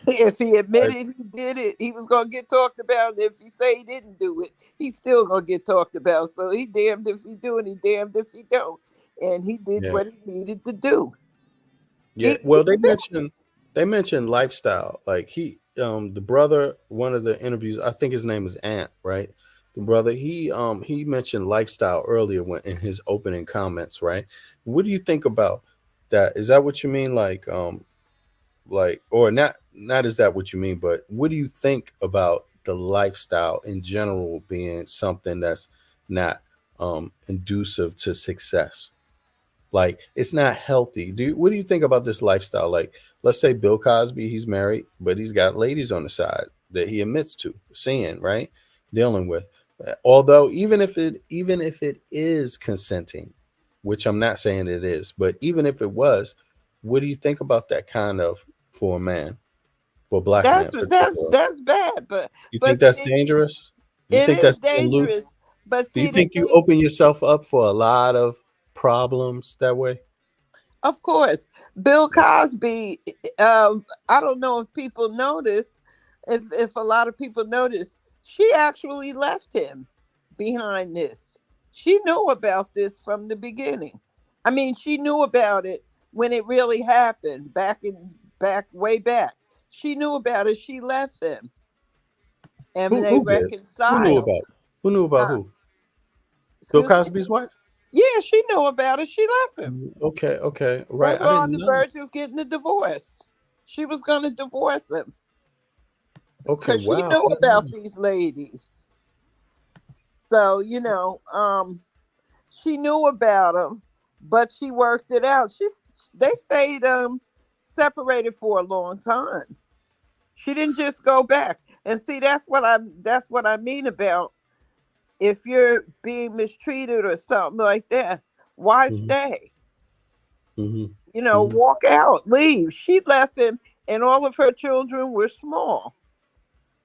If he Right. admitted he did it, he was gonna get talked about. And if he say he didn't do it, he's still gonna get talked about. So he damned if he do and he damned if he don't. And he did Yeah, what he needed to do. yeah. He Well, still, they mentioned lifestyle. Like the brother, one of the interviews, I think his name is Ant, right? The brother, he mentioned lifestyle earlier when in his opening comments, right? What do you think about that? Is that what you mean? Like or not is that what you mean, but what do you think about the lifestyle in general being something that's not inducive to success? Like it's not healthy. What do you think about this lifestyle? Like let's say Bill Cosby, he's married but he's got ladies on the side that he admits to seeing, right, dealing with. Although even if it is consenting, which I'm not saying it is, but even if it was, what do you think about that kind of for a man, for a black man that's that's particularly? that's bad. You But think that's see, dangerous? You it think is that's being loose? dangerous. But Do you see, the think you thing, open yourself up for a lot of problems that way? of course, Bill Yeah. Cosby. I don't know if people notice. If a lot of people notice, she actually left him behind this. She knew about this from the beginning. I mean, she knew about it when it really happened back way back. She knew about it. She left him, and they Who did? Who knew reconciled. about? Who knew about Huh? who? Bill Excuse me. Cosby's wife? Yeah, she knew about it. She left him. Okay, okay, They right. I were on didn't the know. verge of getting a divorce. She was going to divorce him Okay, because she wow. knew I didn't about know. these ladies. So, she knew about them, but she worked it out. They stayed separated for a long time. She didn't just go back. And see, that's what I mean about if you're being mistreated or something like that, why Mhm, stay? mhm, mhm, Walk out, leave. She left him, and all of her children were small,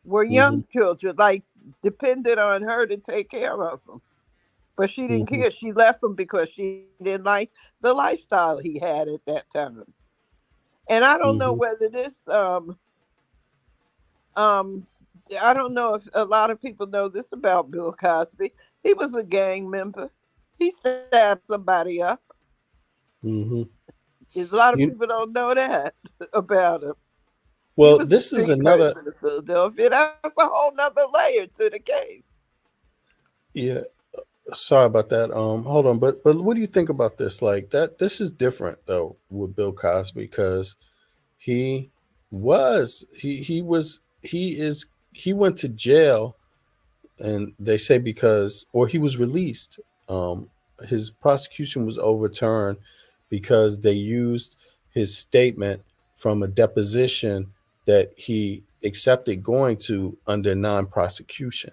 were mhm, young children, like depended on her to take care of them. But she didn't mhm, care. She left him because she didn't like the lifestyle he had at that time. And I don't know mhm. whether this um I don't know if a lot of people know this about Bill Cosby. He was a gang member. He stabbed somebody up. Mm-hmm. A lot of You, people don't know that about him. He well, was a this is street another. person in Philadelphia. That's a whole nother layer to the case. Yeah, sorry about that. Hold on, but what do you think about this? Like that, this is different though with Bill Cosby because he he went to jail, and they say because, or he was released. Um, his prosecution was overturned because they used his statement from a deposition that he accepted going to under non-prosecution,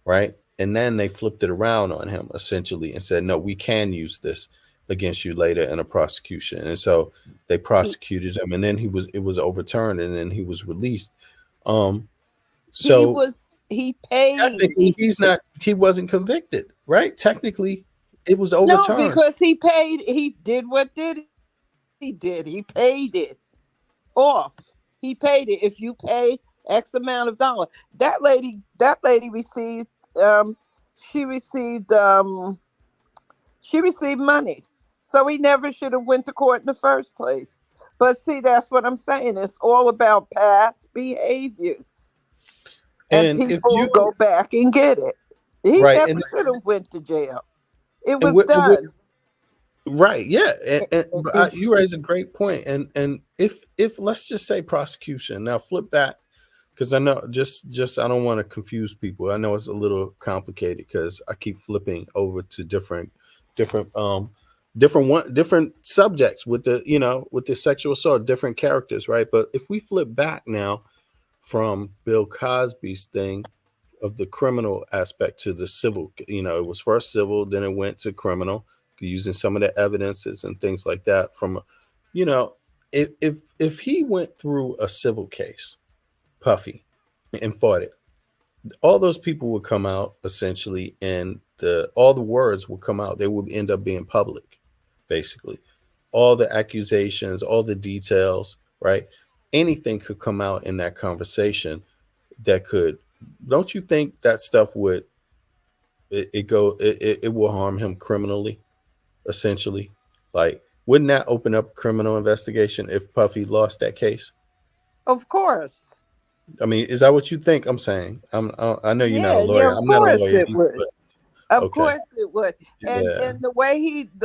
right? And then they flipped it around on him essentially and said, no, we can use this against you later in a prosecution. And so they He, prosecuted him, and then it was overturned, and then he was released. Um, so he paid. he wasn't convicted, right? Technically, it was No, overturned. because he paid. He did what did he did. He paid it off. He paid it. If you pay X amount of dollars, that lady received. Um, she received. She received money, so he never should have went to court in the first place. But see, that's what I'm saying. It's all about past behaviors, and And if people you go back and get it. He right, never should have went to jail. It and was done. right, yeah, And but you raise a great point. And if let's just say prosecution now flip back, because I know just I don't want to confuse people. I know it's a little complicated because I keep flipping over to different different subjects with the with the sexual assault, different characters, right? But if we flip back now from Bill Cosby's thing of the criminal aspect to the civil, it was first civil, then it went to criminal, using some of the evidences and things like that. From, you know, if he went through a civil case, Puffy, and fought it, all those people would come out essentially, and all the words would come out. They would end up being public, basically. All the accusations, all the details, right? Anything could come out in that conversation that could. Don't you think that stuff would it will harm him criminally, essentially? Like, wouldn't that open up a criminal investigation if Puffy lost that case? of course, I mean, is that what you think? I'm saying. I know you're not a yeah, lawyer. of I'm not a course lawyer it either, would. but Of okay. course it would. And Yeah. and the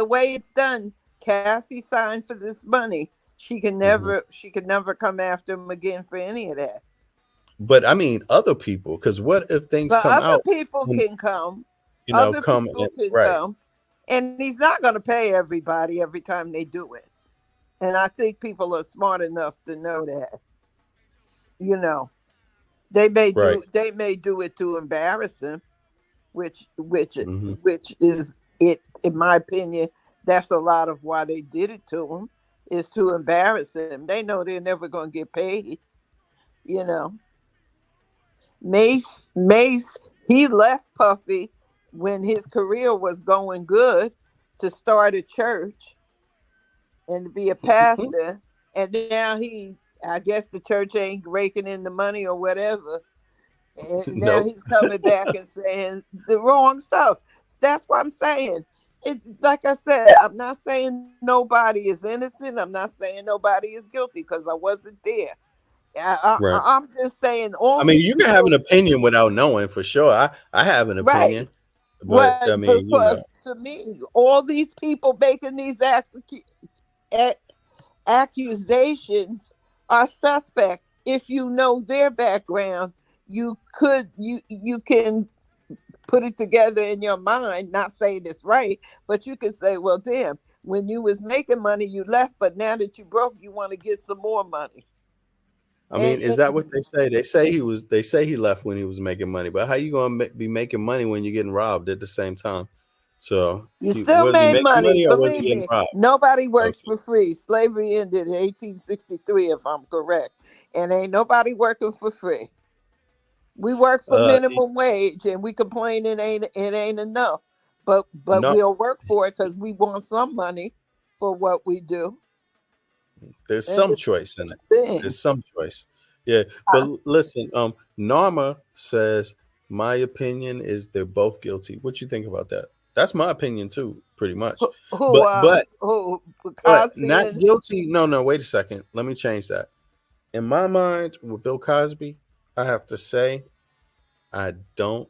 way it's done, Cassie signed for this money. She can Mhm. never come after him again for any of that. But I mean, other people, because what if things But come other out people and, can come. Other come people in, can right? come. And he's not going to pay everybody every time they do it. And I think people are smart enough to know that. You know, Right. they may do it to embarrass him, which which Hmm. which is it in my opinion. That's a lot of why they did it to him, is to embarrass him. They know they're never going to get paid. You know, Mace, he left Puffy when his career was going good to start a church and to be a pastor. And now I guess the church ain't raking in the money or whatever. And now Nope. he's coming back and saying the wrong stuff. That's what I'm saying. It's like I said, I'm not saying nobody is innocent. I'm not saying nobody is guilty because I wasn't there. Right. I'm just saying all I mean, these you can have an people, opinion without knowing for sure. I have an right? opinion, but I What? mean, Because to me, all these people making these a- accusations are suspect. If you know their background, you can put it together in your mind, not saying it's right, but you can say, well, damn, when you was making money, you left, but now that you broke, you want to get some more money. I mean, is And that what they say? They say he left when he was making money, but how you gonna be making money when you're getting robbed at the same time? So you he still was he made making money. money or was he Believe getting me, robbed? nobody works Okay. for free. Slavery ended in 1863, if I'm correct. And ain't nobody working for free. We work for Uh, minimum wage and we complain it ain't enough. But no, we'll work for it because we want some money for what we do. there's And some it's the choice in it. same thing. There's some choice. Yeah, but listen, Narma says my opinion is they're both guilty. What you think about that? That's my opinion too, pretty much. Who, But but Cosby not and guilty. No, no, wait a second. Let me change that. In my mind, with Bill Cosby, I have to say I don't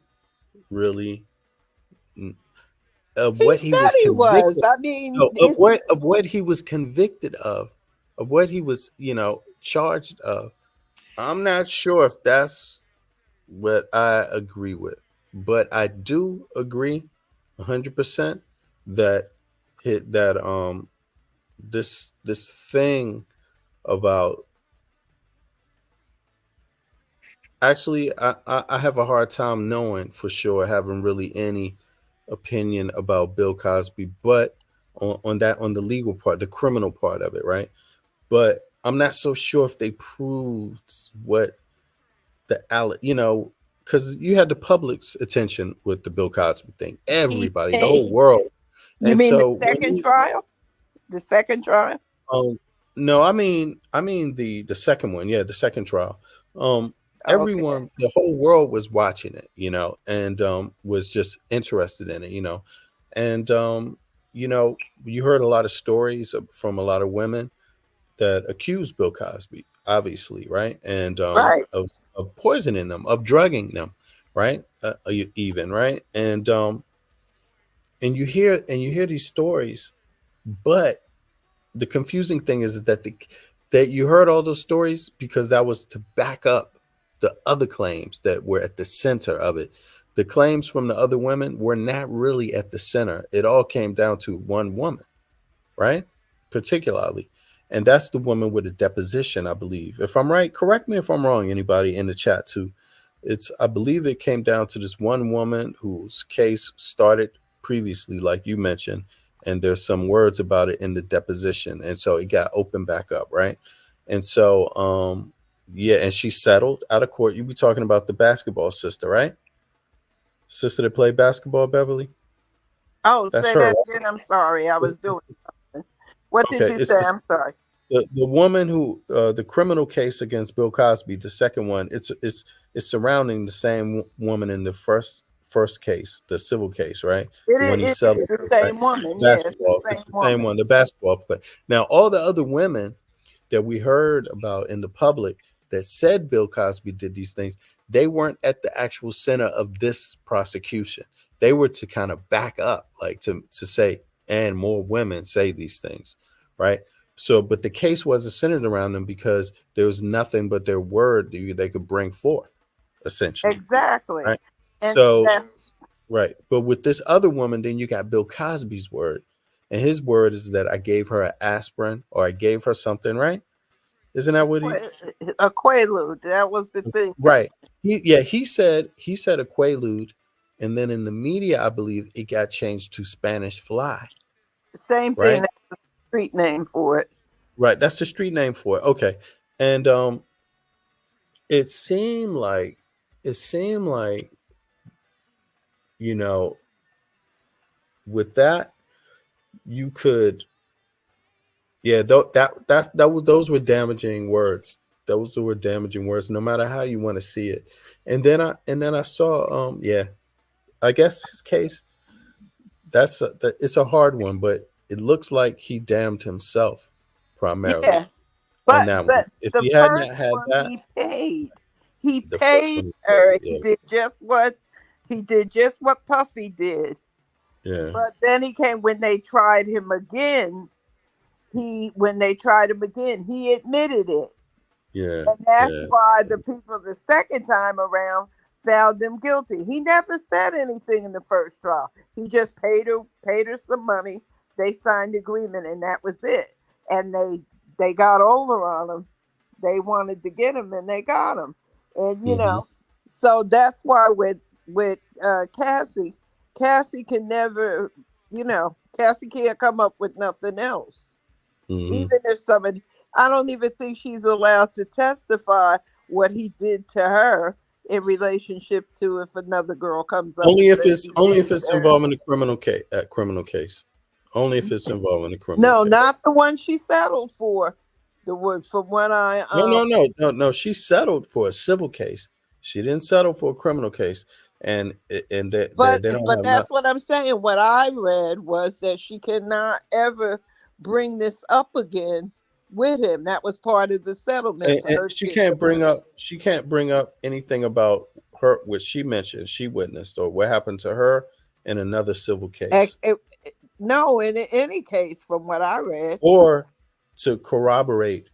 really of he what he said was he was. convicted I mean, no, of what he was convicted of what he was, charged of. I'm not sure if that's what I agree with, but I do agree 100% that this thing about actually I have a hard time knowing for sure, having really any opinion about Bill Cosby, but on the legal part, the criminal part of it, right? But I'm not so sure if they proved what because you had the public's attention with the Bill Cosby thing, he everybody, the whole paid. world, You and mean the so when second trial? The second trial? no, I mean the second one, yeah, the second trial. Okay. Everyone, the whole world was watching it, and was just interested in it, and you heard a lot of stories from a lot of women that accused Bill Cosby, obviously, right, and Right. of poisoning them, of drugging them, right, even right, and you hear these stories, but the confusing thing is that you heard all those stories because that was to back up the other claims that were at the center of it. The claims from the other women were not really at the center. It all came down to one woman, right? Particularly. And that's the woman with a deposition, I believe. If I'm right, correct me if I'm wrong, anybody in the chat too. I believe it came down to this one woman whose case started previously, like you mentioned, and there's some words about it in the deposition. And so it got opened back up, right? And so yeah, and she settled out of court. You be talking about the basketball sister, right? Sister that played basketball, Beverly? Oh, That's say her, that right? again. I'm sorry. I was doing something. What did Okay, you it's say? I'm sorry. the woman who the criminal case against Bill Cosby, the second one, it's surrounding the same woman in the first case, the civil case, right? The one he It is settled the with, right? same woman. Yes, the Basketball, it's same the same woman. one, the basketball play. Now, all the other women that we heard about in the public that said Bill Cosby did these things, they weren't at the actual center of this prosecution. They were to kind of back up, like to say, and more women say these things, right? So, but the case wasn't centered around them because there was nothing but their word they could bring forth, essentially, Exactly. right? And So, that's right. But with this other woman, then you got Bill Cosby's word. And his word is that I gave her an aspirin or I gave her something, right? Isn't that what a quaalude. That was the thing. right. He said a quaalude. And then in the media, I believe it got changed to Spanish fly, Same thing. right? That's the street name for it. Right. That's the street name for it. Okay. And it seemed like it seemed like, you know, with that, you could yeah, that was those were damaging words. Those were damaging words, no matter how you want to see it. And then I saw yeah, I guess his case it's a hard one, but it looks like he damned himself primarily Yeah. on But that one. If the he had first not had one that, he paid. He the first paid one, her. yeah, He did just what Puffy did. yeah, But then he came when they tried him again. When they tried him again, he admitted it. yeah, And that's yeah, why the people the second time around found him guilty. He never said anything in the first trial. He just paid her some money. They signed agreement and that was it. And they got over on him. They wanted to get him and they got him. And hmm so that's why with Cassie can never, Cassie can't come up with nothing else. hmm Even if somebody, I don't even think she's allowed to testify what he did to her in relationship to if another girl comes up and says he only did if it it's to her. involving a criminal case, only if it's involving a criminal No, case. not the one she settled for. The word from what I No. She settled for a civil case. She didn't settle for a criminal case, and they don't but have that's nothing. what I'm saying. What I read was that she cannot ever bring this up again with him. That was part of the settlement for And her to get divorced. she can't bring up anything about her what she mentioned she witnessed or what happened to her in another civil case, No, in any case, from what I read, or to corroborate.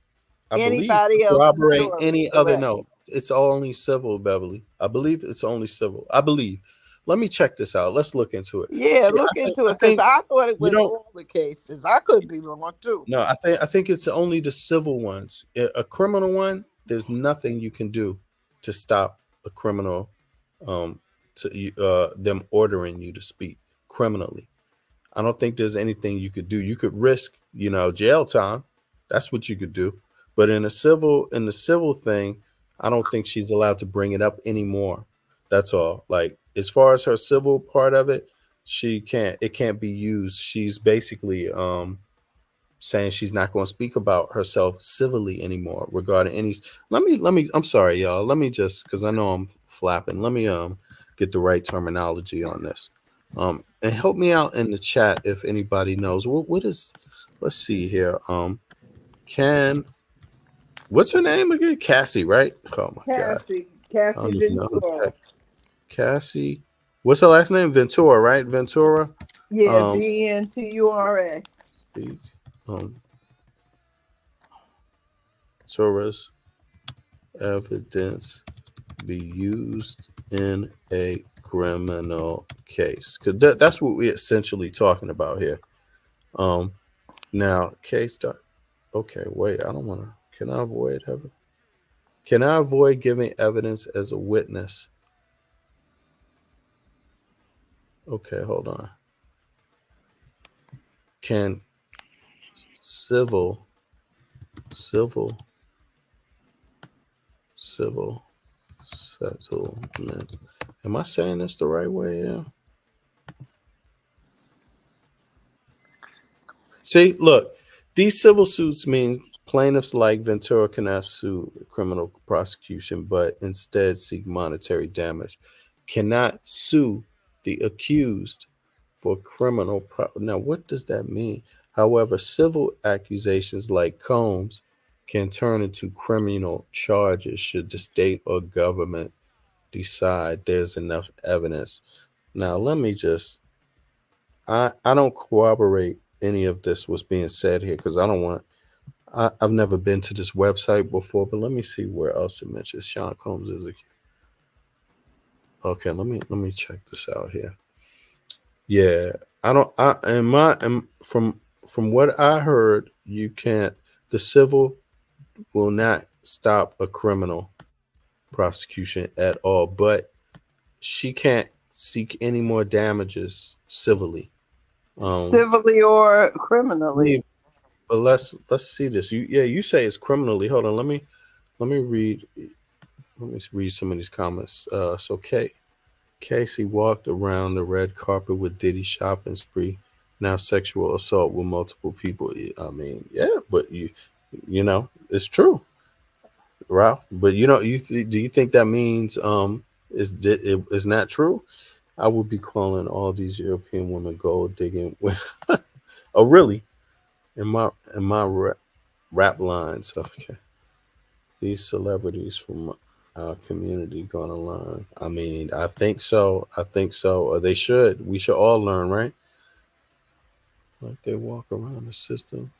I believe to anybody else's corroborate story, any other correct? note. It's only civil, Beverly. I believe it's only civil. I believe. Let me check this out. Let's look into it. Yeah, See, look into I it because think I thought it you was don't. all the cases. I could be wrong too. No, I think it's only the civil ones. A criminal one, there's nothing you can do to stop a criminal, um, to them ordering you to speak criminally. I don't think there's anything you could do. You could risk, jail time. That's what you could do. But in the civil thing, I don't think she's allowed to bring it up anymore. That's all. Like as far as her civil part of it, she can't. It can't be used. She's basically saying she's not going to speak about herself civilly anymore regarding any. Let me. I'm sorry, y'all. Let me just because I know I'm flapping. Let me get the right terminology on this. And help me out in the chat if anybody knows what is. Let's see here. Can what's her name again? Cassie, right? Oh my god, I Cassie don't even know who Ventura. Cassie. What's her last name? Ventura, right? Ventura. Yeah, Um, Ventura. speak. Ventura's evidence be used in a criminal case? Because that's what we're essentially talking about here. Now case dot. Okay, wait. I don't want to. Can I avoid heaven? Can I avoid giving evidence as a witness? Okay, hold on. Can civil, civil, civil settlement? Am I saying this the right way? Yeah. See, look, these civil suits mean plaintiffs like Ventura cannot sue criminal prosecution, but instead seek monetary damage. Cannot sue the accused for criminal. Now, what does that mean? However, civil accusations like Combs can turn into criminal charges should the state or government decide there's enough evidence. Now, let me just I don't corroborate any of this what's being said here because I don't want. I've never been to this website before, but let me see where else it mentions Sean Combs is a. Okay, let me check this out here. Yeah, I don't. From what I heard, you can't. The civil will not stop a criminal prosecution at all, but she can't seek any more damages civilly. Civilly or criminally. But let's see this. You say it's criminally. Hold on, let me read some of these comments. So Casey walked around the red carpet with Diddy shopping spree. Now sexual assault with multiple people. I mean, yeah, but you know, it's true, Ralph. But do you think that means is not true? I would be calling all these European women gold digging. Oh, really? In my rap lines. Okay. These celebrities from our community gonna learn. I mean, I think so. Or they should. We should all learn, right? Like they walk around the system.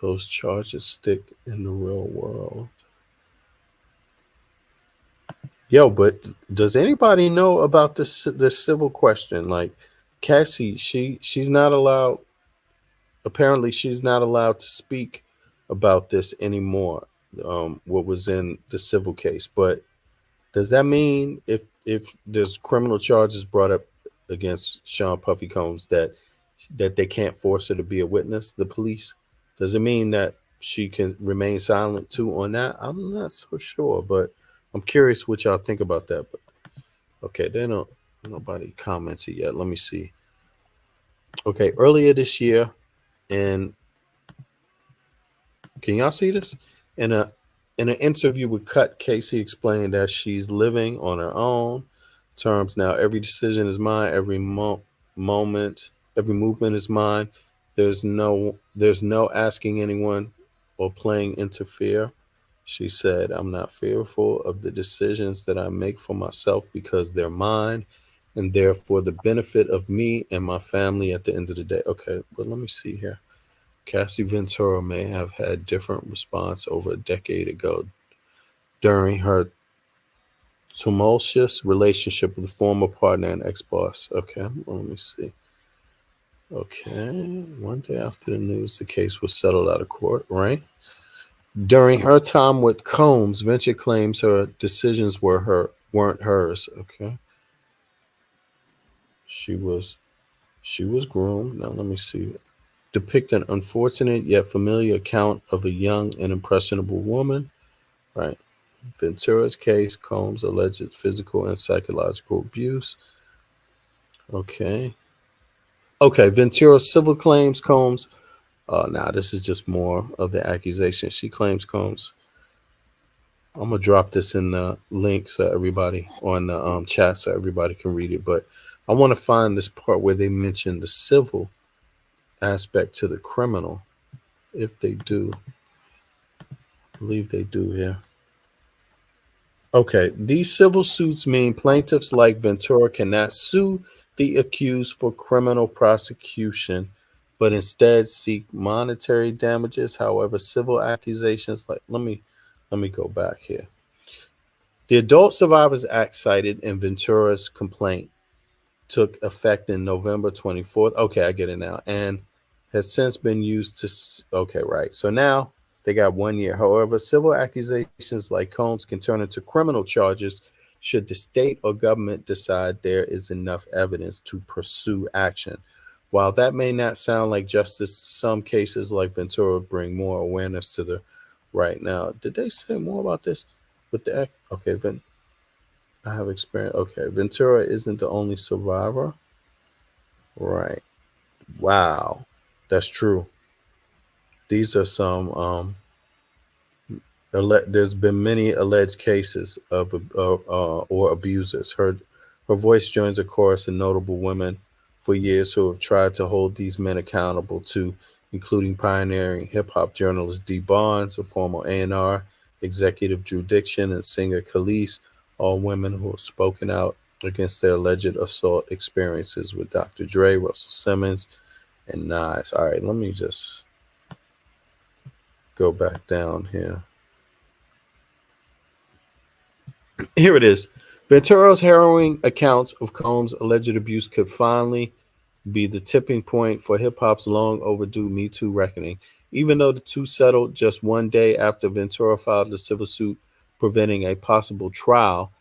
Those charges stick in the real world. Yo, but does anybody know about this civil question? Like Cassie, she's not allowed. Apparently, she's not allowed to speak about this anymore. What was in the civil case, but does that mean if there's criminal charges brought up against Sean Puffy Combs that they can't force her to be a witness, the police? Does it mean that she can remain silent too on that? I'm not so sure, but I'm curious what y'all think about that. But okay, nobody commented yet. Let me see. Okay, earlier this year in Can y'all see this? In a in an interview with Cut, Casey explained that she's living on her own terms now. Every decision is mine. Moment, every movement is mine. There's no asking anyone or playing interfere. She said, "I'm not fearful of the decisions that I make for myself because they're mine, and they're for the benefit of me and my family at the end of the day." Okay, but let me see here. Cassie Ventura may have had different response over a decade ago during her tumultuous relationship with a former partner and ex-boss. Okay, well, let me see. Okay, one day after the news, the case was settled out of court, right? During her time with Combs, Venture claims her decisions weren't hers. Okay, she was she was groomed. Now let me see. Depict an unfortunate yet familiar account of a young and impressionable woman. Right. Ventura's case, Combs' alleged physical and psychological abuse. Okay. Okay. Ventura's civil claims, Combs. Now this is just more of the accusation. She claims Combs. I'm gonna drop this in the link so everybody on the chat so everybody can read it. But I want to find this part where they mention the civil aspect to the criminal. If they do, I believe they do here. Okay, these civil suits mean plaintiffs like Ventura cannot sue the accused for criminal prosecution, but instead seek monetary damages. However, civil accusations like let me go back here. The Adult Survivors Act cited in Ventura's complaint took effect in November 24th. Okay, I get it now. And has since been used to. Okay, right. So now they got 1 year. However, civil accusations like Combs can turn into criminal charges should the state or government decide there is enough evidence to pursue action. While that may not sound like justice, some cases like Ventura bring more awareness to the right now. Did they say more about this with the act? Okay, I have experience. Okay, Ventura isn't the only survivor. Right. Wow. That's true. These are some there's been many alleged cases of or abusers. Her voice joins a chorus of notable women for years who have tried to hold these men accountable too, including pioneering hip hop journalist D. Barnes, a former A&R executive Drew Diction, and singer Khalees, all women who have spoken out against their alleged assault experiences with Dr. Dre, Russell Simmons, and Nas. All right, let me just go back down here. Here it is. Ventura's harrowing accounts of Combs' alleged abuse could finally be the tipping point for hip hop's long overdue Me Too reckoning. Even though the two settled just 1 day after Ventura filed the civil suit preventing a possible trial,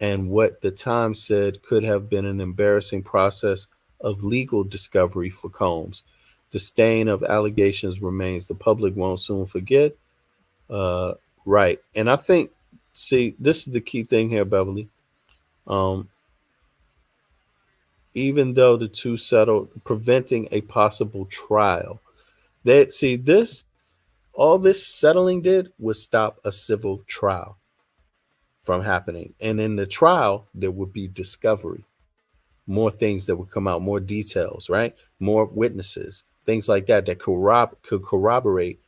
and what the Times said could have been an embarrassing process of legal discovery for Combs. The stain of allegations remains. The public won't soon forget. Uh, right. And I think, see, this is the key thing here, Beverly. Um, even though the two settled, preventing a possible trial. They see this, all this settling did was stop a civil trial from happening. And in the trial, there would be discovery, more things that would come out, more details, right? More witnesses, things like that that could corroborate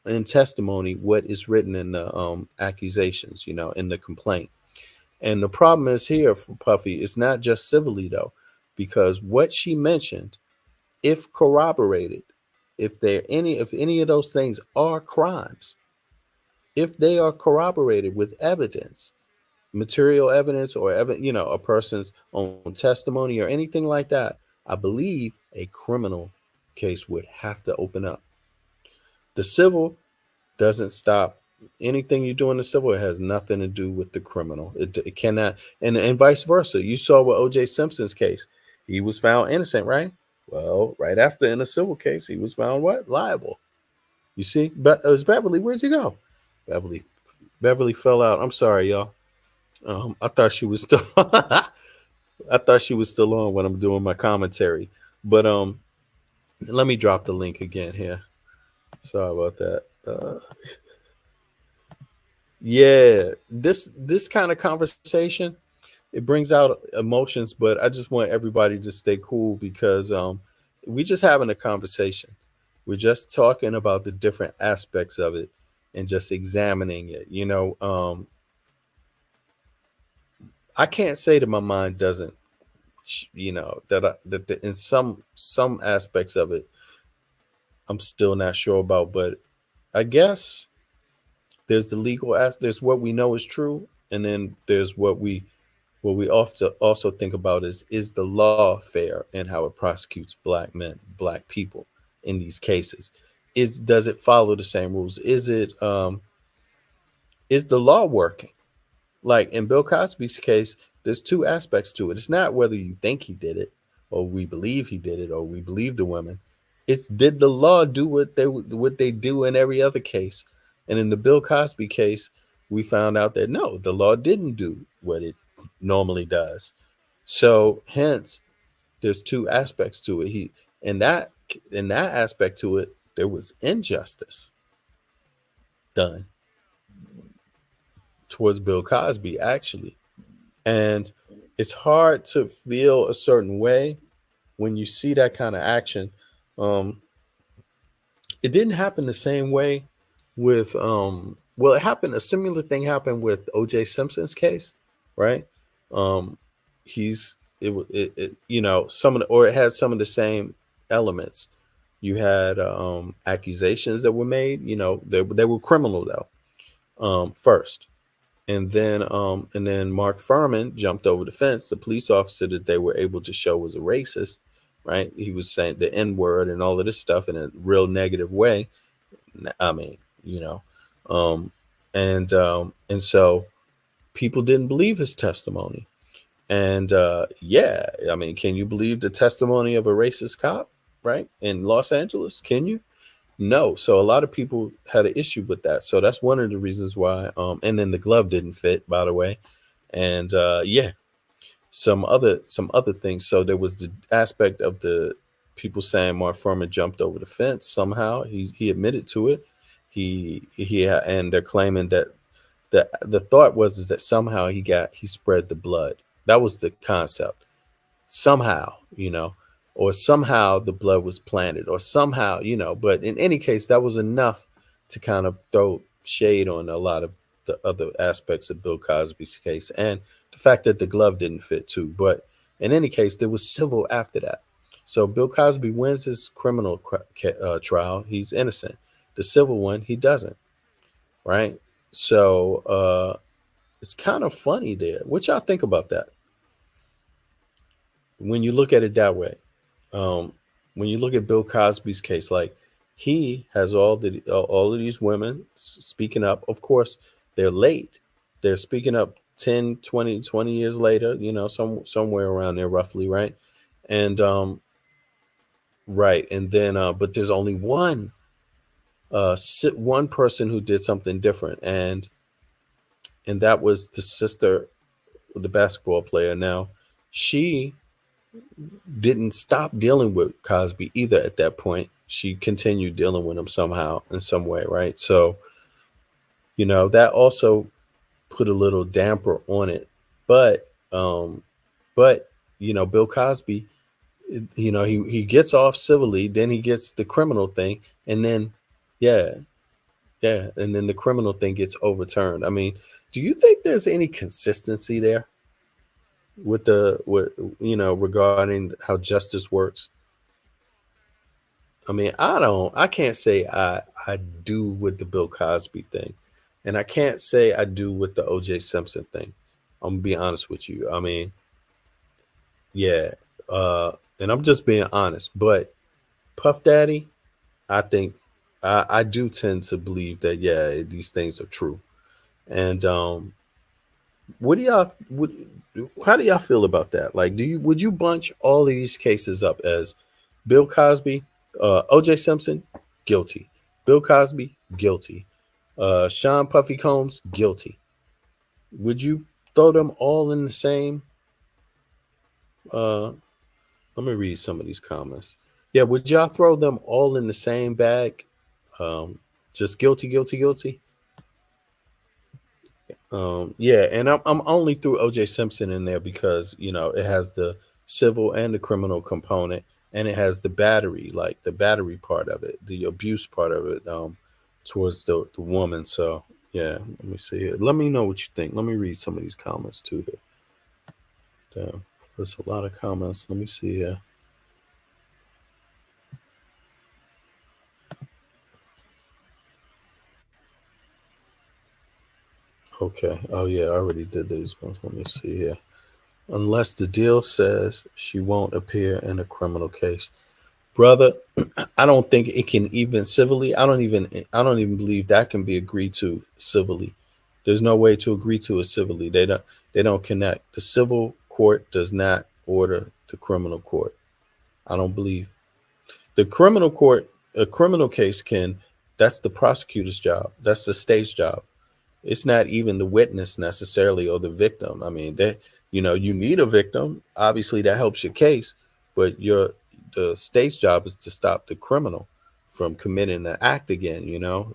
in testimony what is written in the accusations, in the complaint. And the problem is here for Puffy, it's not just civilly though, because what she mentioned, if corroborated, if any of those things are crimes, if they are corroborated with evidence, material evidence or a person's own testimony or anything like that, I believe a criminal case would have to open up. The civil doesn't stop anything you do in the civil. It has nothing to do with the criminal. It cannot, and vice versa. You saw with O.J. Simpson's case, he was found innocent, right? Well, right after in a civil case, he was found what? Liable. You see, but it was Beverly. Where'd you go? Beverly fell out. I'm sorry, y'all. I thought she was still. I thought she was still on when I'm doing my commentary. But let me drop the link again here. Sorry about that. Yeah, this kind of conversation, it brings out emotions, but I just want everybody to stay cool because we just having a conversation. We're just talking about the different aspects of it and just examining it. I can't say that my mind doesn't, in some aspects of it, I'm still not sure about. But I guess there's the legal there's what we know is true, and then there's what we also think about is the law fair and how it prosecutes black men, black people in these cases. Does it follow the same rules? Is the law working? Like in Bill Cosby's case, there's two aspects to it. It's not whether you think he did it, or we believe he did it, or we believe the women. It's did the law do what they do in every other case? And in the Bill Cosby case, we found out that no, the law didn't do what it normally does. So hence, there's two aspects to it. In that aspect to it, there was injustice done towards Bill Cosby, actually. And it's hard to feel a certain way when you see that kind of action. Um, it didn't happen the same way with it happened, a similar thing happened with OJ Simpson's case, right? Um he's it some of the, or it has some of the same elements. You had accusations that were made, they were criminal though, first. And then Mark Furman jumped over the fence. The police officer that they were able to show was a racist, right? He was saying the N word and all of this stuff in a real negative way. I mean, um, and so people didn't believe his testimony. And yeah, I mean, can you believe the testimony of a racist cop, right, in Los Angeles? Can you? No. So a lot of people had an issue with that. So that's one of the reasons why. And then the glove didn't fit, by the way. And yeah, some other things. So there was the aspect of the people saying Mark Furman jumped over the fence somehow. He admitted to it. And they're claiming that the thought was is that somehow he spread the blood. That was the concept. Somehow, or somehow the blood was planted, or somehow, but in any case, that was enough to kind of throw shade on a lot of the other aspects of Bill Cosby's case, and the fact that the glove didn't fit too. But in any case, there was civil after that. So Bill Cosby wins his criminal trial. He's innocent. The civil one, he doesn't. Right. So it's kind of funny there. What y'all think about that? When you look at it that way, um, when you look at Bill Cosby's case, like he has all of these women speaking up. Of course, they're late. They're speaking up 10, 20 years later, somewhere around there roughly, right? And right. And then but there's only one person who did something different, and that was the sister of the basketball player. Now, she didn't stop dealing with Cosby either at that point. She continued dealing with him somehow in some way, right? So, that also put a little damper on it. But Bill Cosby, he gets off civilly, then he gets the criminal thing, and then yeah, yeah, and then the criminal thing gets overturned. I mean, do you think there's any consistency there regarding how justice works? I mean, I can't say I do with the Bill Cosby thing, and I can't say I do with the OJ Simpson thing. I'm gonna be honest with you. I mean, yeah, and I'm just being honest. But Puff Daddy, I think I do tend to believe that yeah, these things are true. And what do y'all what, how do y'all feel about that? Like, would you bunch all of these cases up as Bill Cosby, OJ Simpson, guilty, Bill Cosby, guilty, Sean Puffy Combs, guilty? Would you throw them all in the same? Uh, Let me read some of these comments. Yeah, would y'all throw them all in the same bag? Just guilty, guilty, guilty. Yeah, and I'm only through OJ Simpson in there because it has the civil and the criminal component, and it has the battery, like the battery part of it, the abuse part of it, towards the woman. So yeah, let me see it. Let me know what you think. Let me read some of these comments too here. Damn, there's a lot of comments. Let me see here. Okay. Oh yeah, I already did these ones. Let me see here. Unless the deal says she won't appear in a criminal case. Brother, I don't think it can even civilly. I don't even believe that can be agreed to civilly. There's no way to agree to it civilly. They don't connect. The civil court does not order the criminal court. I don't believe. The criminal court, a criminal case can, that's the prosecutor's job. That's the state's job. It's not even the witness necessarily or the victim. I mean, you need a victim. Obviously, that helps your case, but the state's job is to stop the criminal from committing the act again.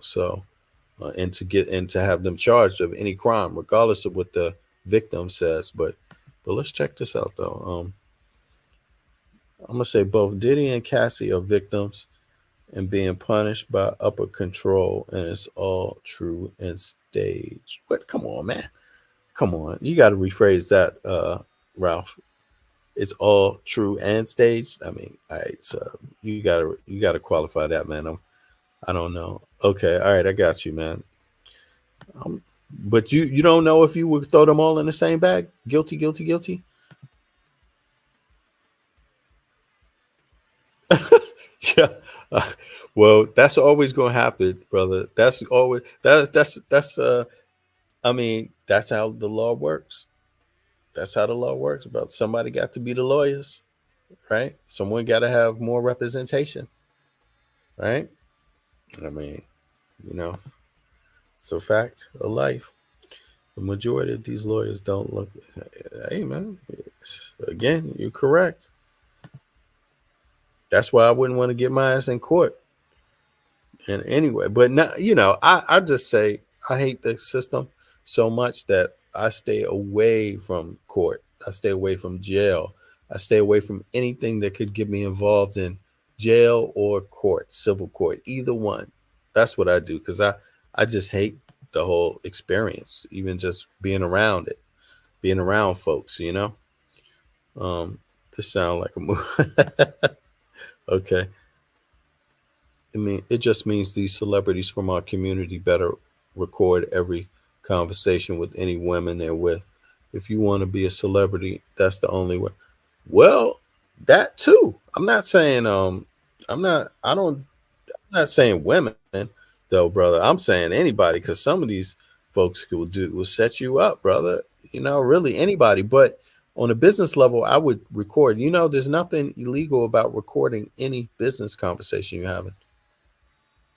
So and to have them charged of any crime, regardless of what the victim says. But let's check this out though. I'm gonna say both Diddy and Cassie are victims and being punished by upper control, and it's all true and staged. What? Come on, man. Come on. You got to rephrase that, Ralph. It's all true and staged. I mean, all right. So you gotta qualify that, man. I don't know. Okay. All right. I got you, man. But you don't know if you would throw them all in the same bag? Guilty, guilty, guilty. Yeah. Well, that's always gonna happen, brother. That's always that's I mean, that's how the law works. That's how the law works, bro. Somebody got to be the lawyers, right? Someone got to have more representation, right? I mean, you know, it's a fact of life. The majority of these lawyers don't look. Hey, man, again, you're correct. That's why I wouldn't want to get my ass in court. And anyway, but not, I just say I hate the system so much that I stay away from court. I stay away from jail. I stay away from anything that could get me involved in jail or court, civil court, either one. That's what I do because I just hate the whole experience, even just being around it, being around folks, This sound like a movie. Okay. I mean, it just means these celebrities from our community better record every conversation with any women they're with. If you want to be a celebrity, that's the only way. Well, that too. I'm not saying I'm not saying women though, brother. I'm saying anybody because some of these folks will set you up, brother. Really anybody. But on a business level, I would record. There's nothing illegal about recording any business conversation you're having.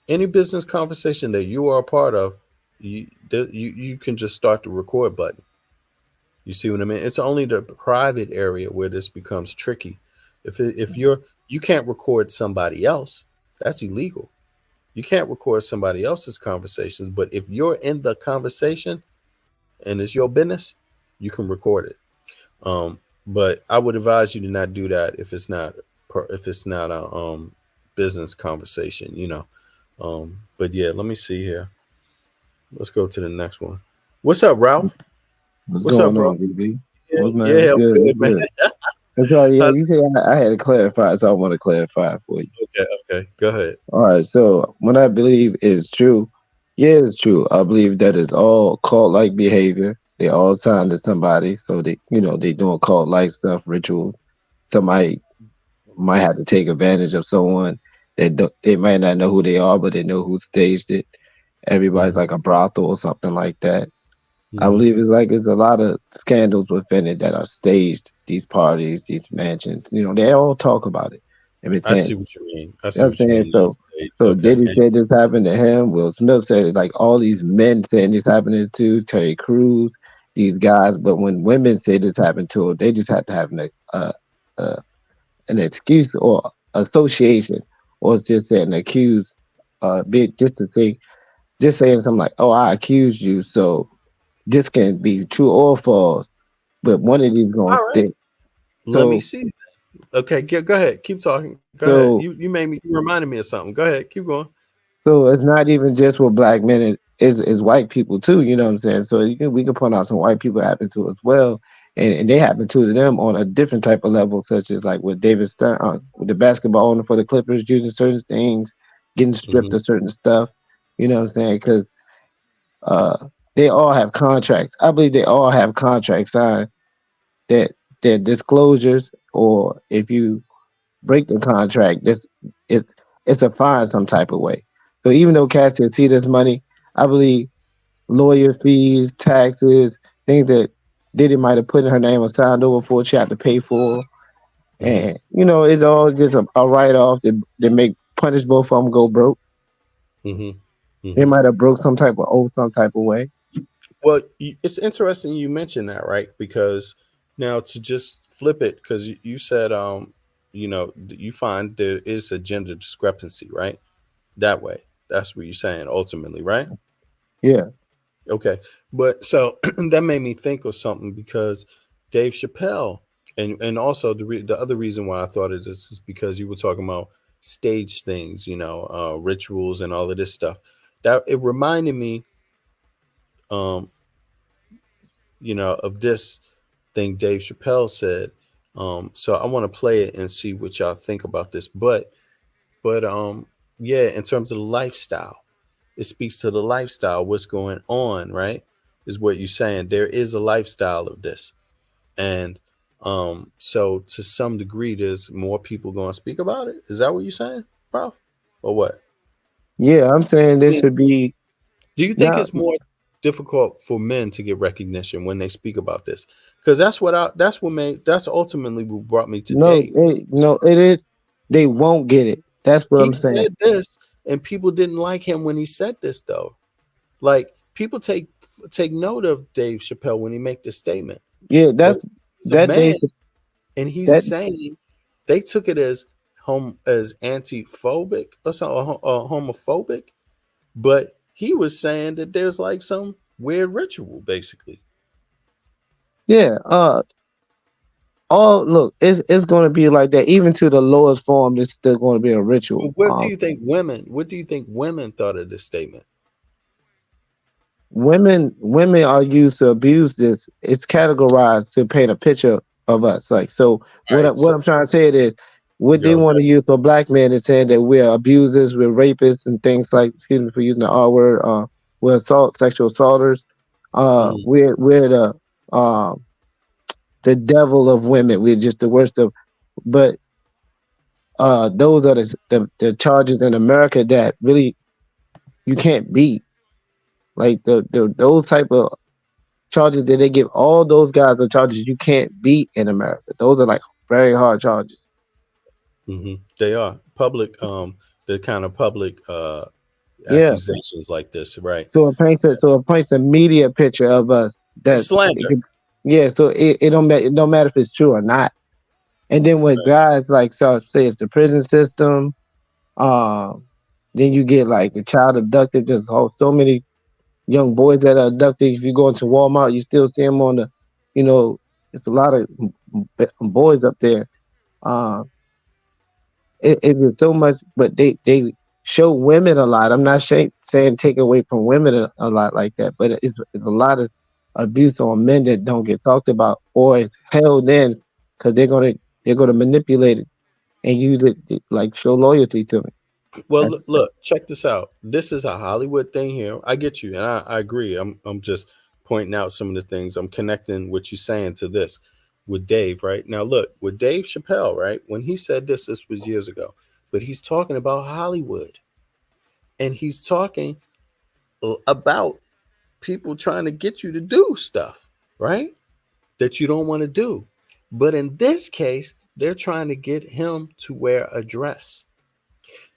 Any business conversation that you are a part of, you can just start the record button. You see what I mean? It's only the private area where this becomes tricky. If you can't record somebody else, that's illegal. You can't record somebody else's conversations, but if you're in the conversation and it's your business, you can record it. But I would advise you to not do that if it's not a business conversation. But yeah, let me see here. Let's go to the next one. What's up, Ralph? What's up, going bro? on, BB? Yeah, What's man? yeah, Good, good, man. good. That's all. Yeah, you say I had to clarify, so I want to clarify for you. Okay, go ahead. All right. So what I believe is true. Yeah, it's true. I believe that it's all cult-like behavior. They all signed to somebody, so they doing cult-like stuff, rituals. Somebody might have to take advantage of someone they might not know who they are, but they know who staged it. Everybody's like a brothel or something like that. I believe it's a lot of scandals within it that are staged. These parties, these mansions, they all talk about it. I see what you mean. I You see know what I'm what you saying? mean. So Okay. Diddy said this happened to him. Will Smith said it's like all these men saying this happened to Terry Crews, these guys. But when women say this happened to them, they just have to have an excuse or association, or it's just an accused be just to say, just saying something like, "Oh, I accused you," so this can be true or false, but one of these gonna All right. stick. Let me So, see. Okay, go ahead. Keep talking. Go ahead. so, You reminded me of something. Go ahead. Keep going. so it's not even just with black men; it's white people too. You know what I'm saying? So we can point out some white people happen to as well, and they happen to them on a different type of level, such as like with David Stern, with the basketball owner for the Clippers, using certain things, getting stripped Hmm. of certain stuff. You know what I'm saying? Because uh, they all have contracts. I believe they all have contracts signed that their disclosures, or if you break the contract, it's it's a fine some type of way. So even though cats can see this money, I believe lawyer fees, taxes, things that Diddy might have put in her name or signed over for, she had to pay for, Hmm. and it's all just a write off that make punish both of them go broke. Hmm. They Hmm. might have broke some type of oath, some type of way. Well, it's interesting you mentioned that, right? Because now to just flip it, because you said, you find there is a gender discrepancy, right? That way, that's what you're saying ultimately, right? Yeah, Okay, but so that made me think of something because Dave Chappelle, and also the other reason why I thought of this is because you were talking about stage things, rituals and all of this stuff. That it reminded me, um, of this thing Dave Chappelle said. So I want to play it and see what y'all think about this. But yeah, in terms of the lifestyle, it speaks to the lifestyle. What's going on, right? Is what you're saying. There is a lifestyle of this, and so to some degree, there's more people going to speak about it. Is that what you're saying, Prof, or what? yeah. I'm saying this should be Do you think now. it's more difficult for men to get recognition when they speak about this? Because that's ultimately what brought me to No, Dave. no, it is. They won't get it. That's what He I'm saying. said this, and people didn't like him when he said this, though. Like people take note of Dave Chappelle when he make this statement, Yeah, but he's a that man, they and he's that saying they took it as anti-phobic or something, or homophobic, but he was saying that there's like some weird ritual, basically. yeah. Oh, look, it's going to be like that. Even to the lowest form, it's still going to be a But ritual. what do you think women thought of this statement? Women are used to abuse this. It's categorized to paint a picture of us. Like, so All right, what so I'm trying to say is what they go. want to use for black men is saying that we're abusers, we're rapists, and things like, excuse me for using the R word. We're sexual assaulters. Mhm. We're the devil of women. We're just the worst of. But those are the charges in America that really you can't beat. Like those type of charges that they give all those guys are charges you can't beat in America. Those are like very hard charges. They are public, the kind of public Yeah. accusations like this, right? So it paints a media picture of us that it Slander. could, yeah. So it don't matter if it's true or not. And then when guys like start say it's the prison system, um, then you get like the child abducted. There's so many young boys that are abducted. If you go into Walmart, you still see them on the, you know, it's a lot of boys up there. Um, it's just so much, but they show women a lot. I'm not saying take away from women a lot like that, but it's a lot of abuse on men that don't get talked about or is held in because they're gonna manipulate it and use it like show loyalty to me. Well, That's, look, check this out. This is a Hollywood thing here. I get you, and I agree. I'm just pointing out some of the things. I'm connecting what you're saying to this with Dave, right? Now, look, with Dave Chappelle, right? When he said this was years ago, but he's talking about Hollywood, and he's talking about people trying to get you to do stuff, right? That you don't want to do. But in this case, they're trying to get him to wear a dress.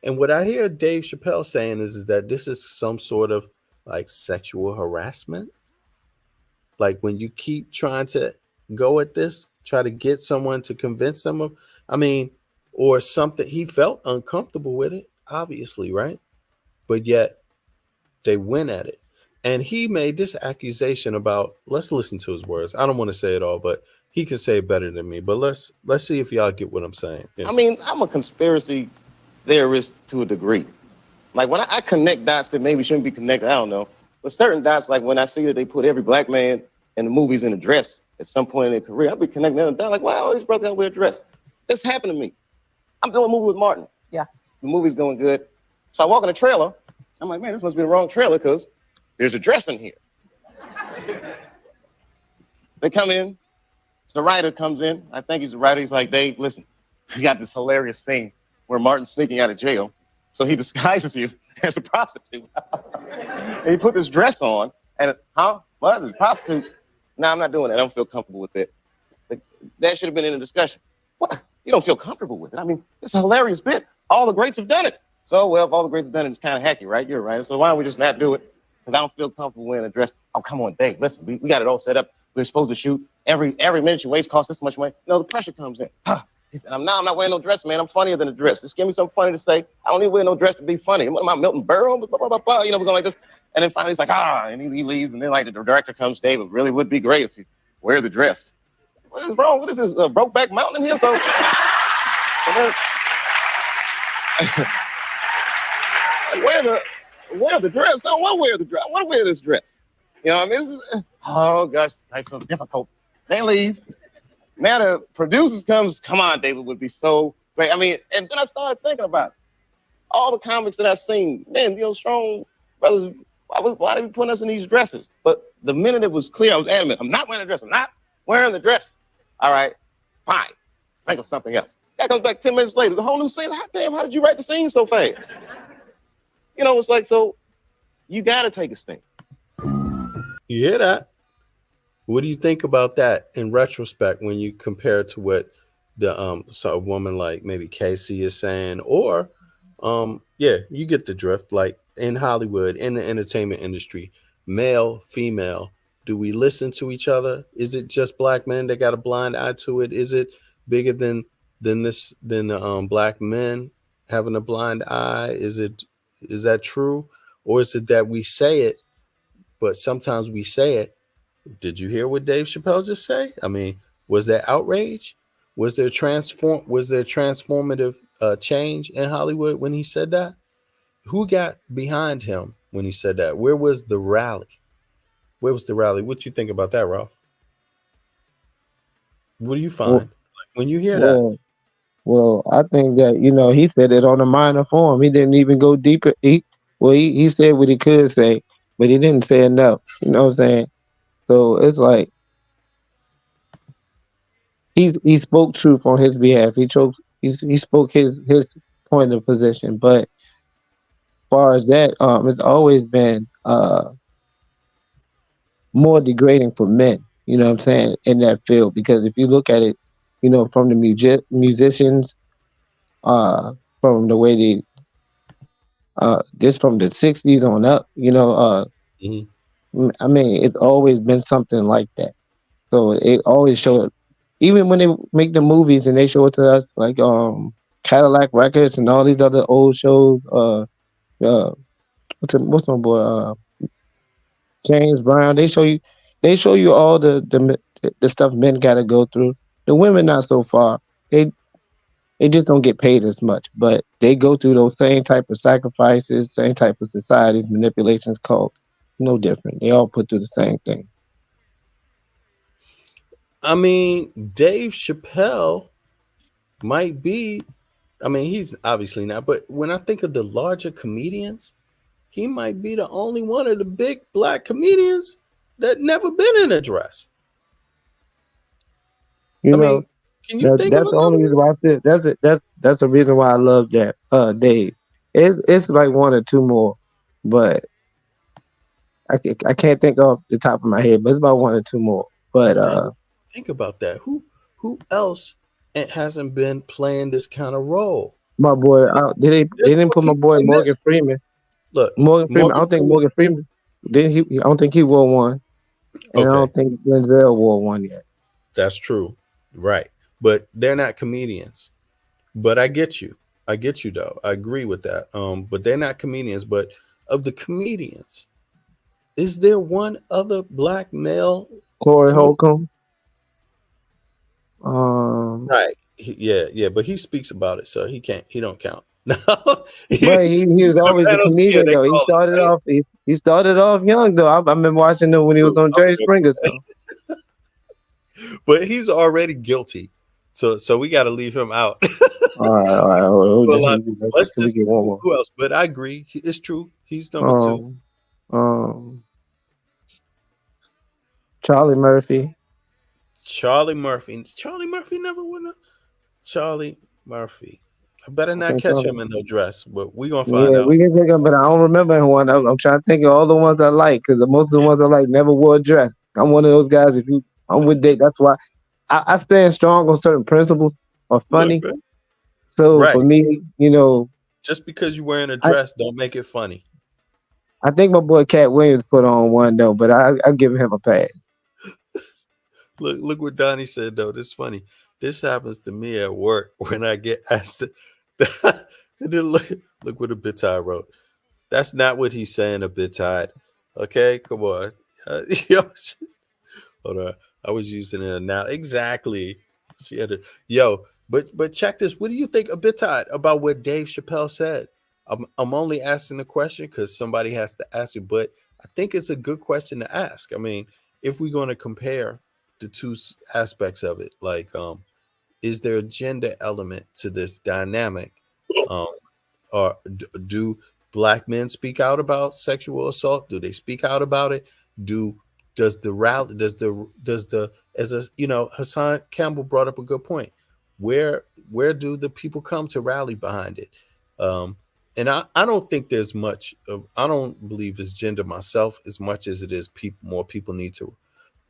And what I hear Dave Chappelle saying is that this is some sort of like sexual harassment. Like when you keep trying to go at this, try to get someone to convince them of, I mean, or something. He felt uncomfortable with it, obviously, right? but yet they win at it. And he made this accusation about, let's listen to his words. I don't want to say it all, but he can say it better than me. But let's see if y'all get what I'm saying. Yeah. I mean, I'm a conspiracy theorist to a degree. Like when I connect dots that maybe shouldn't be connected, I don't know. But certain dots, like when I see that they put every black man in the movies in a dress at some point in their career, I'll be connecting them down like, wow, these brothers gotta wear a dress. This happened to me. I'm doing a movie with Martin. Yeah. The movie's going good. So I walk in the trailer. I'm like, man, this must be the wrong trailer because there's a dress in here. They come in. So the writer comes in. I think he's the writer. He's like, Dave, listen, we got this hilarious scene where Martin's sneaking out of jail. So he disguises you as a prostitute. And he put this dress on. And, what? A prostitute? No, I'm not doing that. I don't feel comfortable with it. That should have been in the discussion. What? You don't feel comfortable with it? I mean, it's a hilarious bit. All the greats have done it. So, well, if all the greats have done it, it's kind of hacky, right? You're right. So why don't we just not do it? Because I don't feel comfortable wearing a dress. Oh, come on, Dave. Listen, we got it all set up. We're supposed to shoot. Every minute you waste costs this much money. No, the pressure comes in. He said, I'm not wearing no dress, man. I'm funnier than a dress. Just give me something funny to say. I don't need to wear no dress to be funny. What am I, Milton Berle? You know, we're going like this. And then finally he's like, and he leaves. And then like the director comes, Dave, it really would be great if you wear the dress. What is wrong? What is this, Brokeback Mountain in here? So then, wear the dress. I don't want to wear the dress. I want to wear this dress. You know what I mean? Oh, gosh, that's so difficult. They leave. Now the producers come on, David, would be so great. I mean, and then I started thinking about it. All the comics that I've seen, man, you know, strong brothers, why they be putting us in these dresses? But the minute it was clear, I was adamant, I'm not wearing a dress. I'm not wearing the dress. All right, fine. Think of something else. That comes back 10 minutes later. The whole new scene. Damn, how did you write the scene so fast? You know, it's like, so you got to take a stand. You hear that? What do you think about that in retrospect when you compare it to what the so a woman like maybe Casey is saying, or yeah, you get the drift. Like in Hollywood, in the entertainment industry, male, female, do we listen to each other? Is it just black men that got a blind eye to it? Is it bigger than black men having a blind eye? Is that true, or is it that we say it, but sometimes we say it? Did you hear what Dave Chappelle just say? I mean, was there outrage? Was there transformative change in Hollywood when he said that? Who got behind him when he said that? Where was the rally? What do you think about that, Ralph? What do you find when you hear that? Well, I think that, you know, he said it on a minor form. He didn't even go deeper. He said what he could say, but he didn't say enough. You know what I'm saying? So it's like he spoke truth on his behalf. He spoke his point of position. But as far as that, it's always been more degrading for men. You know what I'm saying, in that field, because if you look at it, you know, from the musicians, from the way they, this from the '60s on up, you know, I mean, it's always been something like that. So it always showed, even when they make the movies and they show it to us, like Cadillac Records and all these other old shows. What's my boy? James Brown. They show you all the stuff men got to go through. The women not so far. They just don't get paid as much, but they go through those same type of sacrifices, same type of society manipulations, called no different. They all put through the same thing. I mean, Dave Chappelle might be, I mean, he's obviously not, but when I think of the larger comedians, he might be the only one of the big black comedians that never been in a dress. You know, can you think of that's the only reason why I said that's the reason why I love that Dave. It's like one or two more, but I can't think off the top of my head, but it's about one or two more. But think about that. Who else hasn't been playing this kind of role? My boy, they didn't put my boy Morgan Freeman. Look, Morgan Freeman. I don't think Morgan Freeman. I don't think he wore one, and I don't think Denzel wore one yet. That's true, right? But they're not comedians. But I get you. I get you though. I agree with that. But they're not comedians. But of the comedians, is there one other black male? Corey Holcomb. Right. Yeah. But he speaks about it, so he can't. He don't count. No. But he was always a comedian though. He started off young though. I remember watching him when he was on Jerry Springer. So. But he's already guilty, so we got to leave him out. All right. Let's just get one more. Who else? But I agree, it's true. He's number two. Charlie Murphy. Charlie Murphy never won. Charlie Murphy. I better not catch him in no dress, but we're gonna find out. We can take him, but I don't remember one. I'm trying to think of all the ones I like because most of the ones I like never wore a dress. I'm one of those guys. I'm with Dave. That's why I stand strong on certain principles or funny. Look, so for me, just because you're wearing a dress don't make it funny. I think my boy Cat Williams put on one though, but I give him a pass. Look what Donnie said though. This is funny. This happens to me at work when I get asked to, and then look what a Bitide wrote. That's not what he's saying, a Bitide. Okay, come on. Hold on. I was using it now. Exactly. She had to but check this. What do you think, a Bitide, about what Dave Chappelle said? I'm only asking the question because somebody has to ask it, but I think it's a good question to ask. I mean, if we're going to compare the two aspects of it, like is there a gender element to this dynamic? Or do black men speak out about sexual assault? Do they speak out about it? Hassan Campbell brought up a good point. Where do the people come to rally behind it? And I don't think there's much of, I don't believe it's gender myself as much as it is more people need to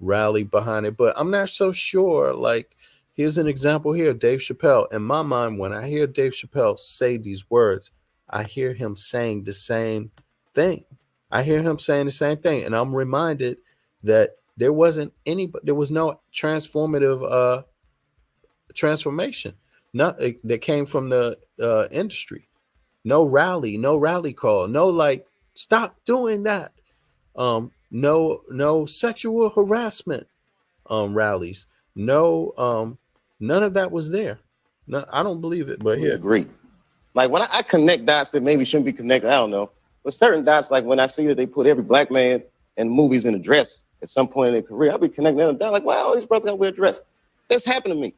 rally behind it. But I'm not so sure. Like, here's an example here, Dave Chappelle. In my mind, when I hear Dave Chappelle say these words, I hear him saying the same thing. And I'm reminded that there was no transformative transformation that came from the industry. No rally call, no like stop doing that. No sexual harassment rallies. No, none of that was there. No, I don't believe it, but yeah, agree. Like when I connect dots that maybe shouldn't be connected, I don't know. But certain dots, like when I see that they put every black man in movies in a dress at some point in their career, I'll be connecting them down like, wow, these brothers got to wear a dress. That's happened to me.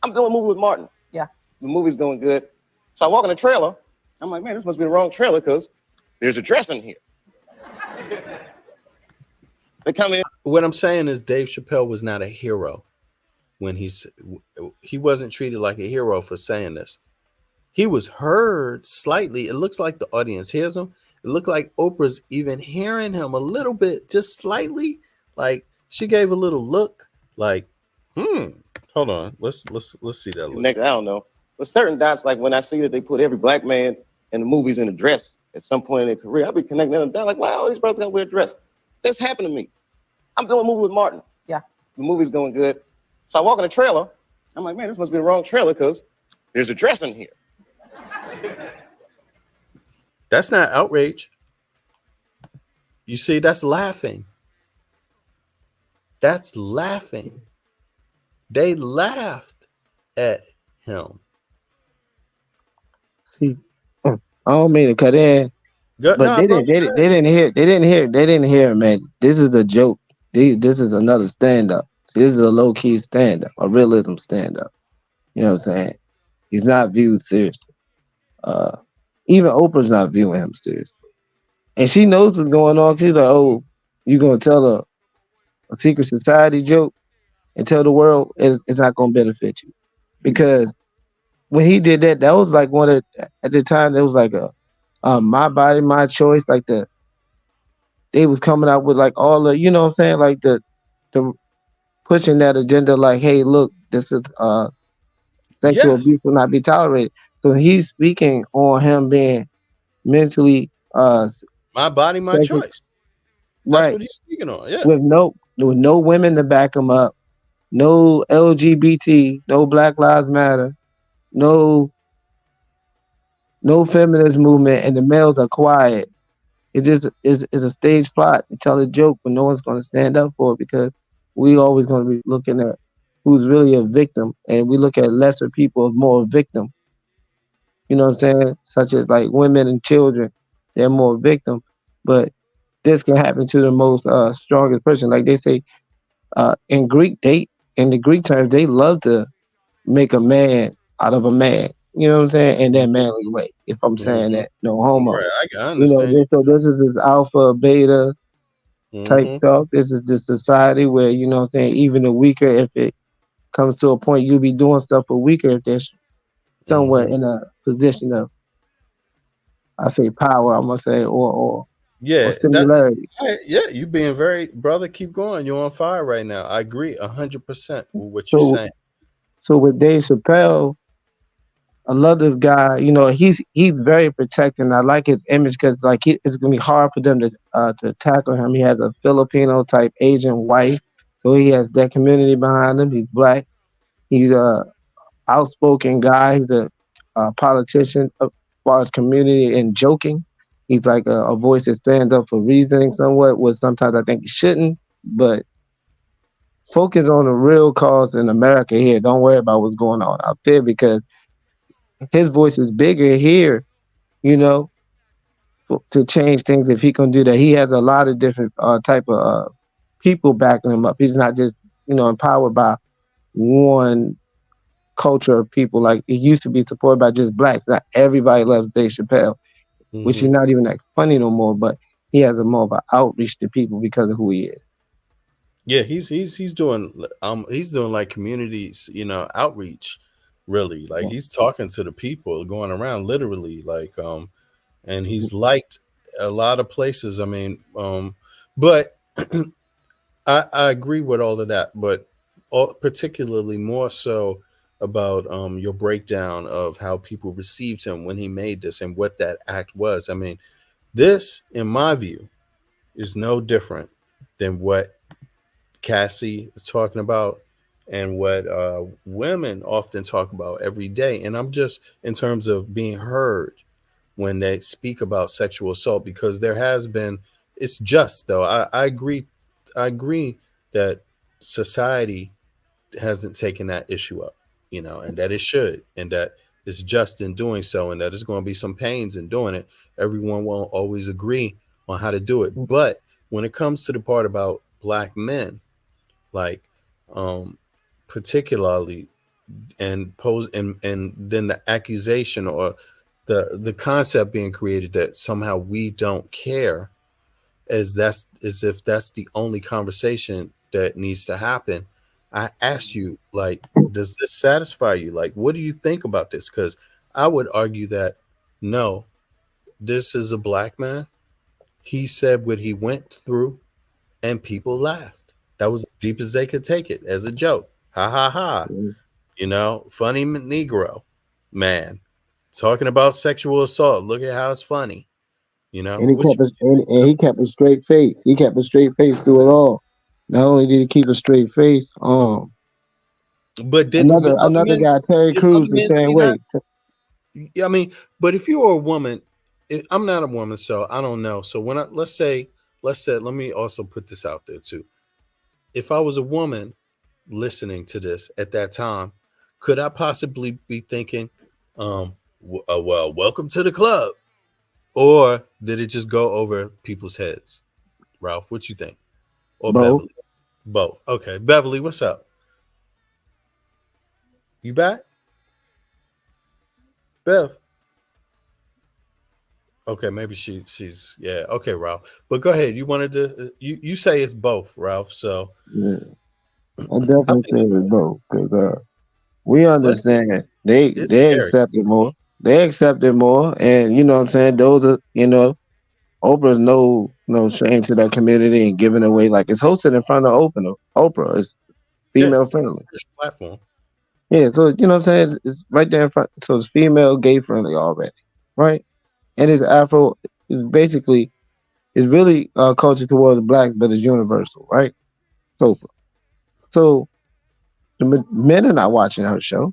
I'm doing a movie with Martin. Yeah. The movie's going good. So I walk in the trailer. I'm like, man, this must be the wrong trailer because there's a dress in here. They come in. What I'm saying is Dave Chappelle was not a hero when he wasn't treated like a hero for saying this. He was heard slightly. It looks like the audience hears him. It looked like Oprah's even hearing him a little bit, just slightly. Like she gave a little look, like, hold on. Let's see that look. I don't know. But certain dots, like when I see that they put every black man in the movies in a dress at some point in their career, I'll be connecting them down like, wow, these brothers got to wear a dress. That's happened to me. I'm doing a movie with Martin. Yeah. The movie's going good. So I walk in the trailer. I'm like, man, this must be the wrong trailer because there's a dress in here. That's not outrage. You see, that's laughing. That's laughing. They laughed at him. I don't mean to cut in, but they didn't hear, man. This is a joke. This is another stand-up. This is a low-key stand-up, a realism stand-up. You know what I'm saying? He's not viewed seriously. Even Oprah's not viewing him seriously. And she knows what's going on. She's like, oh, you going to tell a secret society joke and tell the world it's not going to benefit you. Because when he did that, that was like at the time, there was like a My Body, My Choice. Like they was coming out with like all the, you know what I'm saying? Like the pushing that agenda like, hey, look, this is sexual abuse will not be tolerated. So he's speaking on him being mentally my body, my choice. That's right. What he's speaking on. Yeah. With no women to back him up, no LGBT, no Black Lives Matter, no no feminist movement, and the males are quiet. It just is a stage plot to tell a joke, but no one's going to stand up for it because we always going to be looking at who's really a victim, and we look at lesser people as more victim. You know what I'm saying? Such as like women and children, they're more victim, but this can happen to the most strongest person. Like they say in Greek, in the Greek terms, they love to make a man out of a man. You know what I'm saying? In that manly way. If I'm saying Mm-hmm. that, no homo. Right, I You know, understand. so this is this alpha beta type Mm-hmm. talk. This is this society where, you know what I'm saying, even the weaker, if it comes to a point, you'll be doing stuff for weaker if they're somewhere Mm-hmm. in a position of, I say power, I'm gonna say, or Yeah, similarity. yeah, you being very brother. Keep going. You're on fire right now. I agree 100% with what you're So saying. so with Dave Chappelle, I love this guy. You know, he's very protecting. I like his image because like it's gonna be hard for them to tackle him. He has a Filipino type Asian wife, so he has that community behind him. He's black. He's a outspoken guy. He's a politician as far as community and joking. He's like a voice that stands up for reasoning somewhat, which sometimes I think he shouldn't. But focus on the real cause in America here. Don't worry about what's going on out there because his voice is bigger here, you know, to change things if he can do that. He has a lot of different type of people backing him up. He's not just, you know, empowered by one culture of people. Like it used to be supported by just blacks. Not everybody loves Dave Chappelle, which is Mm-hmm. not even that funny no more, but he has a more of an outreach to people because of who he is. Yeah, he's doing like communities, outreach, really. Like he's talking to the people, going around literally, like and he's liked a lot of places. I mean, but I agree with all of that, but particularly more so about your breakdown of how people received him when he made this and what that act was. I mean, this, in my view, is no different than what Cassie is talking about and what women often talk about every day. And I'm just in terms of being heard when they speak about sexual assault, because there has been, it's just though, I agree that society hasn't taken that issue up, and that it should, and that it's just in doing so, and that there's going to be some pains in doing it. Everyone won't always agree on how to do it. But when it comes to the part about black men, like particularly, and pose and then the accusation or the concept being created that somehow we don't care, as if that's the only conversation that needs to happen. I ask you, like, does this satisfy you? Like, what do you think about this? Because I would argue that no, this is a black man. He said what he went through, and people laughed. That was as deep as they could take it, as a joke. Ha ha ha. Funny Negro man talking about sexual assault. Look at how it's funny. And he What kept and he kept a straight face. He kept a straight face through it all. Not only did he keep a straight face, but didn't another guy, Terry other Crews, the men same see that? way. I mean, but if you're a woman, I'm not a woman, so I don't know. So when let me also put this out there too. If I was a woman listening to this at that time, could I possibly be thinking, well, welcome to the club? Or did it just go over people's heads? Ralph, what you think? Or Both. Beverly? Both. Okay. Beverly, what's up? You back? Bev? Okay, maybe she's yeah. Okay, Ralph. But go ahead. You wanted to you say it's both, Ralph. So Yeah, I I definitely think say it's it's both. both because we But understand they it's they scary. accept it more. They accept it more, and you know what I'm saying. Those are Oprah's no shame to that community and giving away like it's hosted in front of Oprah. It's Yeah, female it's friendly. a British platform. Yeah, so you know what I'm saying. It's right there in front. So it's female gay friendly already, right? And it's Afro. It's basically it's really culture towards the black, but it's universal, right? So so men are not watching her show.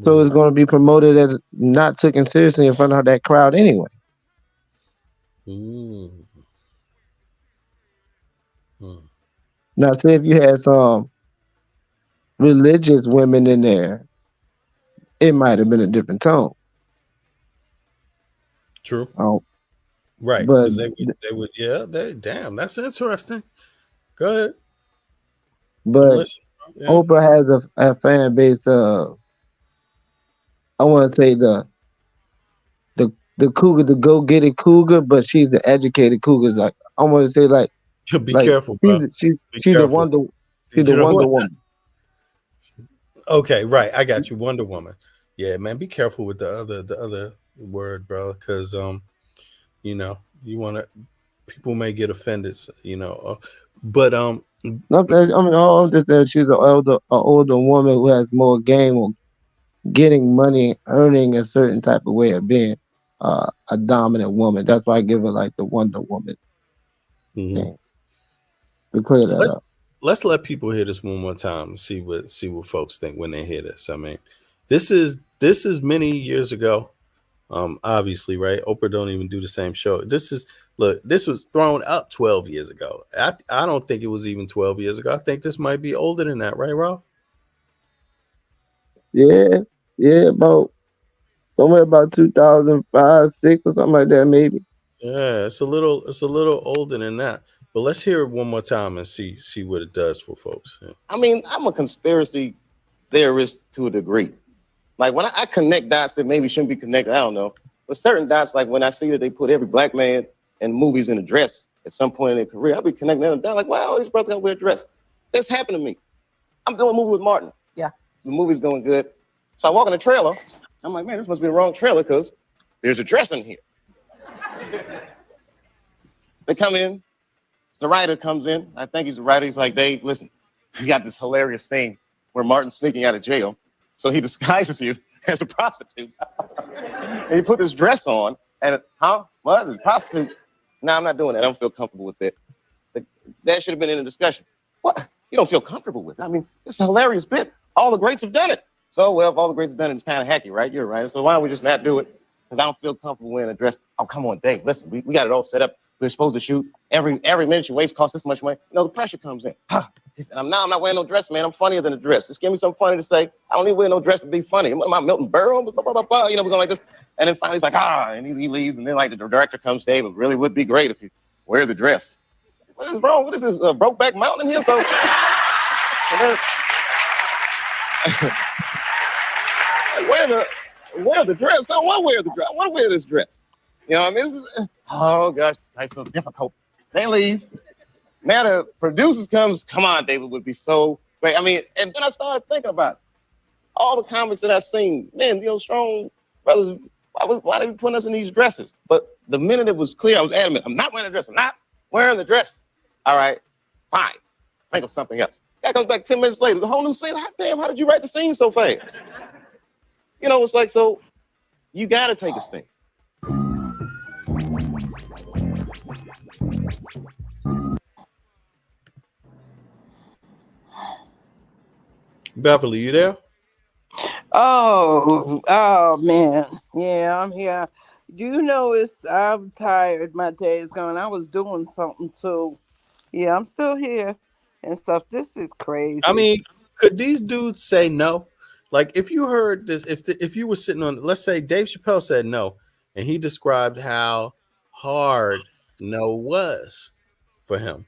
So it's going to be promoted as not taken seriously in front of that crowd anyway. Mm. Now, say if you had some religious women in there, it might have been a different tone. True. Oh, Right, but because they would, yeah. Damn, that's interesting. Go ahead. I'm but listening. Yeah. Oprah has a fan base of, I want to say the cougar, the go get it cougar, but she's the educated cougar. Like I want to say Be careful, bro. Be she's the careful. Wonder Woman. Okay, right. I got you. Wonder Woman. Yeah, man. Be careful with the other word, bro, because you know, you want to. People may get offended, but No, I mean, all I'm just saying she's an older woman who has more game on getting money, earning a certain type of way of being a dominant woman. That's why I give her like the Wonder Woman thing. To clear that up. Let's let people hear this one more time and see what folks think when they hear this. I mean, this is many years ago. Obviously, right? Oprah don't even do the same show. This was thrown up 12 years ago. I don't think it was even 12 years ago. I think this might be older than that, right, Ralph? Yeah, about somewhere about 2005, 6 or something like that, maybe. Yeah, it's a little older than that. But let's hear it one more time and see what it does for folks. Yeah. I mean, I'm a conspiracy theorist to a degree. Like when I connect dots that maybe shouldn't be connected, I don't know. But certain dots, like when I see that they put every black man in movies in a dress at some point in their career, I'll be connecting them down like, wow, these brothers gotta wear a dress. That's happened to me. I'm doing a movie with Martin. Yeah. The movie's going good. So I walk in the trailer. I'm like, man, this must be the wrong trailer because there's a dress in here. They come in. The writer comes in. I think he's the writer. He's like, Dave, listen, we got this hilarious scene where Martin's sneaking out of jail. So he disguises you as a prostitute. And he put this dress on. And, what? A prostitute? No, I'm not doing that. I don't feel comfortable with it. That should have been in the discussion. What? You don't feel comfortable with it? I mean, it's a hilarious bit. All the greats have done it. So, well, if all the greats have done it, it's kind of hacky, right? You're right. So why don't we just not do it? Because I don't feel comfortable wearing a dress. Oh, come on, Dave. Listen, we got it all set up. We're supposed to shoot. Every minute you waste costs this much money. The pressure comes in. He said, I'm not wearing no dress, man. I'm funnier than a dress. Just give me something funny to say. I don't need to wear no dress to be funny. Am I Milton Berle? Blah, blah, blah, blah. We're going like this. And then finally he's like, and he leaves. And then like the director comes, Dave, it really would be great if you wear the dress. What is wrong? What is this, Brokeback Mountain in here? So then, wear the dress. I don't want to wear the dress. I want to wear this dress. You know what I mean? Oh, gosh, it's so difficult. They leave. Now the producers come on, David would be so great. I mean, and then I started thinking about it. All the comics that I've seen, man, strong brothers, why they be putting us in these dresses? But the minute it was clear, I was adamant, I'm not wearing a dress. I'm not wearing the dress. All right, fine. Think of something else. That comes back 10 minutes later. The whole new scene. Damn, how did you write the scene so fast? It's like, so you got to take a stand. Beverly, you there? Oh man, yeah, I'm here. I'm tired. My day is gone. I was doing something too. Yeah, I'm still here and stuff. This is crazy. I mean, could these dudes say no? Like, if you heard this, if you were sitting on, let's say Dave Chappelle said no, and he described how hard no was for him,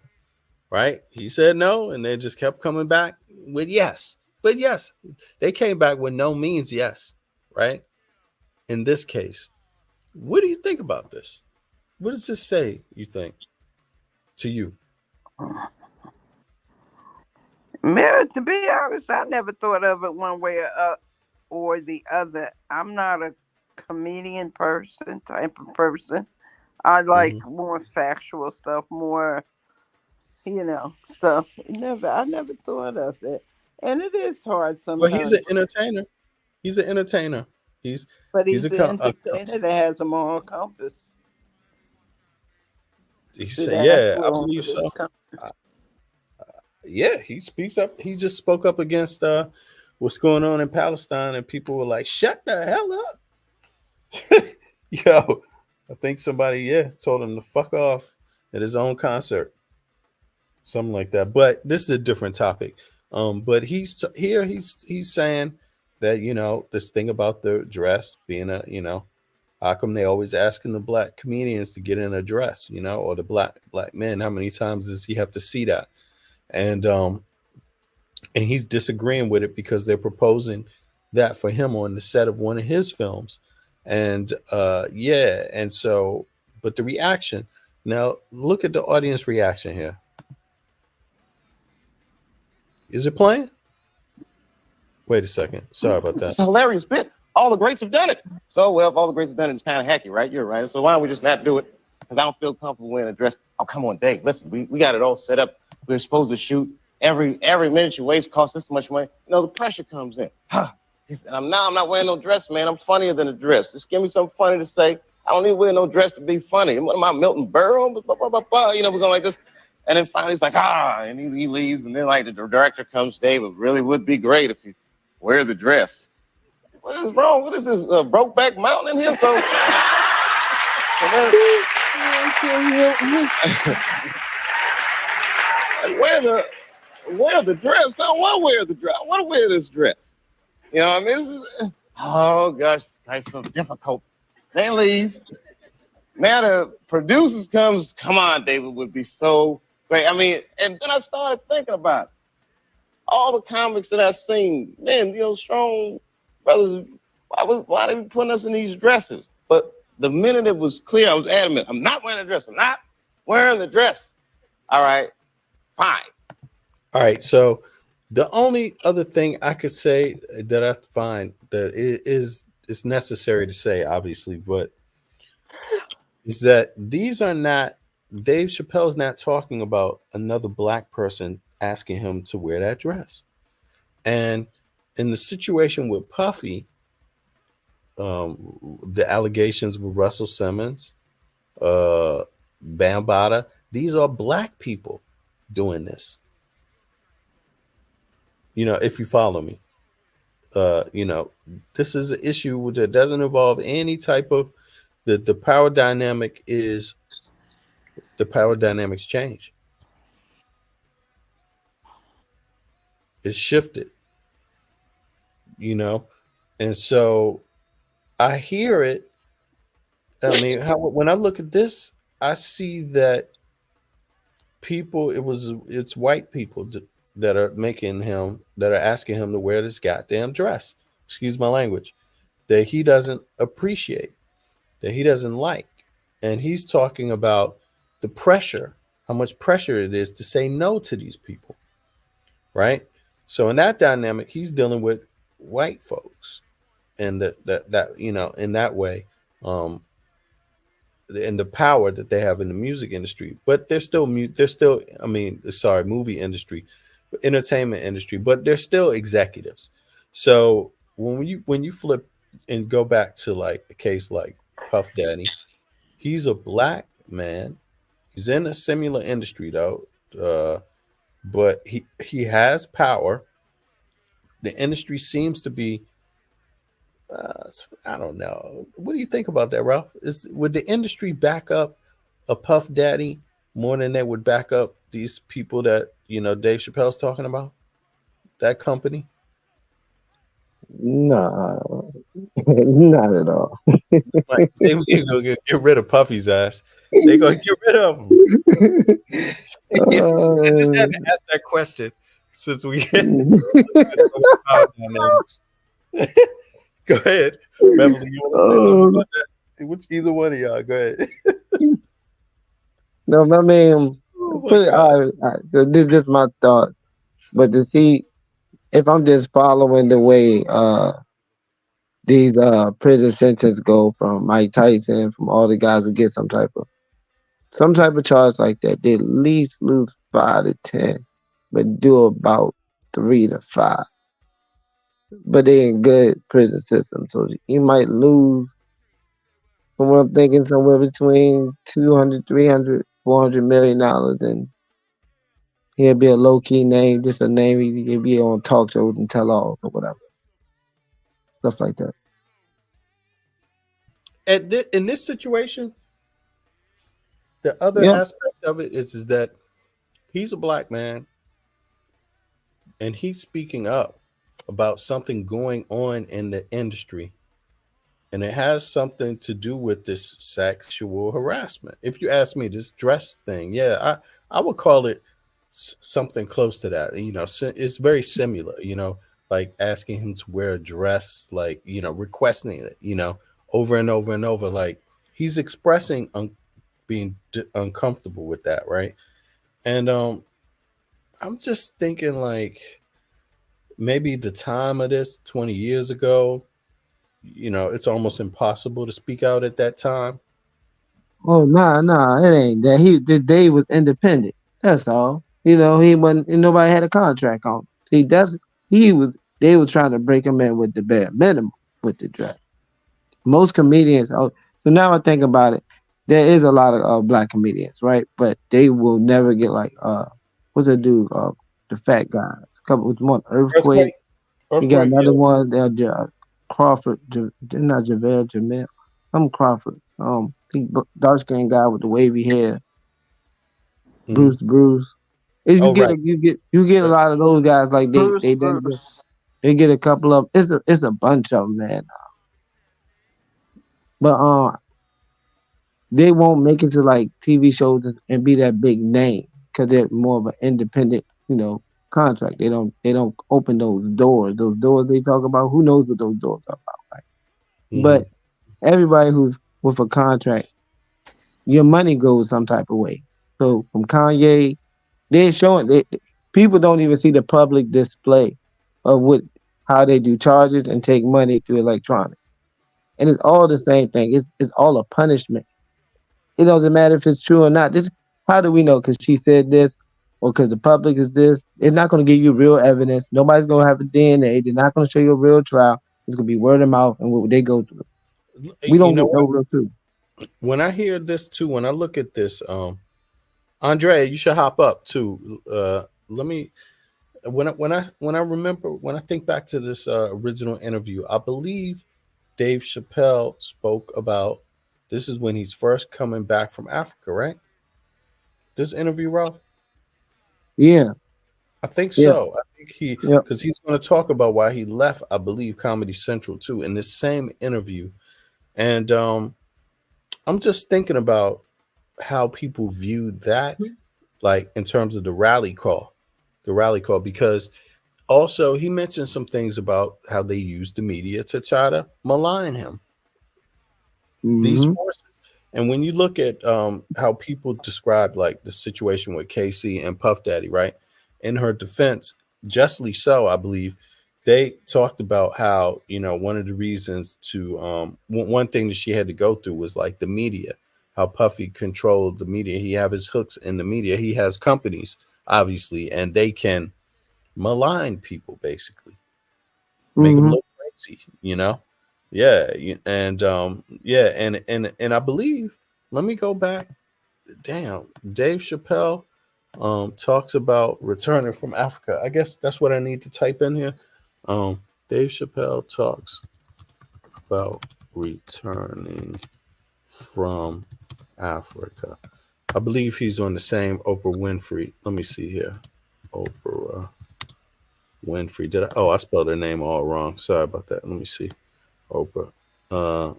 right? He said no, and they just kept coming back with yes. But yes, they came back with no means yes, right? In this case, what do you think about this? What does this say, you think, to you? Man, to be honest, I never thought of it one way or the other. I'm not a comedian type of person. I like more factual stuff, more, stuff. I never thought of it. And it is hard sometimes. Well, he's an entertainer. He's an entertainer. But he's an entertainer that has a moral compass. He said, yeah, I believe so. Yeah, he speaks up. He just spoke up against what's going on in Palestine, and people were like, "Shut the hell up." Yo, I think somebody told him to fuck off at his own concert, something like that. But this is a different topic. But he's saying that, this thing about the dress being how come they always asking the black comedians to get in a dress, or the black men? How many times does he have to see that? And he's disagreeing with it because they're proposing that for him on the set of one of his films. And and so, but the reaction, now look at the audience reaction here. Is it playing? Wait a second. Sorry about that. It's a hilarious bit. All the greats have done it. So, well, if all the greats have done it, it's kind of hacky, right? You're right. So why don't we just not do it? Because I don't feel comfortable wearing a dress. Oh, come on, Dave. Listen, we got it all set up. We're supposed to shoot. Every minute you waste costs this much money. The pressure comes in. He said, I'm not wearing no dress, man. I'm funnier than a dress. Just give me something funny to say. I don't need to wear no dress to be funny. What am I, Milton Berle? We're going like this. And then finally he's like, and he leaves. And then like the director comes, Dave, it really would be great if you wear the dress. What is wrong? What is this, Brokeback Mountain in here? So then, wear the dress. I don't want to wear the dress. I want to wear this dress. You know what I mean? This is, oh gosh, it's so difficult. They leave. Now the producers comes, come on, David, would be so great. I mean, and then I started thinking about it. All the comics that I've seen, man, strong brothers, why they be putting us in these dresses? But the minute it was clear, I was adamant, I'm not wearing a dress. I'm not wearing the dress. All right, fine. All right, so the only other thing I could say that I find that is necessary to say, obviously, but is that these are not, Dave Chappelle's not talking about another black person asking him to wear that dress. And in the situation with Puffy, the allegations with Russell Simmons, Bambaataa, these are black people doing this. If you follow me, this is an issue that doesn't involve any type of the power dynamic is the power dynamics change. It's shifted, and so I hear it. I mean, when I look at this, I see that it's white people that are asking him to wear this goddamn dress. Excuse my language. That he doesn't appreciate, that he doesn't like. And he's talking about the pressure, how much pressure it is to say no to these people. Right? So in that dynamic, he's dealing with white folks. And that in that way, and the power that they have in the music industry, but they're still movie industry, entertainment industry, but they're still executives. So when you flip and go back to like a case like Puff Daddy, he's a black man. He's in a similar industry though, but he has power. The industry seems to be. I don't know. What do you think about that, Ralph? Would the industry back up a Puff Daddy more than they would back up these people that Dave Chappelle's talking about? That company? No, not at all. Like, they gonna get rid of Puffy's ass. They gonna get rid of him. I just had to ask that question since we Go ahead, Beverly. You want to say something about that? Which either one of y'all? Go ahead. No, I mean, this is my thoughts. But to see, if I'm just following the way these prison sentences go from Mike Tyson, from all the guys who get some type of charge like that, they at least lose 5 to 10, but do about 3 to 5. But they in good prison system, so you might lose, from what I'm thinking, somewhere between $200, $300, $400 million, and He'll be a low key name, just a name. He'll be on talk shows and tell alls or whatever, stuff like that. In this situation, the other Yeah. aspect of it is that he's a black man and he's speaking up about something going on in the industry, and it has something to do with this sexual harassment. If you ask me, this dress thing, yeah, I would call it something close to that. You know, it's very similar. You know, like asking him to wear a dress, like, you know, requesting it, you know, over and over and over. Like he's expressing being uncomfortable with that, right? And I'm just thinking like maybe the time of this 20 years ago, you know, it's almost impossible to speak out at that time. Oh nah, it ain't that. The day was independent. That's all. You know, he wasn't. And nobody had a contract on him. See, that's he was. They were trying to break him in with the bare minimum with the dress. Most comedians. Oh, so now I think about it, there is a lot of black comedians, right? But they will never get like what's that dude? The fat guy. Couple with one earthquake. Earthquake, You got earthquake, another yeah. one. Crawford. Not Javale Jamil. I'm Crawford. He dark skinned guy with the wavy hair. Mhm. Bruce. If you Oh, get right. a you get a Right. lot of those guys like Bruce, then Bruce. they get a couple of it's a bunch of them, man. But they won't make it to like TV shows and be that big name because they're more of an independent, contract. They don't open those doors. Those doors they talk about. Who knows what those doors are about, right? Hmm. But everybody who's with a contract, your money goes some type of way. So from Kanye, they're showing people don't even see the public display of what how they do charges and take money through electronic. And it's all the same thing. It's all a punishment. It doesn't matter if it's true or not. This how do we know? Because she said this or because the public is this. It's not going to give you real evidence. Nobody's going to have a DNA. They're not going to show you a real trial. It's going to be word of mouth and what they go through. We You don't know get no what? real truth. When I hear this too, when I look at this, Andrea, you should hop up too. Let me when I remember when I think back to this original interview, I believe Dave Chappelle spoke about this is when he's first coming back from Africa, right? This interview, Ralph? Yeah, I think yeah, so. I think yeah. because he's going to talk about why he left, I believe, Comedy Central too, in this same interview. And I'm just thinking about how people view that, like in terms of the rally call, because also he mentioned some things about how they use the media to try to malign him. These Mm-hmm. forces. And when you look at how people describe like the situation with Casey and Puff Daddy, right? In her defense, justly so, I believe, they talked about how, you know, one of the reasons to one thing that she had to go through was like the media, how Puffy controlled the media. He have his hooks in the media. He has companies, obviously, and they can malign people basically, make them Mm-hmm. look crazy, you know. Yeah, and yeah, and I believe, let me go back. Damn, Dave Chappelle talks about returning from Africa. I guess that's what I need to type in here. Dave Chappelle talks about returning from Africa. I believe he's on the same Oprah Winfrey. Let me see here. Oprah Winfrey. Did I? Oh, I spelled her name all wrong. Sorry about that. Let me see. Oprah. Uh,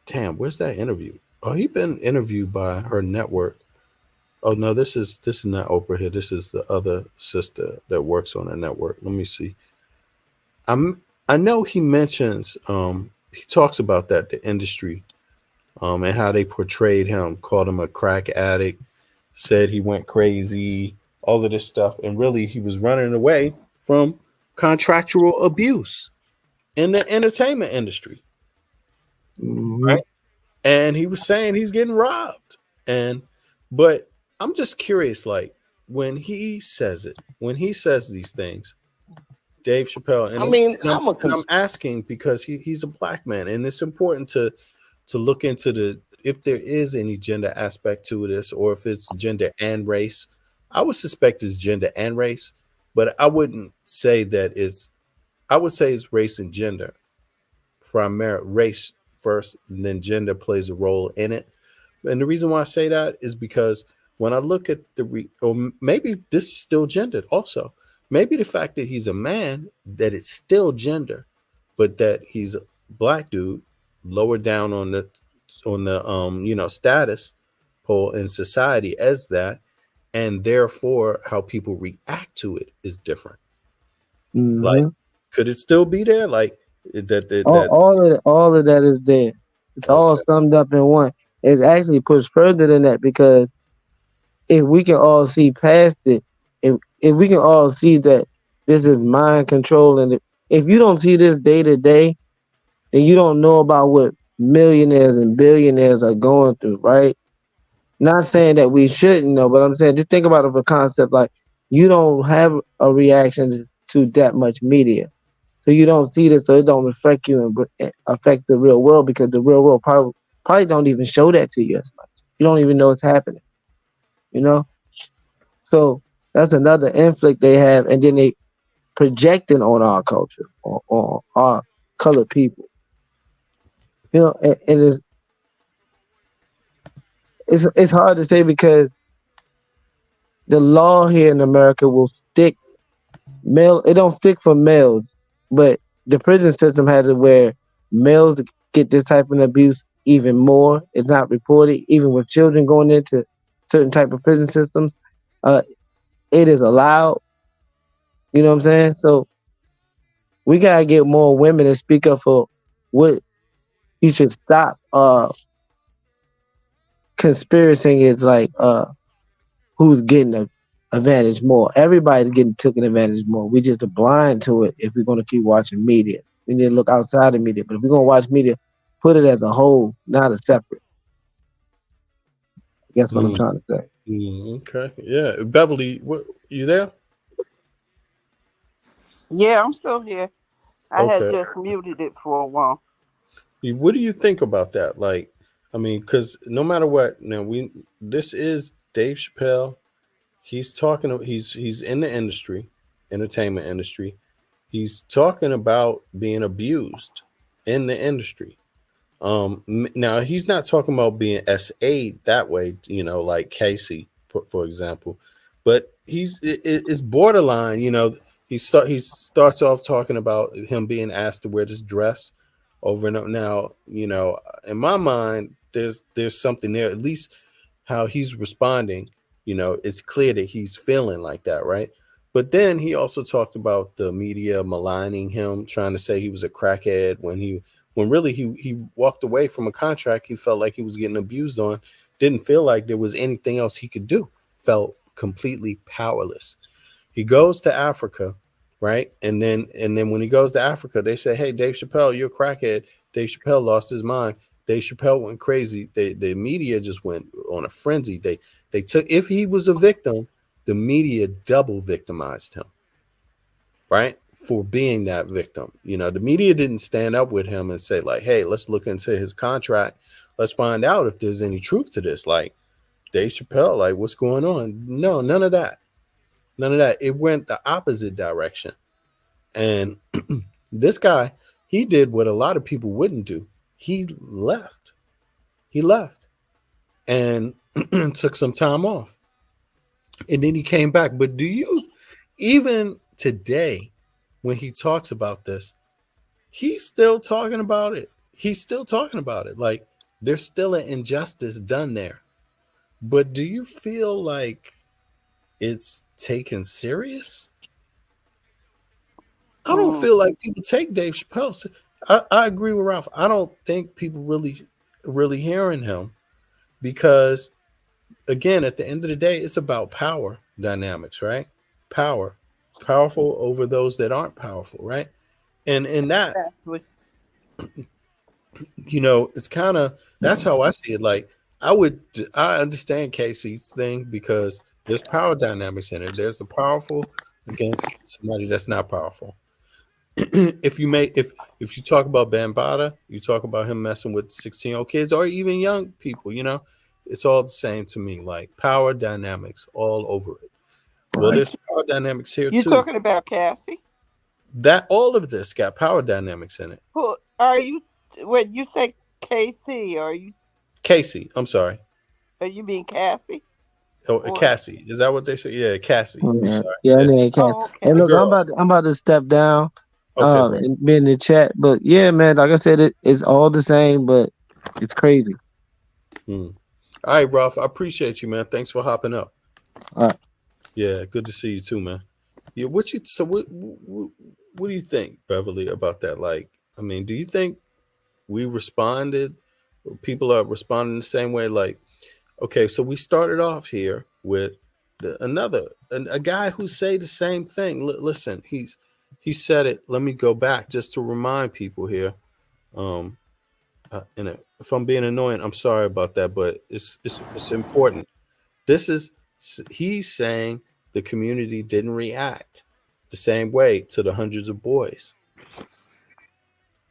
damn, where's that interview? Oh, he been interviewed by her network. Oh no, this is not Oprah here. This is the other sister that works on her network. Let me see. I know he mentions he talks about that the industry and how they portrayed him, called him a crack addict, said he went crazy, all of this stuff, and really he was running away from contractual abuse in the entertainment industry, Mm-hmm. right? And he was saying he's getting robbed. And but I'm just curious, like when he says it, when he says these things, Dave Chappelle, I mean, and I'm asking because he's a black man, and it's important to look into the if there is any gender aspect to this, or if it's gender and race. I would suspect it's gender and race, but I wouldn't say that it's. I would say it's race and gender. Primary race first, and then gender plays a role in it. And the reason why I say that is because when I look at or maybe this is still gendered also. Maybe the fact that he's a man, that it's still gender, but that he's a black dude, lower down on the status pole in society as that, and therefore how people react to it is different. Like, Mm-hmm. could it still be there? Like that. All of that is there. It's all Okay. summed up in one. It actually pushed further than that because if we can all see past it, if we can all see that this is mind control, and if you don't see this day to day, then you don't know about what millionaires and billionaires are going through, right? Not saying that we shouldn't know, but I'm saying just think about it for concept like you don't have a reaction to that much media. So you don't see this, so it don't affect you and affect the real world because the real world probably don't even show that to you as much. You don't even know it's happening, you know? So that's another inflict they have, and then they projecting on our culture, on our colored people. You know, and it's hard to say because the law here in America will stick male. It don't stick for males, but the prison system has it where males get this type of abuse even more. It's not reported, even with children going into certain type of prison systems. Uh, it is allowed. You know what I'm saying? So we gotta get more women to speak up for what you should stop. Conspiracy is like who's getting a advantage more. Everybody's getting taken advantage more. We just are blind to it if we're gonna keep watching media. We need to look outside the media. But if we're gonna watch media, put it as a whole, not a separate. That's what I'm Mm, trying to say. okay. Yeah. Beverly, what, you there? Yeah, I'm still here. I had Okay. just muted it for a while. What do you think about that? Like, I mean, because no matter what, now this is Dave Chappelle. He's talking. He's in the industry, entertainment industry. He's talking about being abused in the industry. Now he's not talking about being SA that way, like Casey, for example, but it's borderline. He starts off talking about him being asked to wear this dress over and over. Now, in my mind, there's something there. At least how he's responding, it's clear that he's feeling like that, right? But then he also talked about the media maligning him, trying to say he was a crackhead when really he walked away from a contract he felt like he was getting abused on, didn't feel like there was anything else he could do, felt completely powerless. He goes to Africa, right? And then when he goes to Africa, they say, "Hey, Dave Chappelle, you're a crackhead." Dave Chappelle lost his mind. Dave Chappelle went crazy. The media just went on a frenzy. They took, if he was a victim, the media double victimized him, right? For being that victim. The media didn't stand up with him and say, like, hey, let's look into his contract. Let's find out if there's any truth to this. Like, Dave Chappelle, like, what's going on? No, none of that. None of that. It went the opposite direction. And this guy, he did what a lot of people wouldn't do. He left. He left and took some time off. And then he came back. But do you, even today, when he talks about this, he's still talking about it. He's still talking about it. Like, there's still an injustice done there. But do you feel like it's taken serious? I don't feel like people take Dave Chappelle. I agree with Ralph. I don't think people really hearing him because, again, at the end of the day, it's about power dynamics, right? Powerful over those that aren't powerful, right? And in that, Exactly. it's kind of, that's how I see it. Like, I understand Casey's thing because there's power dynamics in it. There's the powerful against somebody that's not powerful. if you talk about Bambaataa, you talk about him messing with 16-year-old kids or even young people, it's all the same to me. Like, power dynamics all over it. Well, there's power dynamics here You too. talking about Cassie? That all of this got power dynamics in it. Who are you? When you say KC, are you? Casey, I'm sorry. You mean Cassie? Oh, Or Cassie. Is that what they say? Yeah, Cassie. I'm Yeah, sorry. yeah, Yeah. man, Cass. oh, Hey, okay. The look, girl. I'm about to step down, Okay, bro. and be in the chat. But yeah, man, like I said, it's all the same, but it's crazy. All right, Ralph. I appreciate you, man. Thanks for hopping up. All right. Yeah, good to see you too, man. Yeah, what do you think, Beverly, about that? Like, I mean, do you think we responded? People are responding the same way. Like, okay, so we started off here with a guy who say the same thing. Listen, he said it. Let me go back just to remind people here. If I'm being annoying, I'm sorry about that, but it's important. He's saying the community didn't react the same way to the hundreds of boys.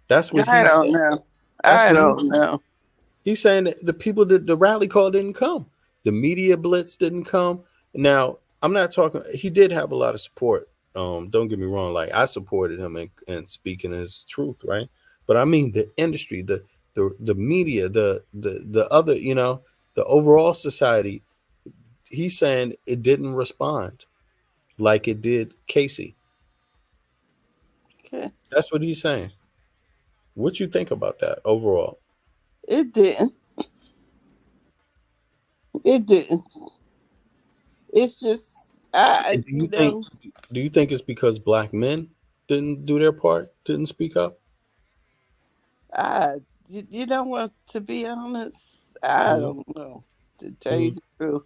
That's what I he don't said. know. That's I what don't know. he's saying. That the people that the rally call didn't come. The media blitz didn't come. Now, I'm not talking. He did have a lot of support. Don't get me wrong. Like, I supported him and speaking his truth, right? But I mean the industry, the media, the other, the overall society. He's saying it didn't respond like it did Casey. Okay. That's what he's saying. What you think about that overall? It didn't. It didn't. It's just And do you think it's because black men didn't do their part, didn't speak up? you know what? To be honest, I don't know. To tell you the truth,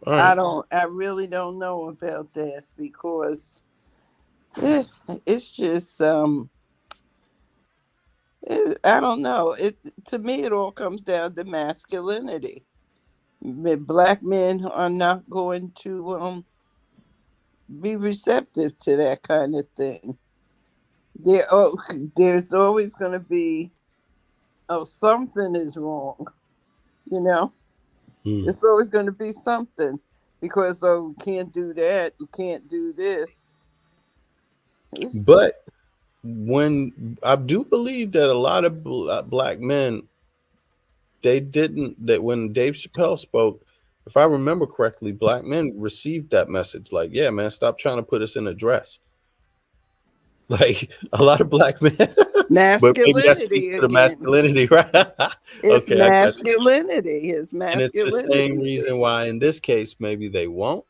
All right. I really don't know about that because it's just I don't know. To me, it all comes down to masculinity. Black men are not going to be receptive to that kind of thing. There's always going to be, something is wrong. You know, it's always going to be something because you can't do that, you can't do this. But when I do believe that a lot of black men, that when Dave Chappelle spoke, if I remember correctly, black men received that message. Like, yeah, man, stop trying to put us in a dress. Like, a lot of black men. But maybe that speaks to the masculinity, right? It's Okay, I got you. masculinity. It's masculinity. And it's the same reason why, in this case, maybe they won't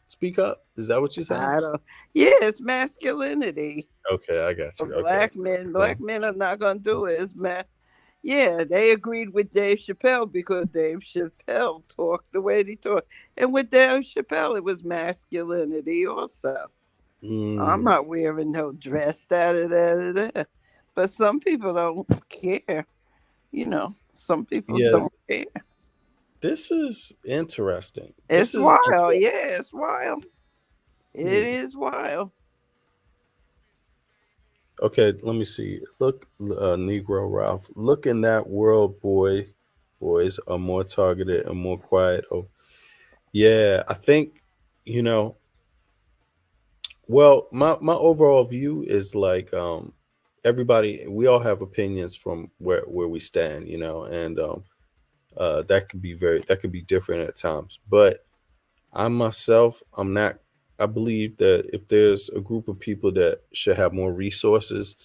speak up. Is that what you're saying? Yeah, it's masculinity. Okay, I got you. Black men are not going to do it. Yeah, they agreed with Dave Chappelle because Dave Chappelle talked the way he talked. And with Dave Chappelle, it was masculinity also. I'm not wearing no dress, da. But some people don't care. Some people don't care. This is interesting. It's wild. Yeah, it's wild. It is wild. Okay, let me see. Look, Negro Ralph. Look in that world, boys are more targeted and more quiet. Oh, yeah. I think, well, my overall view is like, everybody, we all have opinions from where we stand, and that could be different at times. But I myself, I believe that if there's a group of people that should have more resources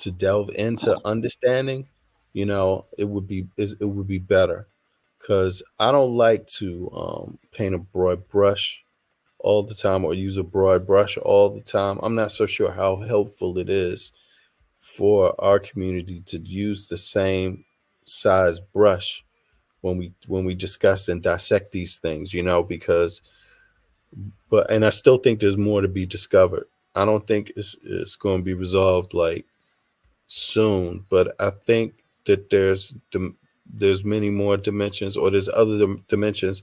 to delve into understanding, it would be better, because I don't like to paint a broad brush all the time or use a broad brush all the time. I'm not so sure how helpful it is for our community to use the same size brush when we discuss and dissect these things, because and I still think there's more to be discovered. I don't think it's going to be resolved like soon, but I think that there's many more dimensions, or there's other dimensions.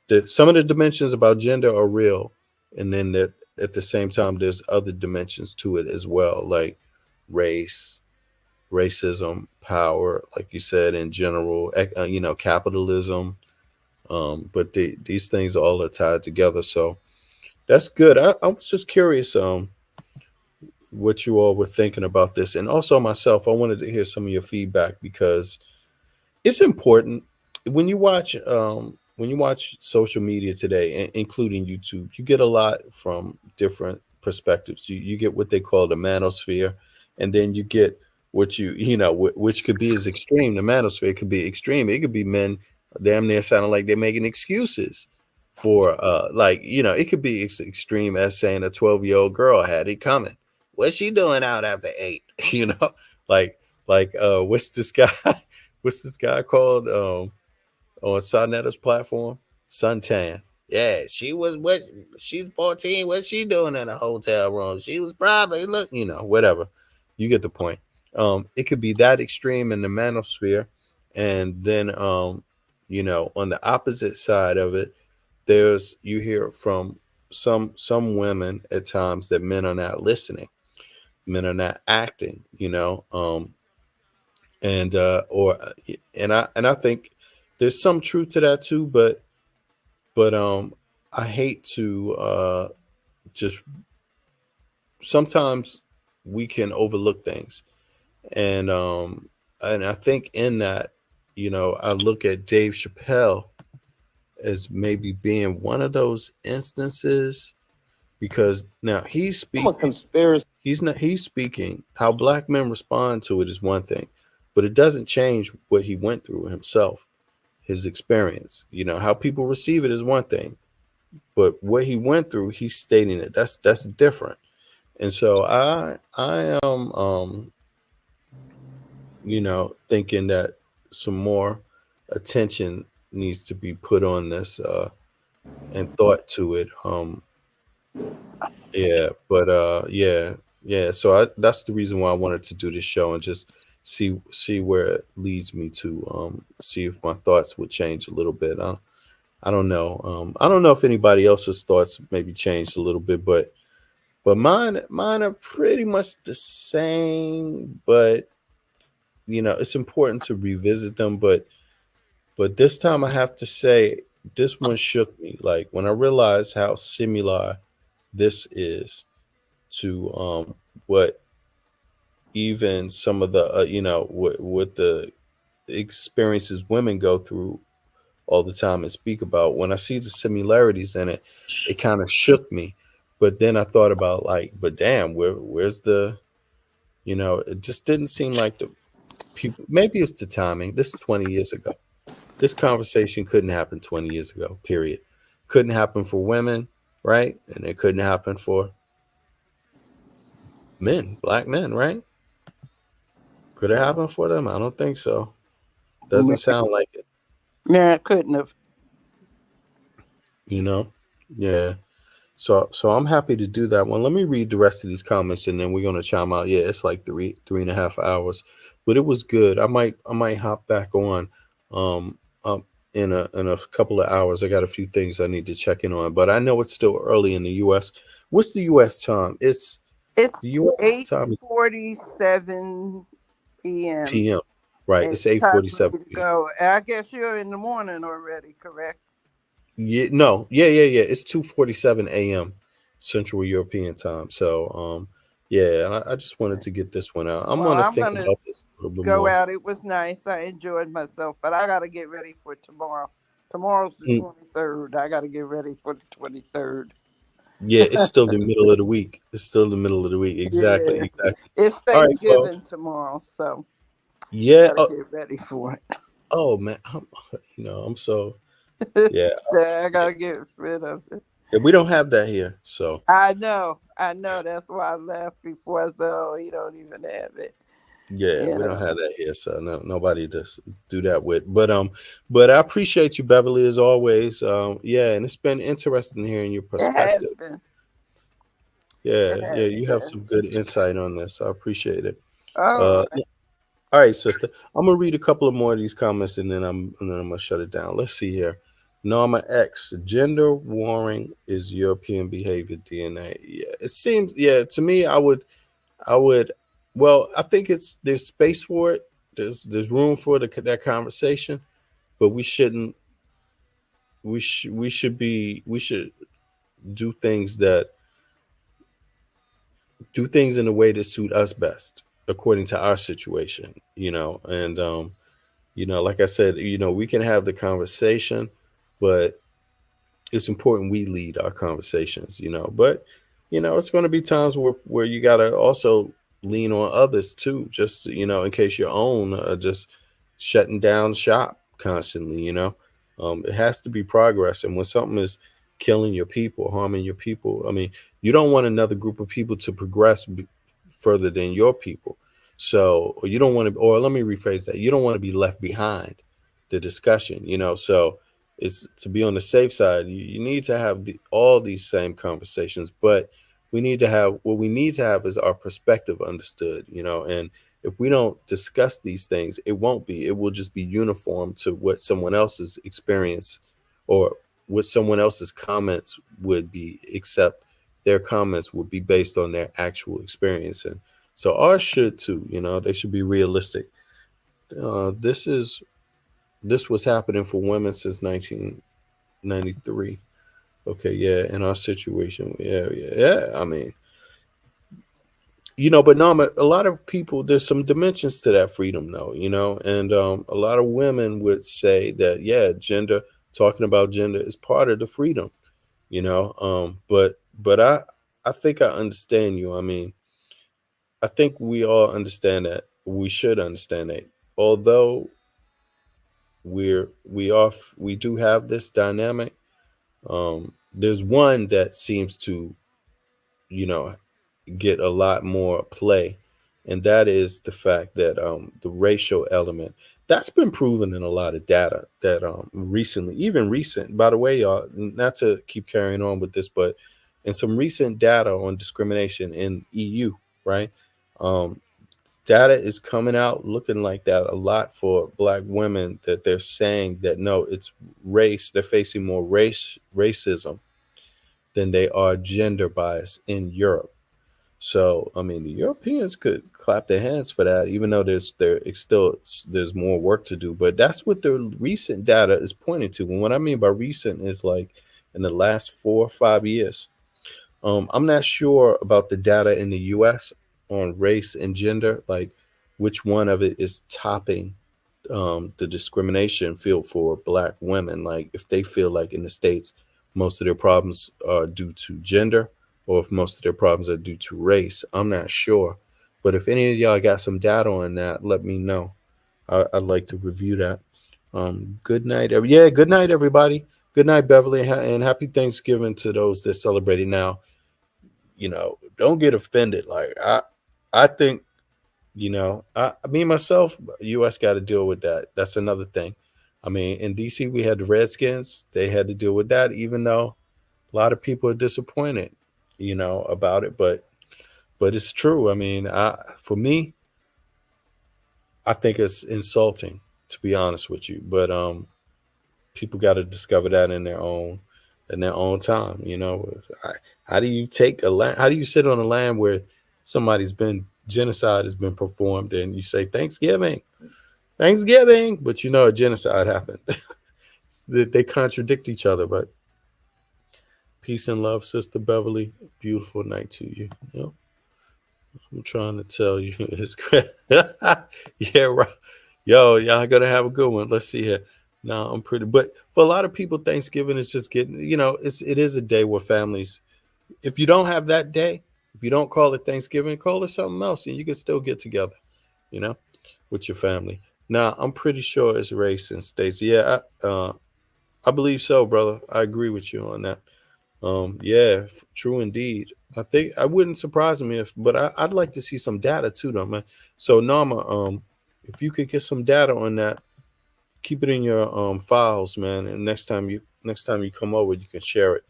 That some of the dimensions about gender are real, and then that at the same time there's other dimensions to it as well, like race, racism, power, like you said, in general, capitalism. But these things all are tied together. So That's good. I was just curious what you all were thinking about this, and also myself. I wanted to hear some of your feedback because it's important when you watch social media today, including YouTube. You get a lot from different perspectives. You get what they call the manosphere, and then you get what which could be as extreme. The manosphere could be extreme. It could be men damn near sounding like they're making excuses for it could be extreme as saying a 12-year-old girl had it coming. What's she doing out after 8? Like what's this guy? What's this guy called on Sonetta's platform? Suntan. Yeah, she's 14. What's she doing in a hotel room? She was probably whatever. You get the point. It could be that extreme in the manosphere, and then on the opposite side of it, you hear from some women at times that men are not listening, men are not acting, and I think there's some truth to that too, but I hate to just sometimes we can overlook things, and I think in that, I look at Dave Chappelle as maybe being one of those instances, because now he's I'm a speaking. conspiracy. He's speaking. How black men respond to it is one thing, but it doesn't change what he went through himself, his experience. How people receive it is one thing, but what he went through, he's stating it. That's different. And so I am thinking that some more attention needs to be put on this and thought to it. Yeah, but yeah. So that's the reason why I wanted to do this show and just see where it leads me to. See if my thoughts would change a little bit. I don't know. I don't know if anybody else's thoughts maybe changed a little bit, but mine are pretty much the same. But it's important to revisit them. But this time I have to say this one shook me. Like when I realized how similar this is to what even some of the what the experiences women go through all the time and speak about. When I see the similarities in it, it kind of shook me. But then I thought about but damn, where's the it just didn't seem like the people. Maybe it's the timing. This is 20 years ago. This conversation couldn't happen 20 years ago, period. Couldn't happen for women, right? And it couldn't happen for men, black men, right? Could it happen for them? I don't think so. Doesn't sound like it. Yeah, it couldn't have. Yeah. So I'm happy to do that one. Let me read the rest of these comments and then we're gonna chime out. Yeah, it's like 3.5 hours, but it was good. I might hop back on um in a couple of hours. I got a few things I need to check in on, but I know it's still early in the US. What's the US time? It's the US time is 8:47 p.m. PM. Right. It's 8:47 p.m. Go. I guess you're in the morning already, correct? Yeah, no, yeah. It's 2:47 a.m. Central European time. So, yeah, I just wanted to get this one out. I'm gonna think about this a little bit go more. out. It was nice. I enjoyed myself, but I gotta get ready for tomorrow. Tomorrow's the 23rd. I gotta get ready for the 23rd. Yeah, it's still the middle of the week. It's still the middle of the week. Exactly, Yeah. exactly. It's Thanksgiving tomorrow, so yeah, gotta get ready for it. Oh man, I'm so yeah. I gotta get rid of it. Yeah, we don't have that here, so I know. That's why I left before. So you don't even have it. yeah, we don't have that here, so nobody does do that with. But I appreciate you, Beverly, as always. Yeah, and it's been interesting hearing your perspective. It has been. Yeah, you have some good insight on this. I appreciate it. All right, sister. I'm gonna read a couple of more of these comments, and then I'm gonna shut it down. Let's see here. Norma X, gender warring is European behavior DNA. Yeah, it seems. Yeah, to me, I would. Well, I think there's space for it. There's room for that conversation, but we shouldn't. We should do things in a way that suit us best according to our situation, and like I said, we can have the conversation, but it's important we lead our conversations, but it's going to be times where you got to also lean on others too, just in case your own just shutting down shop constantly. It has to be progress, and when something is killing your people, harming your people, I mean, you don't want another group of people to progress further than your people. So, or you don't want to, or let me rephrase that, you don't want to be left behind the discussion. So is to be on the safe side. You need to have all these same conversations, but we need to have, what we need to have is our perspective understood, and if we don't discuss these things, it will just be uniform to what someone else's experience or what someone else's comments would be, except their comments would be based on their actual experience. And so ours should too, they should be realistic. This was happening for women since 1993. Okay, yeah, in our situation, yeah. I mean, but no, a lot of people, there's some dimensions to that freedom, though, and a lot of women would say that, yeah, talking about gender is part of the freedom, but I think I understand you. I mean, I think we all understand that. We should understand that, although we do have this dynamic. There's one that seems to, get a lot more play, and that is the fact that the racial element that's been proven in a lot of data that recent. By the way, y'all, not to keep carrying on with this, but in some recent data on discrimination in EU, right? Um, Data is coming out looking like that a lot for Black women, that they're saying that no, it's race. They're facing more racism than they are gender bias in Europe. So, I mean, the Europeans could clap their hands for that, even though there's more work to do. But that's what the recent data is pointing to. And what I mean by recent is like in the last 4 or 5 years. I'm not sure about the data in the U.S. on race and gender, like which one of it is topping the discrimination field for Black women. Like if they feel like in the States, most of their problems are due to gender, or if most of their problems are due to race. I'm not sure. But if any of y'all got some data on that, let me know. I'd like to review that. Good night. Good night, everybody. Good night, Beverly, and happy Thanksgiving to those that celebrating now. Don't get offended. Like I think, me myself, U.S. got to deal with that. That's another thing. I mean, in D.C. we had the Redskins. They had to deal with that, even though a lot of people are disappointed, about it. But it's true. I mean, for me, I think it's insulting, to be honest with you. But people got to discover that in their own time. How do you take a land? How do you sit on a land where genocide has been performed, and you say Thanksgiving, but a genocide happened? They contradict each other. But peace and love, Sister Beverly. Beautiful night to you. I'm trying to tell you, it's great. Yeah, right. Yo, y'all gonna have a good one. Let's see here. No, I'm pretty. But for a lot of people, Thanksgiving is just getting. It is a day where families. If you don't have that day, if you don't call it Thanksgiving, call it something else, and you can still get together, with your family. Now, I'm pretty sure it's race and states. Yeah, I believe so, brother. I agree with you on that. Yeah, true indeed. I think I wouldn't surprise me but I'd like to see some data too, though, man. So, Norma, if you could get some data on that, keep it in your files, man. And next time you come over, you can share it.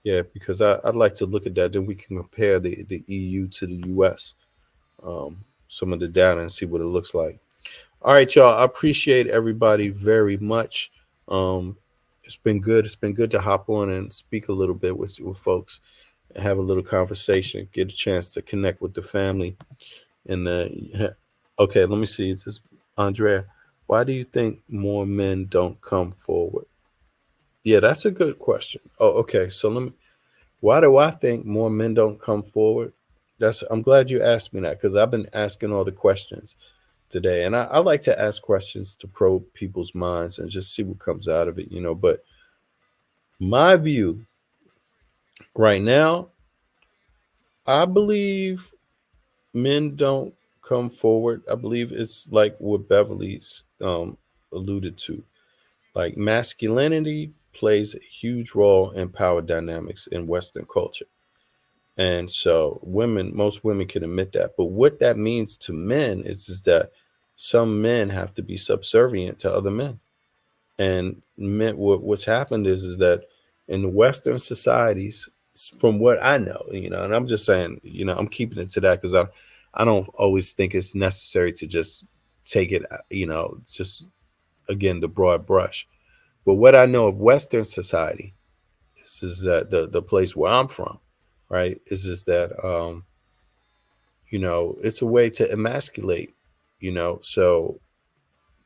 Yeah, because I'd like to look at that. Then we can compare the EU to the US, some of the data, and see what it looks like. All right, y'all. I appreciate everybody very much. It's been good. It's been good to hop on and speak a little bit with folks and have a little conversation, get a chance to connect with the family. And okay, let me see. It's just Andrea. Why do you think more men don't come forward? Yeah, that's a good question. Oh, okay. So Why do I think more men don't come forward? I'm glad you asked me that, because I've been asking all the questions today, and I like to ask questions to probe people's minds and just see what comes out of it, But my view right now, I believe men don't come forward. I believe it's like what Beverly's alluded to. Like, masculinity plays a huge role in power dynamics in Western culture. And so most women can admit that. But what that means to men is that some men have to be subservient to other men. And what's happened is that in the Western societies, from what I know, and I'm just saying, I'm keeping it to that, because I don't always think it's necessary to just take it, just again, the broad brush. But what I know of Western society is that the place where I'm from, right, is that it's a way to emasculate, so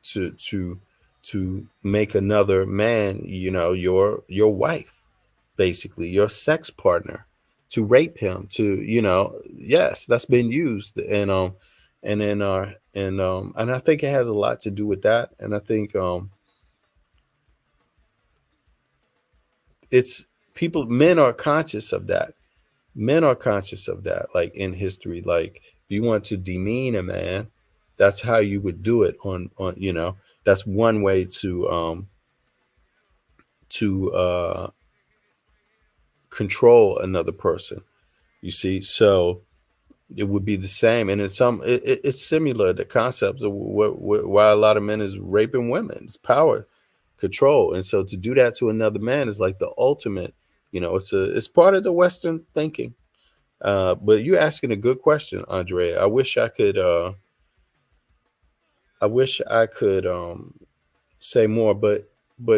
to make another man, your wife, basically your sex partner, to rape him, yes, that's been used. And I think it has a lot to do with that. And I think it's men are conscious of that. Men are conscious of that, like in history. Like, if you want to demean a man, that's how you would do it on that's one way to control another person, you see. So it would be the same, and it's similar, the concepts of why a lot of men is raping women. It's power, control. And so to do that to another man is like the ultimate, it's part of the Western thinking. But you're asking a good question, Andrea. I wish I could say more, but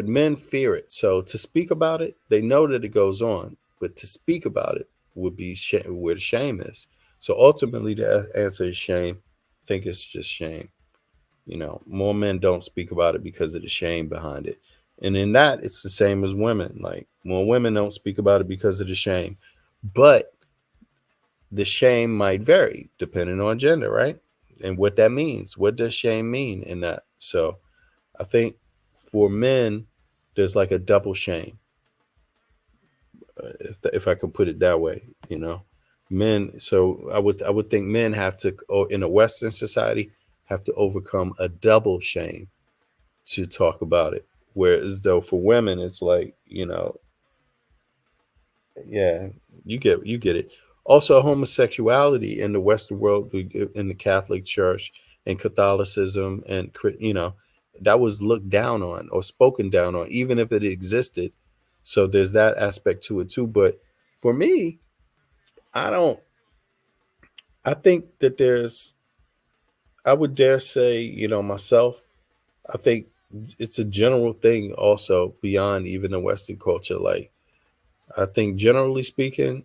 men fear it. So to speak about it, they know that it goes on, but to speak about it would be where the shame is. So ultimately, the answer is shame. I think it's just shame. More men don't speak about it because of the shame behind it. And in that, it's the same as women. Like, more women don't speak about it because of the shame. But the shame might vary depending on gender, right? And what that means. What does shame mean in that? So I think for men, there's like a double shame, if I could put it that way, men. So I would think men have to, or in a Western society, have to overcome a double shame to talk about it. Whereas though for women, it's like, yeah, you get it. Also, homosexuality in the Western world, in the Catholic Church and Catholicism, and that was looked down on or spoken down on, even if it existed. So there's that aspect to it too. But for me, I think that I would dare say, myself, I think it's a general thing also beyond even the Western culture. Like, I think generally speaking,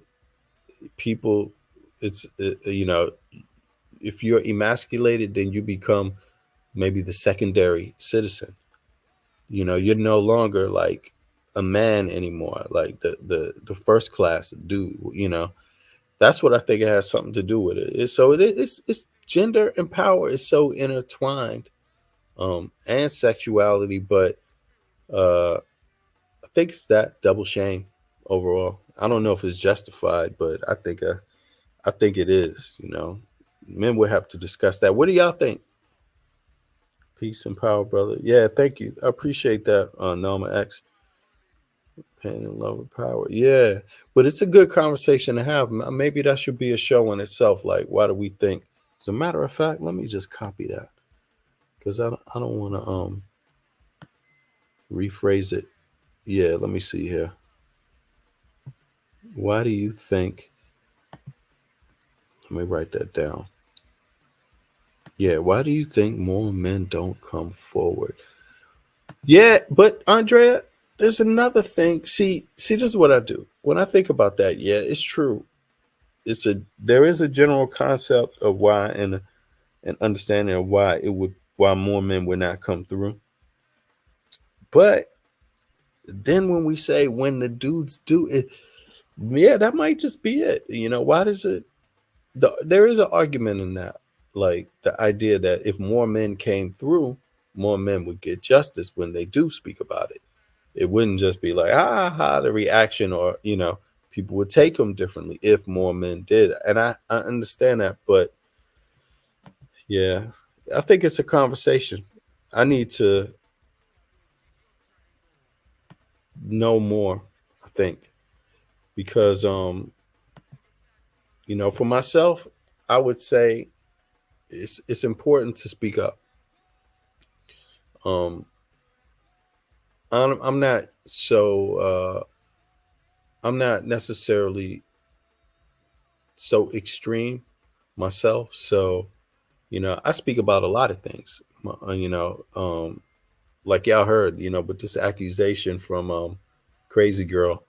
people, it's, if you're emasculated, then you become maybe the secondary citizen. You're no longer like a man anymore, like the first class dude. That's what I think it has something to do with it. It's gender and power is so intertwined, and sexuality, but I think it's that double shame overall. I don't know if it's justified, but I think it is. Men will have to discuss that. What do y'all think? Peace and power, brother. Yeah, thank you. I appreciate that, Norma X. Pain and love and power. Yeah, but it's a good conversation to have. Maybe that should be a show in itself. Like, why do we think? As a matter of fact, let me just copy that, because I don't want to rephrase it. Yeah, let me see here. Why do you think? Let me write that down. Yeah, why do you think more men don't come forward? Yeah, but Andrea, there's another thing. See, this is what I do. When I think about that, yeah, it's true. There is a general concept of why, and an understanding of why more men would not come through. But then when we say when the dudes do it, Yeah, that might just be it. Why does it? There is an argument in that, like the idea that if more men came through, more men would get justice when they do speak about it. It wouldn't just be like the reaction, or people would take them differently if more men did. And I understand that, but yeah, I think it's a conversation. I need to know more, I think, because for myself, I would say it's important to speak up. Um, I'm not so I'm not necessarily so extreme myself. So I speak about a lot of things. Like y'all heard, but this accusation from Crazy Girl,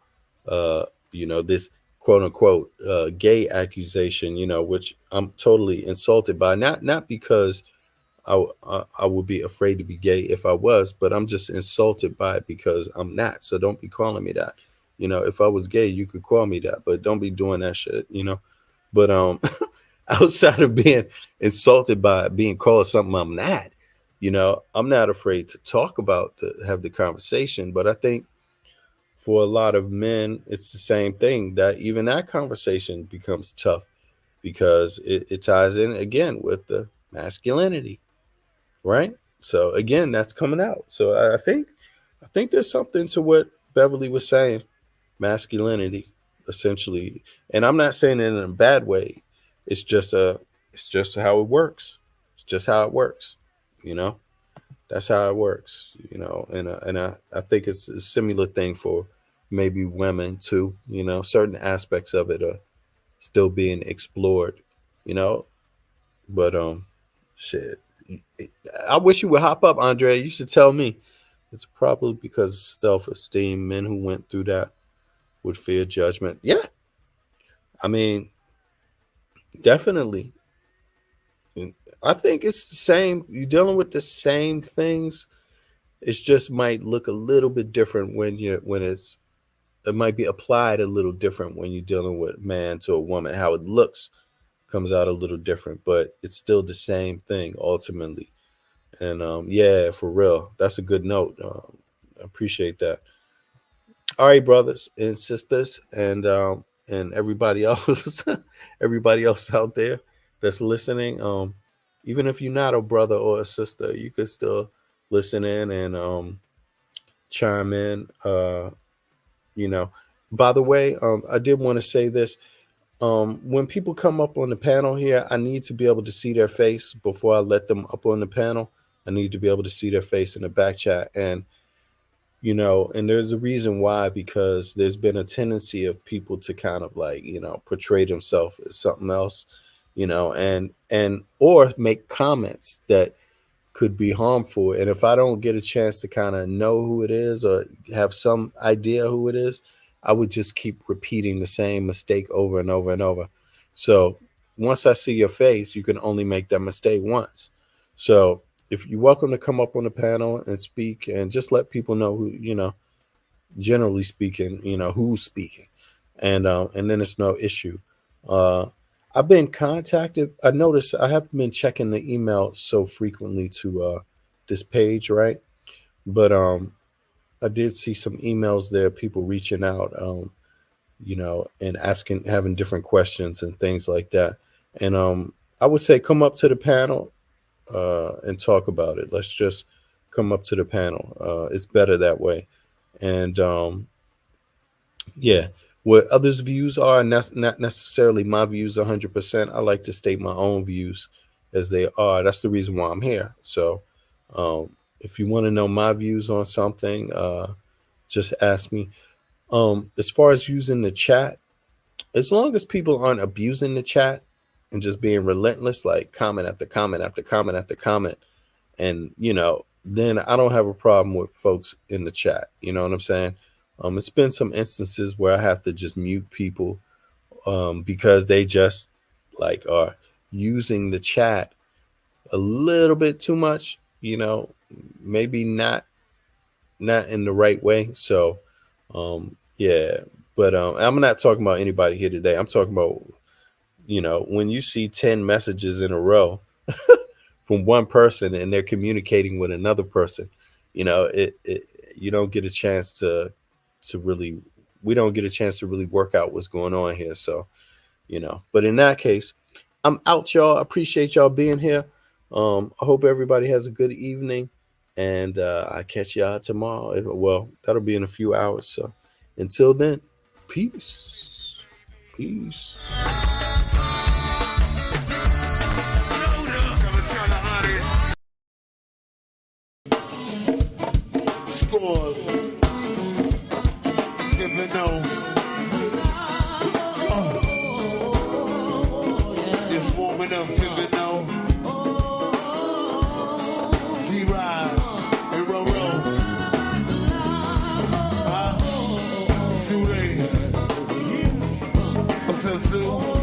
this quote unquote gay accusation, which I'm totally insulted by. Not because I would be afraid to be gay if I was, but I'm just insulted by it because I'm not. So don't be calling me that. If I was gay, you could call me that, but don't be doing that shit. But outside of being insulted by being called something I'm not, I'm not afraid to talk about have the conversation. But I think for a lot of men, it's the same thing, that even that conversation becomes tough because it ties in again with the masculinity, right? So again, that's coming out. So I think there's something to what Beverly was saying, masculinity, essentially. And I'm not saying it in a bad way. It's just how it works. It's just how it works. You know, that's how it works. And I think it's a similar thing for maybe women too. Certain aspects of it are still being explored. You know, but shit. I wish you would hop up, Andre. You should tell me. It's probably because of self-esteem. Men who went through that would fear judgment. Yeah, I mean, definitely. I think it's the same. You're dealing with the same things. It just might look a little bit different it might be applied a little different when you're dealing with man to a woman. How it looks comes out a little different, but it's still the same thing ultimately. And yeah, for real, that's a good note. I appreciate that. All right, brothers and sisters, and everybody else, everybody else out there that's listening. Even if you're not a brother or a sister, you could still listen in and chime in. You know, by the way, I did want to say this. When people come up on the panel here, I need to be able to see their face before I let them up on the panel. I need to be able to see their face in the back chat. And there's a reason why, because there's been a tendency of people to kind of like, portray themselves as something else, and or make comments that could be harmful. And if I don't get a chance to kind of know who it is or have some idea who it is, I would just keep repeating the same mistake over and over and over. So once I see your face, you can only make that mistake once. So if you're welcome to come up on the panel and speak and just let people know who, generally speaking, who's speaking. And then it's no issue. Uh, I've been contacted. I noticed I haven't been checking the email so frequently to this page, right? But I did see some emails there, people reaching out, and asking, having different questions and things like that. And I would say come up to the panel and talk about it. Let's just come up to the panel. It's better that way. And yeah, what others' views are not necessarily my views 100%. I like to state my own views as they are. That's the reason why I'm here. So if you want to know my views on something, just ask me. As far as using the chat, as long as people aren't abusing the chat and just being relentless, like comment after comment after comment after comment, and then I don't have a problem with folks in the chat. You know what I'm saying? It's been some instances where I have to just mute people because they just like are using the chat a little bit too much. Maybe not in the right way. So yeah, But I'm not talking about anybody here today. I'm talking about, when you see 10 messages in a row from one person and they're communicating with another person, you don't get a chance to really, we don't get a chance to really work out what's going on here. So, but in that case, I'm out, y'all. I appreciate y'all being here. I hope everybody has a good evening, and I catch y'all tomorrow. Well, that'll be in a few hours. So until then, peace. Peace. Scores. It's warming up, Fibino. Z-Ride and Roro. Sue. What's up, Sue?